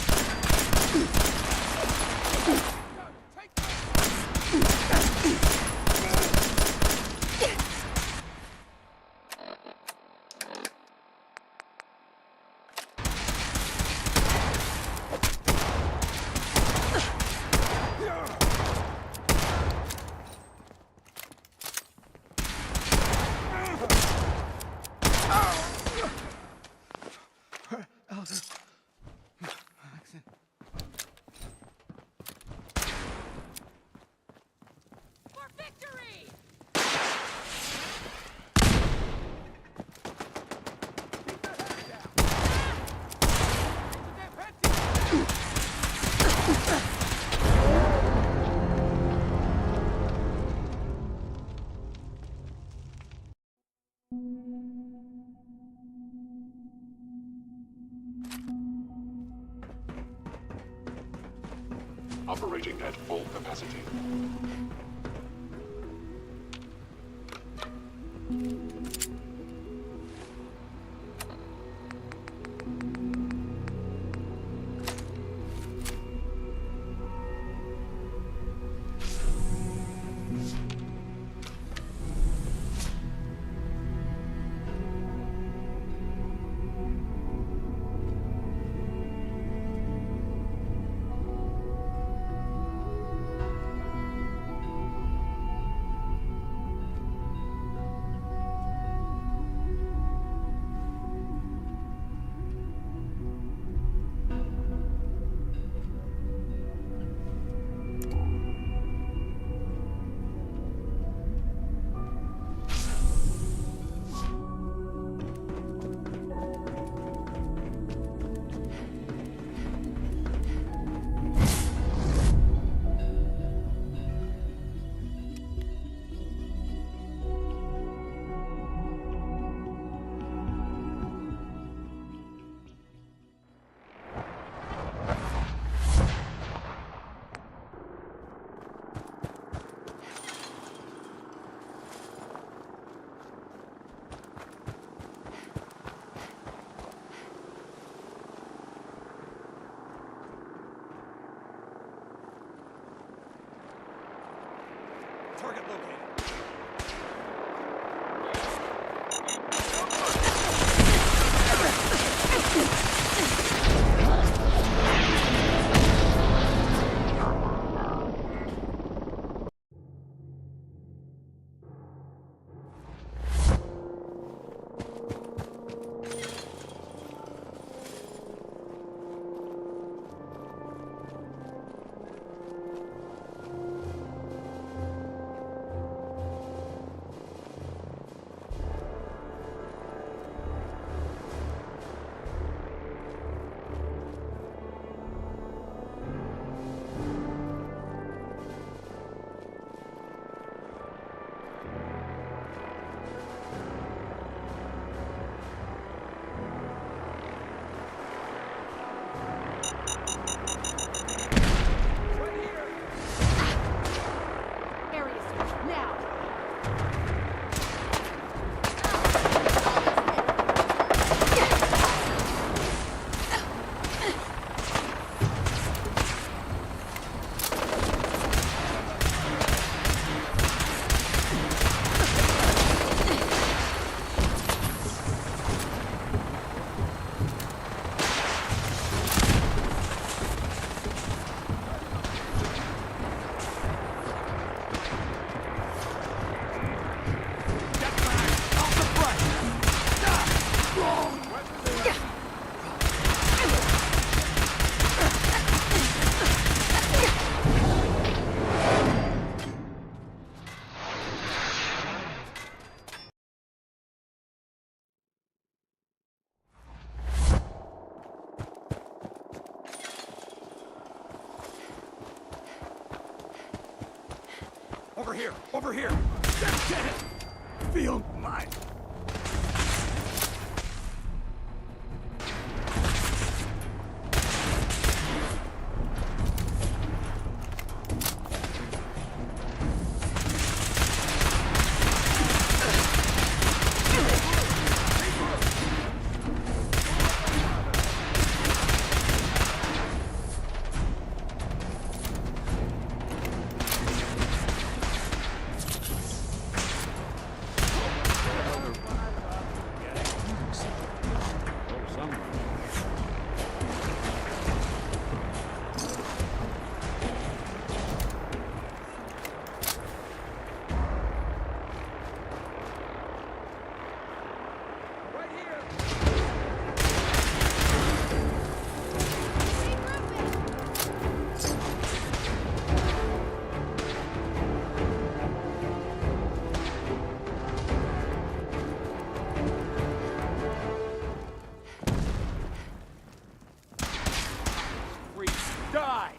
Operating at full capacity. Target located. Over here! Over here! Feel mine! Die!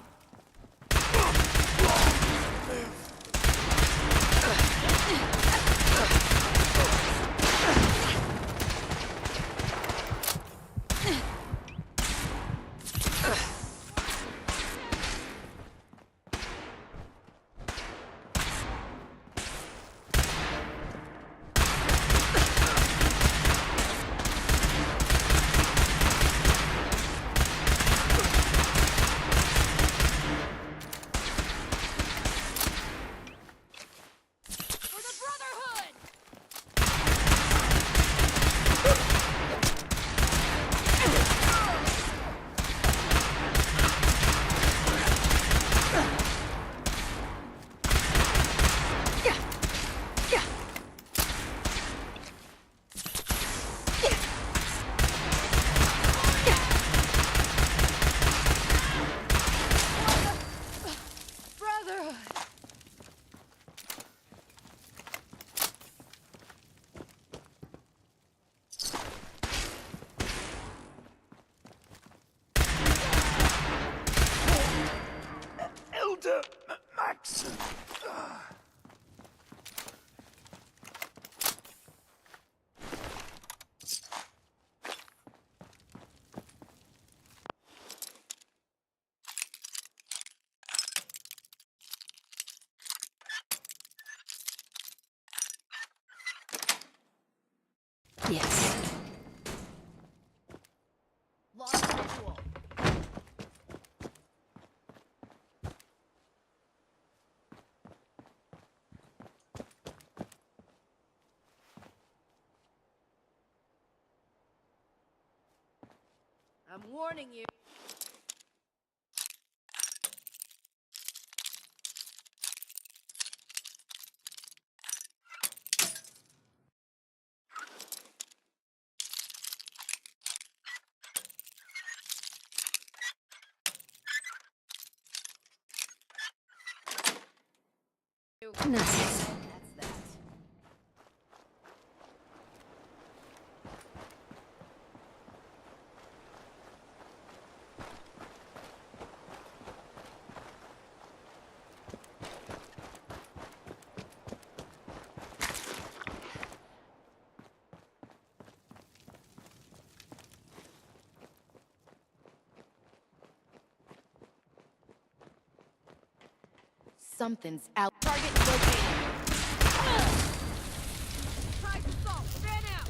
Maxson. Yes. Lost visual. I'm warning you. Nice. That's that. Something's out. Target located. Try assault. Fan out.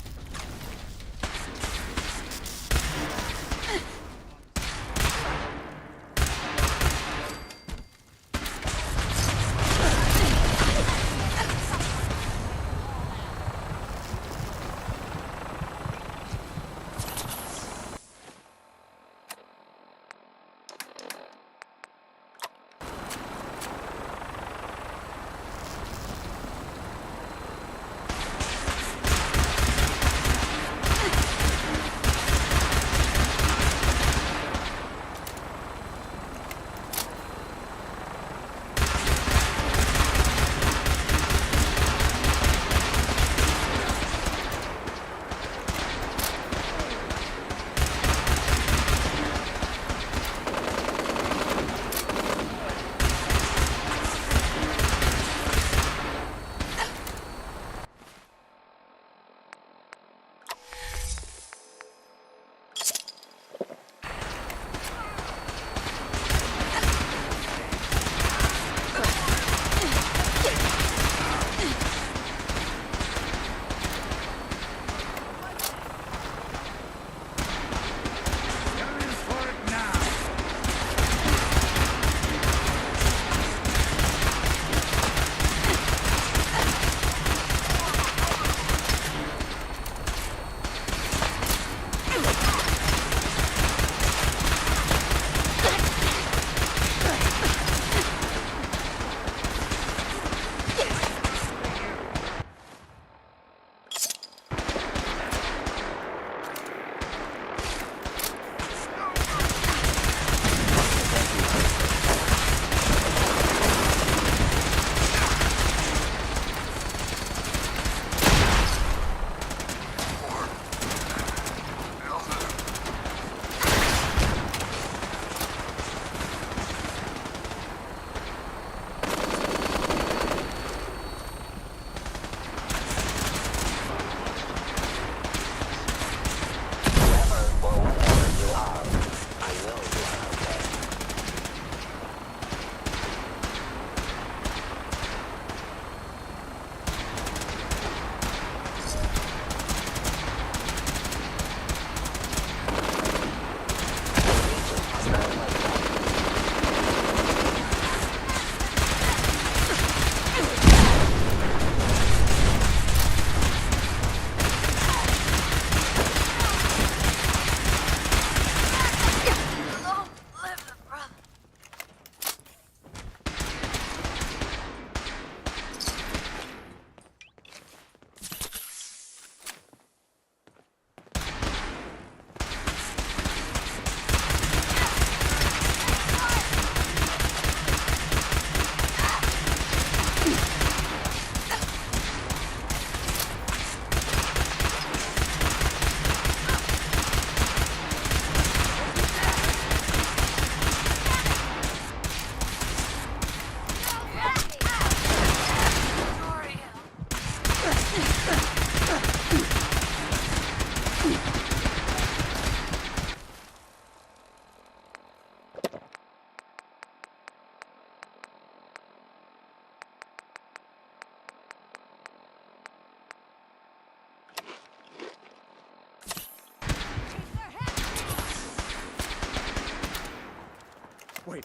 Wait,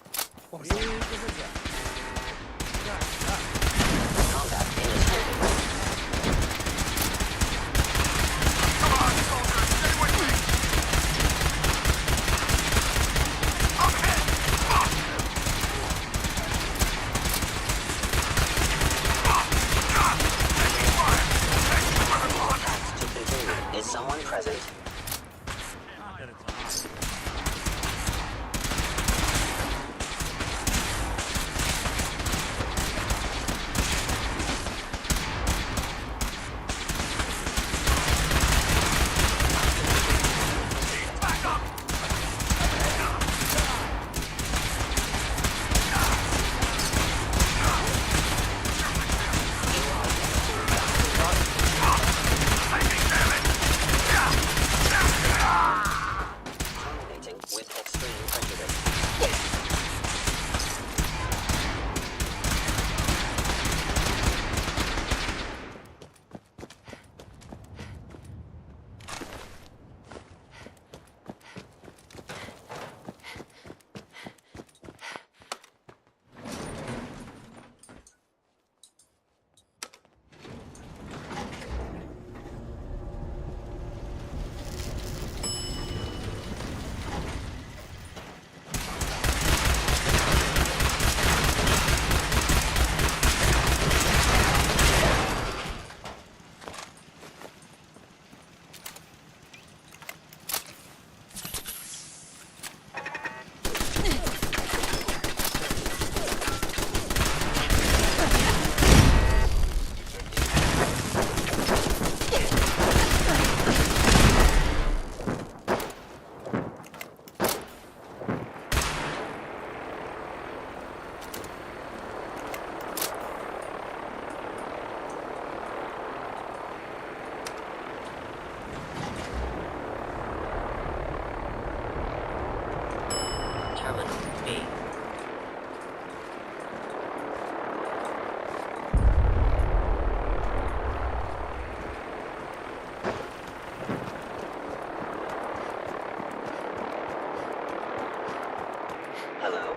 what was that? Combat initiated. Come on, soldier, stay with me! Up ahead! Attacks to continue. Is someone present? Terminating with extreme prejudice. Terminal B. Hello?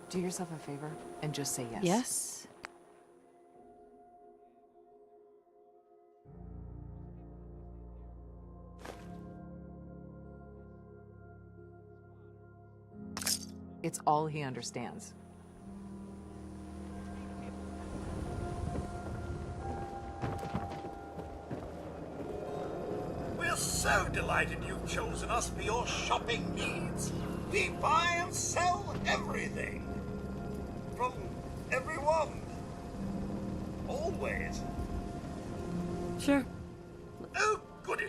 Do yourself a favor and just say yes. Yes? It's all he understands. We're so delighted you've chosen us for your shopping needs. We buy and sell everything. From everyone. Always. Sure. Oh, goody.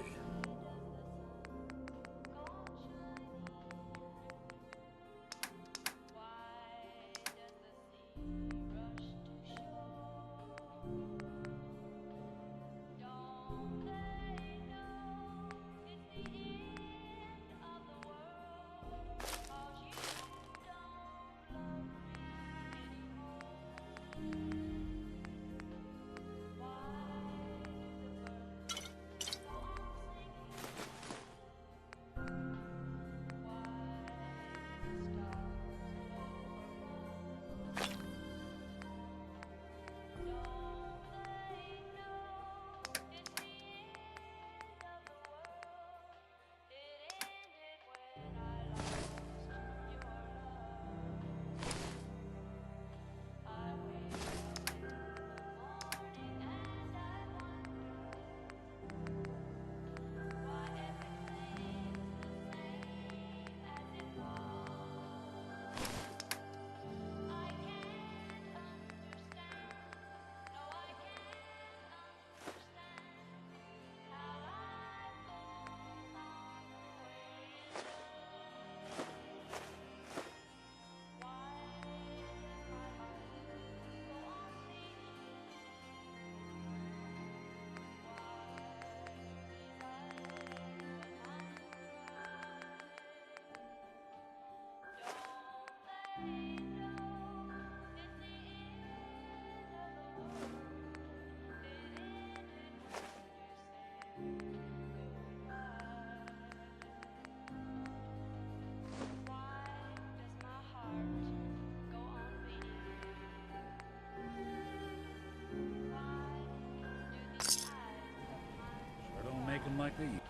Make them like they used.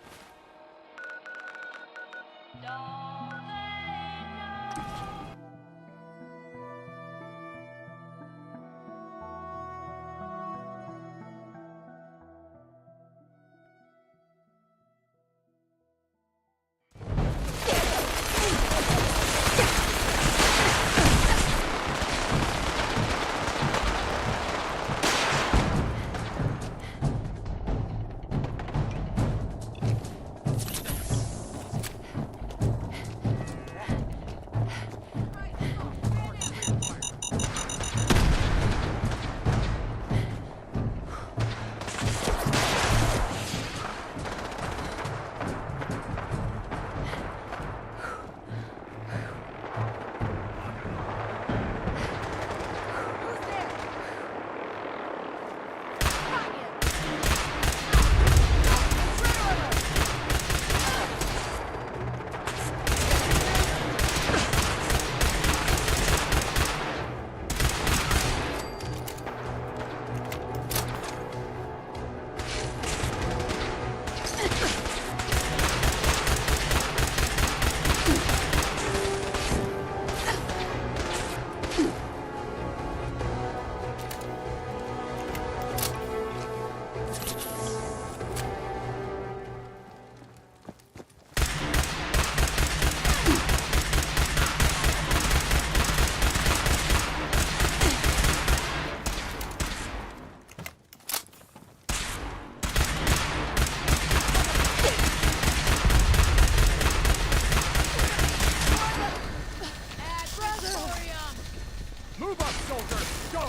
Move up, soldier! Go!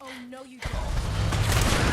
Oh, no, you don't.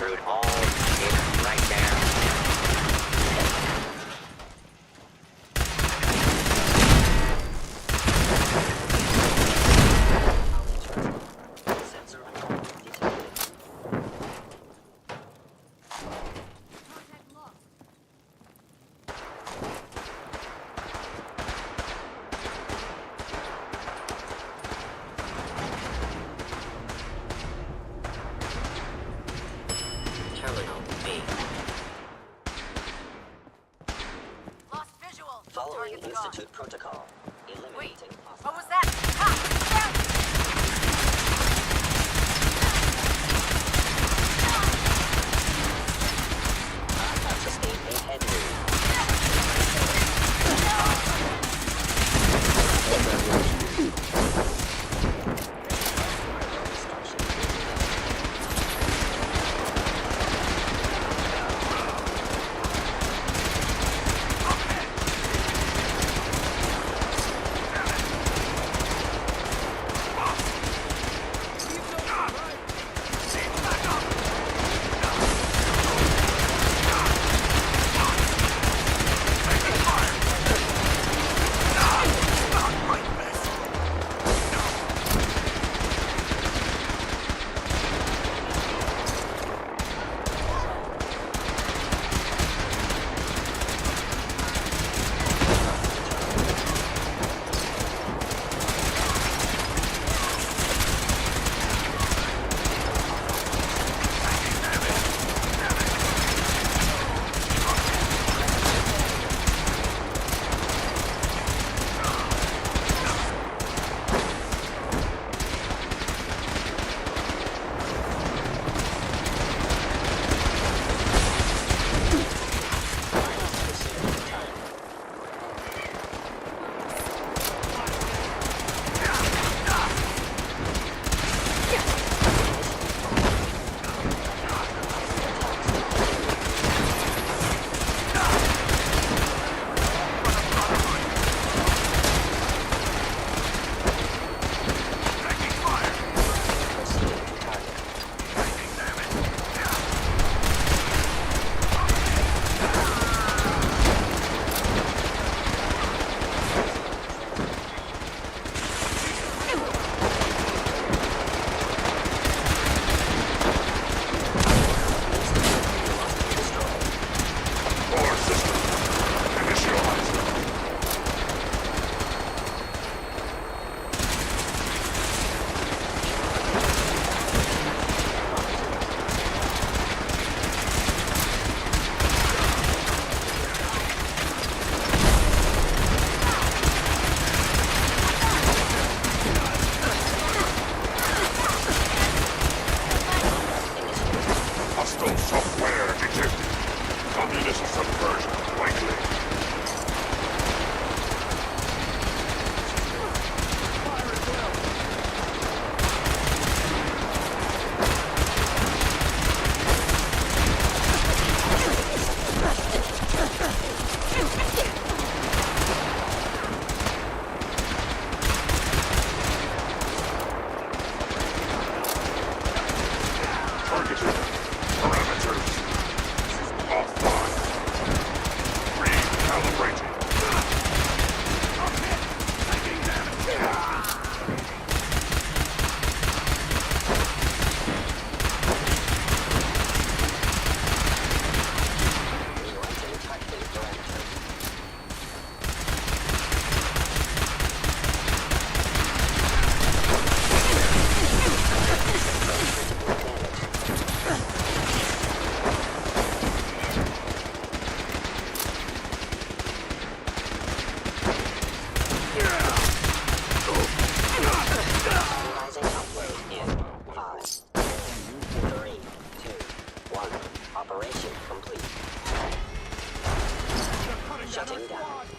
screwed all in right there. Following Institute protocol. Eliminating. What was that? Sustain a head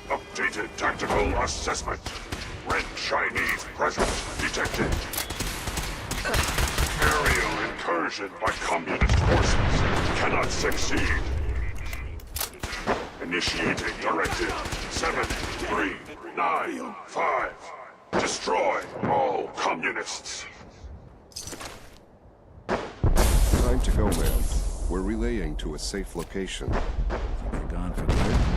Updated tactical assessment. Red Chinese presence detected. Aerial incursion by communist forces cannot succeed. Initiating directive 7395. Destroy all communists. Time to go, man. We're relaying to a safe location. They're gone for good.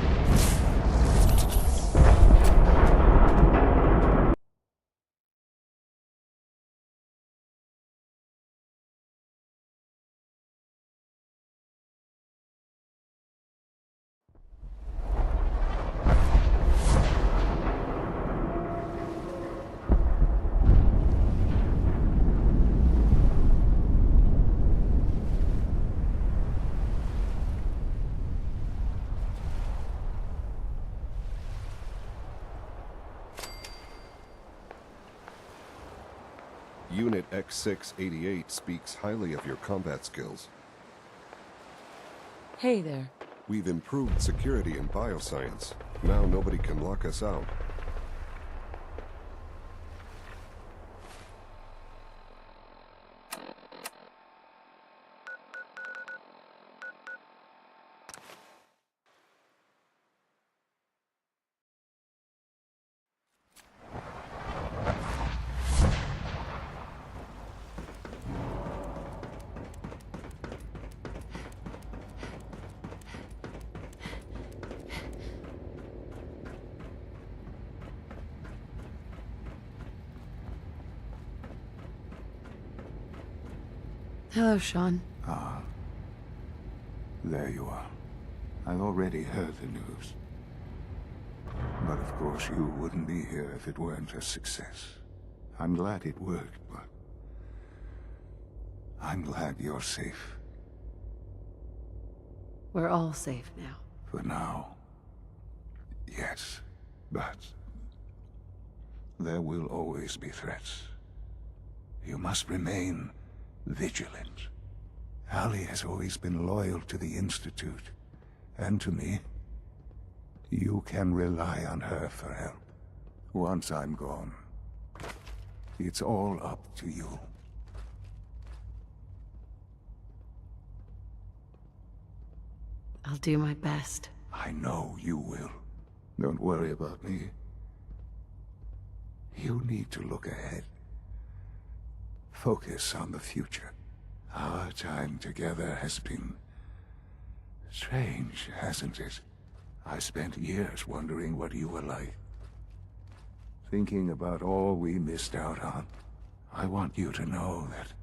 Unit X688 speaks highly of your combat skills. Hey there. We've improved security in bioscience. Now nobody can lock us out. Hello, Sean. Ah. There you are. I've already heard the news. But of course you wouldn't be here if it weren't a success. I'm glad it worked, but I'm glad you're safe. We're all safe now. For now. Yes, but there will always be threats. You must remain vigilant. Allie has always been loyal to the Institute, and to me. You can rely on her for help. Once I'm gone, it's all up to you. I'll do my best. I know you will. Don't worry about me. You need to look ahead. Focus on the future. Our time together has been strange, hasn't it? I spent years wondering what you were like. Thinking about all we missed out on. I want you to know that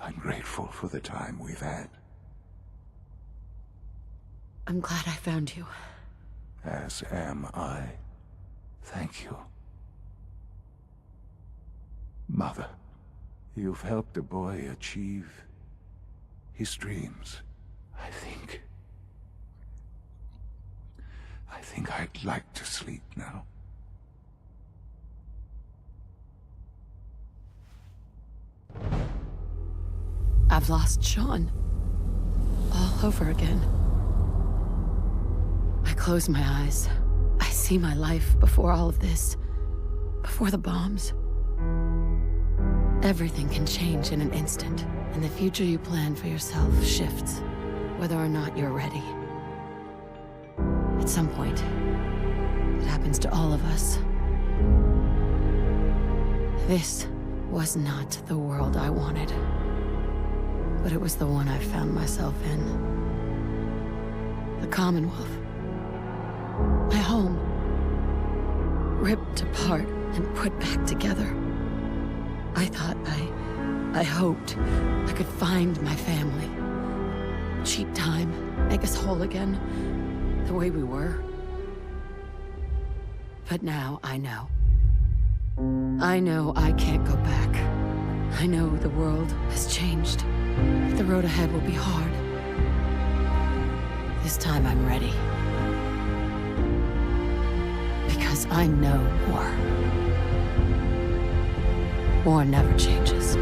I'm grateful for the time we've had. I'm glad I found you. As am I. Thank you. Mother, you've helped a boy achieve his dreams. I think I'd like to sleep now. I've lost Sean. All over again. I close my eyes. I see my life before all of this. Before the bombs. Everything can change in an instant, and the future you plan for yourself shifts, whether or not you're ready. At some point, it happens to all of us. This was not the world I wanted, but it was the one I found myself in. The Commonwealth. My home. Ripped apart and put back together. I thought I hoped I could find my family. Cheat time, make us whole again, the way we were. But now I know. I know I can't go back. I know the world has changed. The road ahead will be hard. This time I'm ready. Because I know war. War never changes.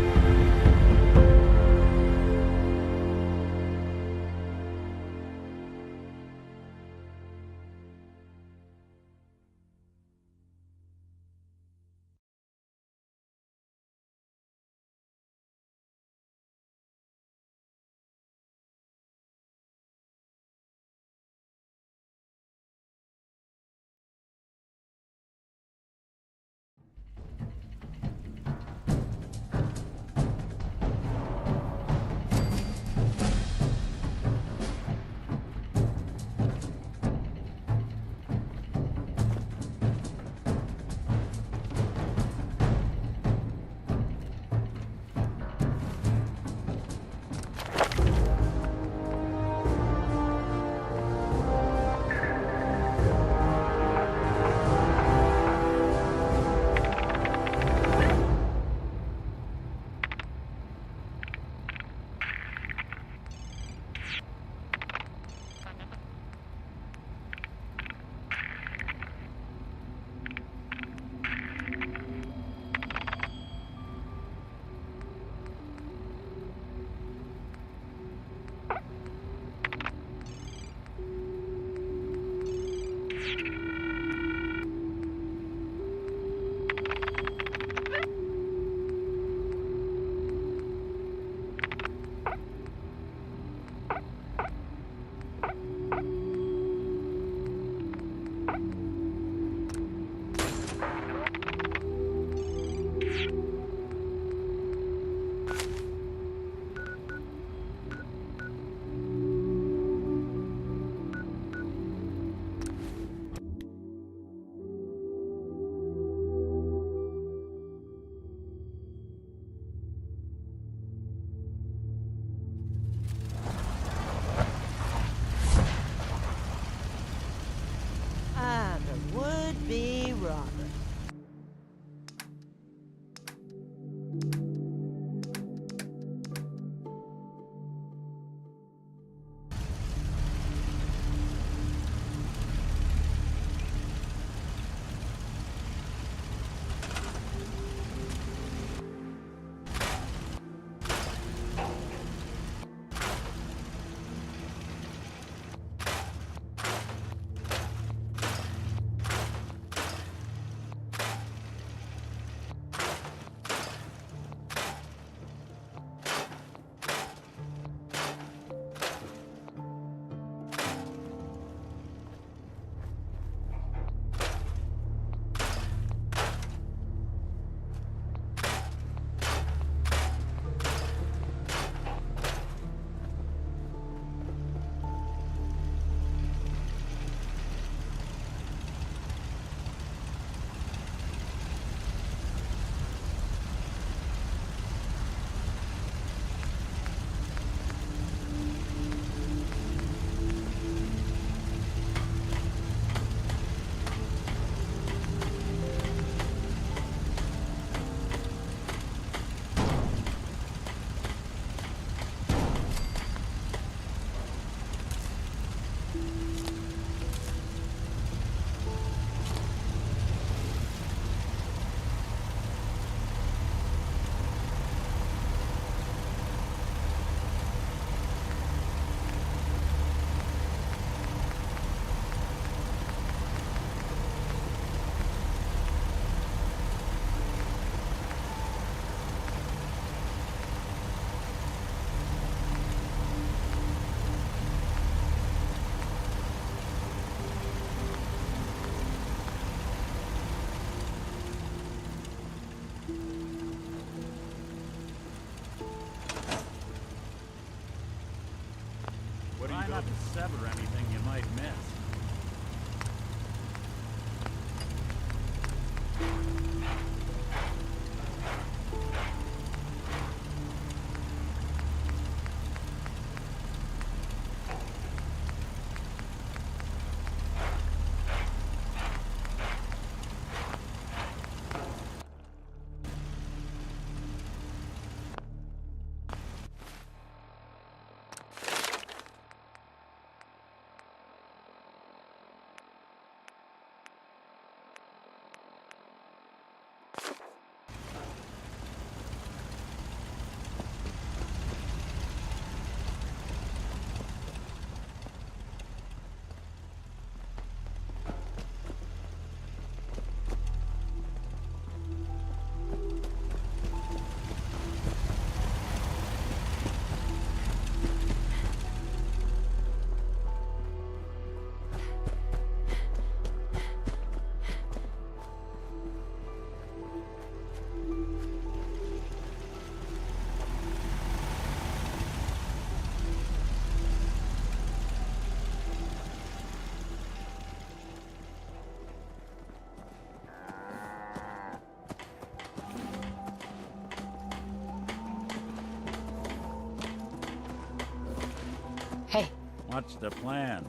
What's the plan?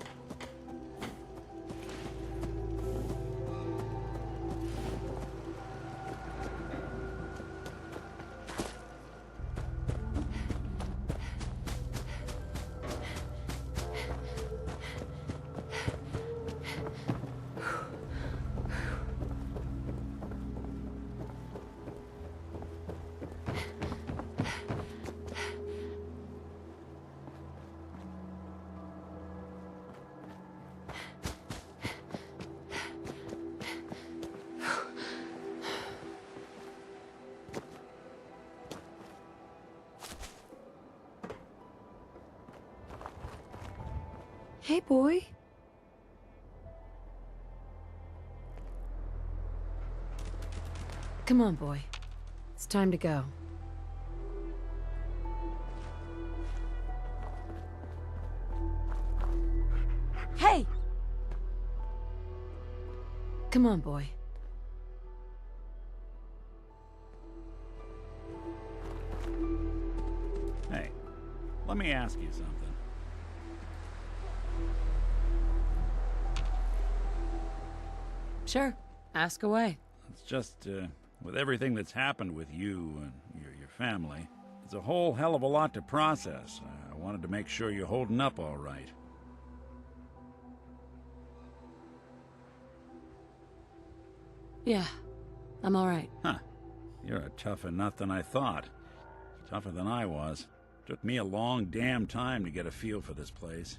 Hey, boy. Come on, boy. It's time to go. Hey! Come on, boy. Hey, let me ask you something. Sure. Ask away. It's just, with everything that's happened with you and your family, it's a whole hell of a lot to process. I wanted to make sure you're holding up all right. Yeah, I'm all right. Huh. You're a tougher nut than I thought. Tougher than I was. Took me a long damn time to get a feel for this place.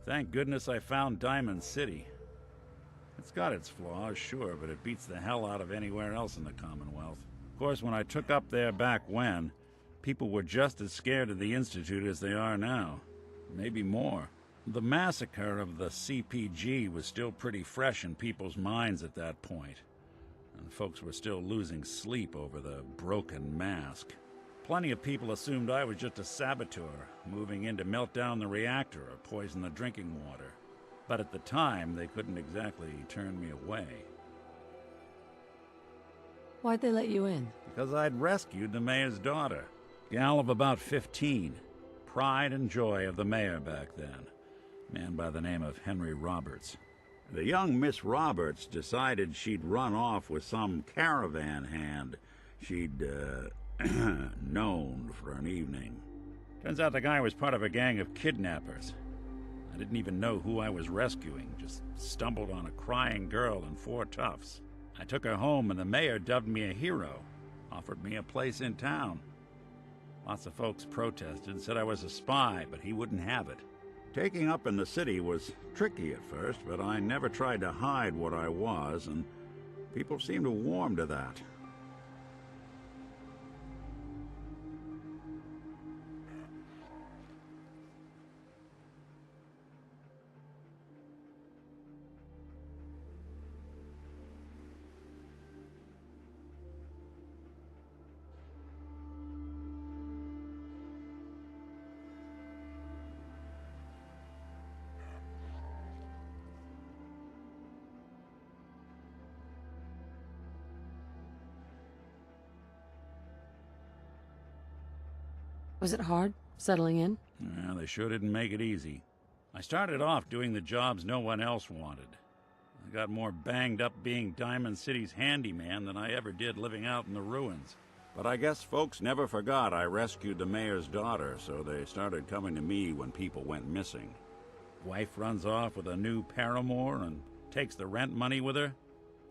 Thank goodness I found Diamond City. It's got its flaws, sure, but it beats the hell out of anywhere else in the Commonwealth. Of course, when I took up there back when, people were just as scared of the Institute as they are now. Maybe more. The massacre of the CPG was still pretty fresh in people's minds at that point, and folks were still losing sleep over the broken mask. Plenty of people assumed I was just a saboteur, moving in to melt down the reactor or poison the drinking water. But at the time, they couldn't exactly turn me away. Why'd they let you in? Because I'd rescued the mayor's daughter. Gal of about 15. Pride and joy of the mayor back then. Man by the name of Henry Roberts. The young Miss Roberts decided she'd run off with some caravan hand she'd, known for an evening. Turns out the guy was part of a gang of kidnappers. I didn't even know who I was rescuing, just stumbled on a crying girl and 4 toughs. I took her home and the mayor dubbed me a hero, offered me a place in town. Lots of folks protested, said I was a spy, but he wouldn't have it. Taking up in the city was tricky at first, but I never tried to hide what I was, and people seemed to warm to that. Was it hard, settling in? Yeah, they sure didn't make it easy. I started off doing the jobs no one else wanted. I got more banged up being Diamond City's handyman than I ever did living out in the ruins. But I guess folks never forgot I rescued the mayor's daughter, so they started coming to me when people went missing. Wife runs off with a new paramour and takes the rent money with her.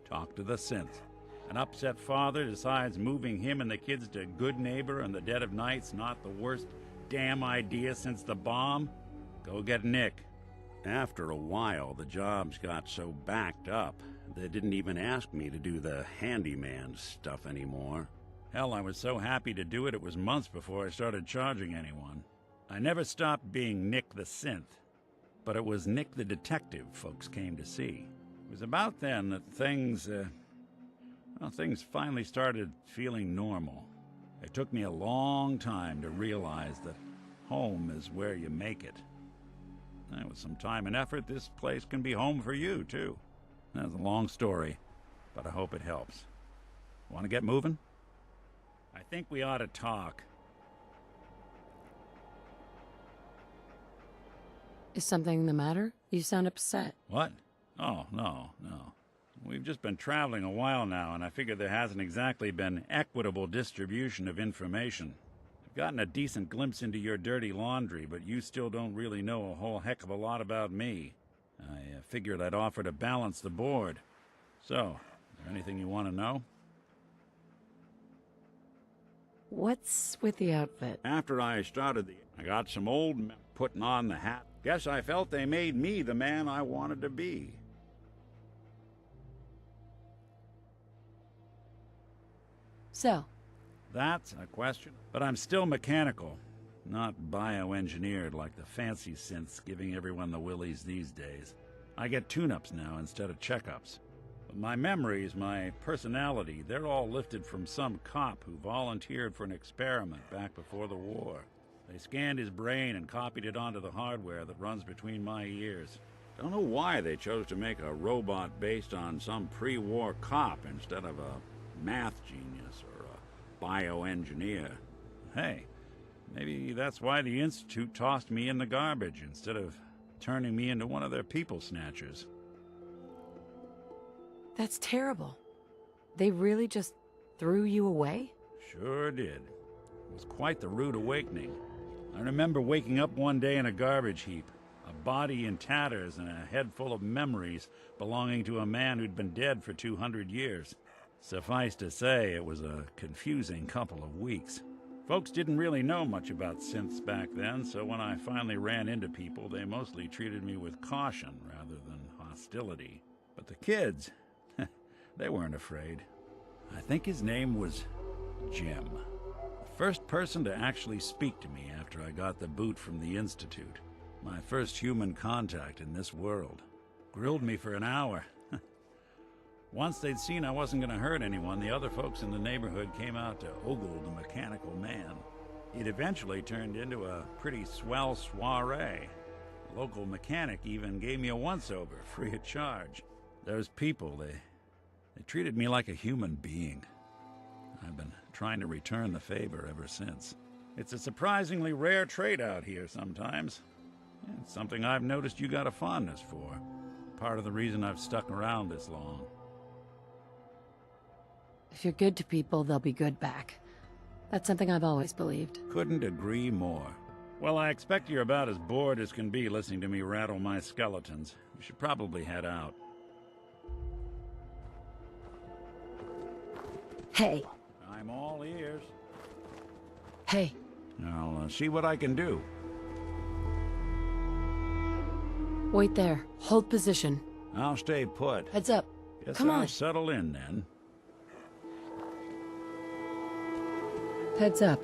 Talk to the synth. An upset father decides moving him and the kids to Good Neighbor in the dead of night's not the worst damn idea since the bomb. Go get Nick. After a while, the jobs got so backed up, they didn't even ask me to do the handyman stuff anymore. Hell, I was so happy to do it, it was months before I started charging anyone. I never stopped being Nick the Synth, but it was Nick the Detective folks came to see. It was about then that things finally started feeling normal. It took me a long time to realize that home is where you make it. And with some time and effort, this place can be home for you, too. That's a long story, but I hope it helps. Want to get moving? I think we ought to talk. Is something the matter? You sound upset. What? Oh, no. We've just been traveling a while now, and I figure there hasn't exactly been equitable distribution of information. I've gotten a decent glimpse into your dirty laundry, but you still don't really know a whole heck of a lot about me. I figured I'd offer to balance the board. So, is there anything you want to know? What's with the outfit? After I started I got some old men putting on the hat. Guess I felt they made me the man I wanted to be. So? That's a question. But I'm still mechanical, not bioengineered like the fancy synths giving everyone the willies these days. I get tune-ups now instead of checkups. But my memories, my personality, they're all lifted from some cop who volunteered for an experiment back before the war. They scanned his brain and copied it onto the hardware that runs between my ears. Don't know why they chose to make a robot based on some pre-war cop instead of a math genius or a bioengineer. Hey, maybe that's why the Institute tossed me in the garbage instead of turning me into one of their people snatchers. That's terrible. They really just threw you away? Sure did. It was quite the rude awakening. I remember waking up one day in a garbage heap, a body in tatters and a head full of memories belonging to a man who'd been dead for 200 years. Suffice to say, it was a confusing couple of weeks. Folks didn't really know much about synths back then, so when I finally ran into people, they mostly treated me with caution rather than hostility. But the kids, they weren't afraid. I think his name was Jim. The first person to actually speak to me after I got the boot from the Institute. My first human contact in this world. Grilled me for an hour. Once they'd seen I wasn't going to hurt anyone, the other folks in the neighborhood came out to ogle the mechanical man. It eventually turned into a pretty swell soiree. The local mechanic even gave me a once-over, free of charge. Those people, they treated me like a human being. I've been trying to return the favor ever since. It's a surprisingly rare trait out here sometimes. It's something I've noticed you got a fondness for. Part of the reason I've stuck around this long. If you're good to people, they'll be good back. That's something I've always believed. Couldn't agree more. Well, I expect you're about as bored as can be listening to me rattle my skeletons. We should probably head out. Hey. I'm all ears. Hey. I'll see what I can do. Wait there. Hold position. I'll stay put. Heads up. Guess Come I'll on. settle in then. Heads up.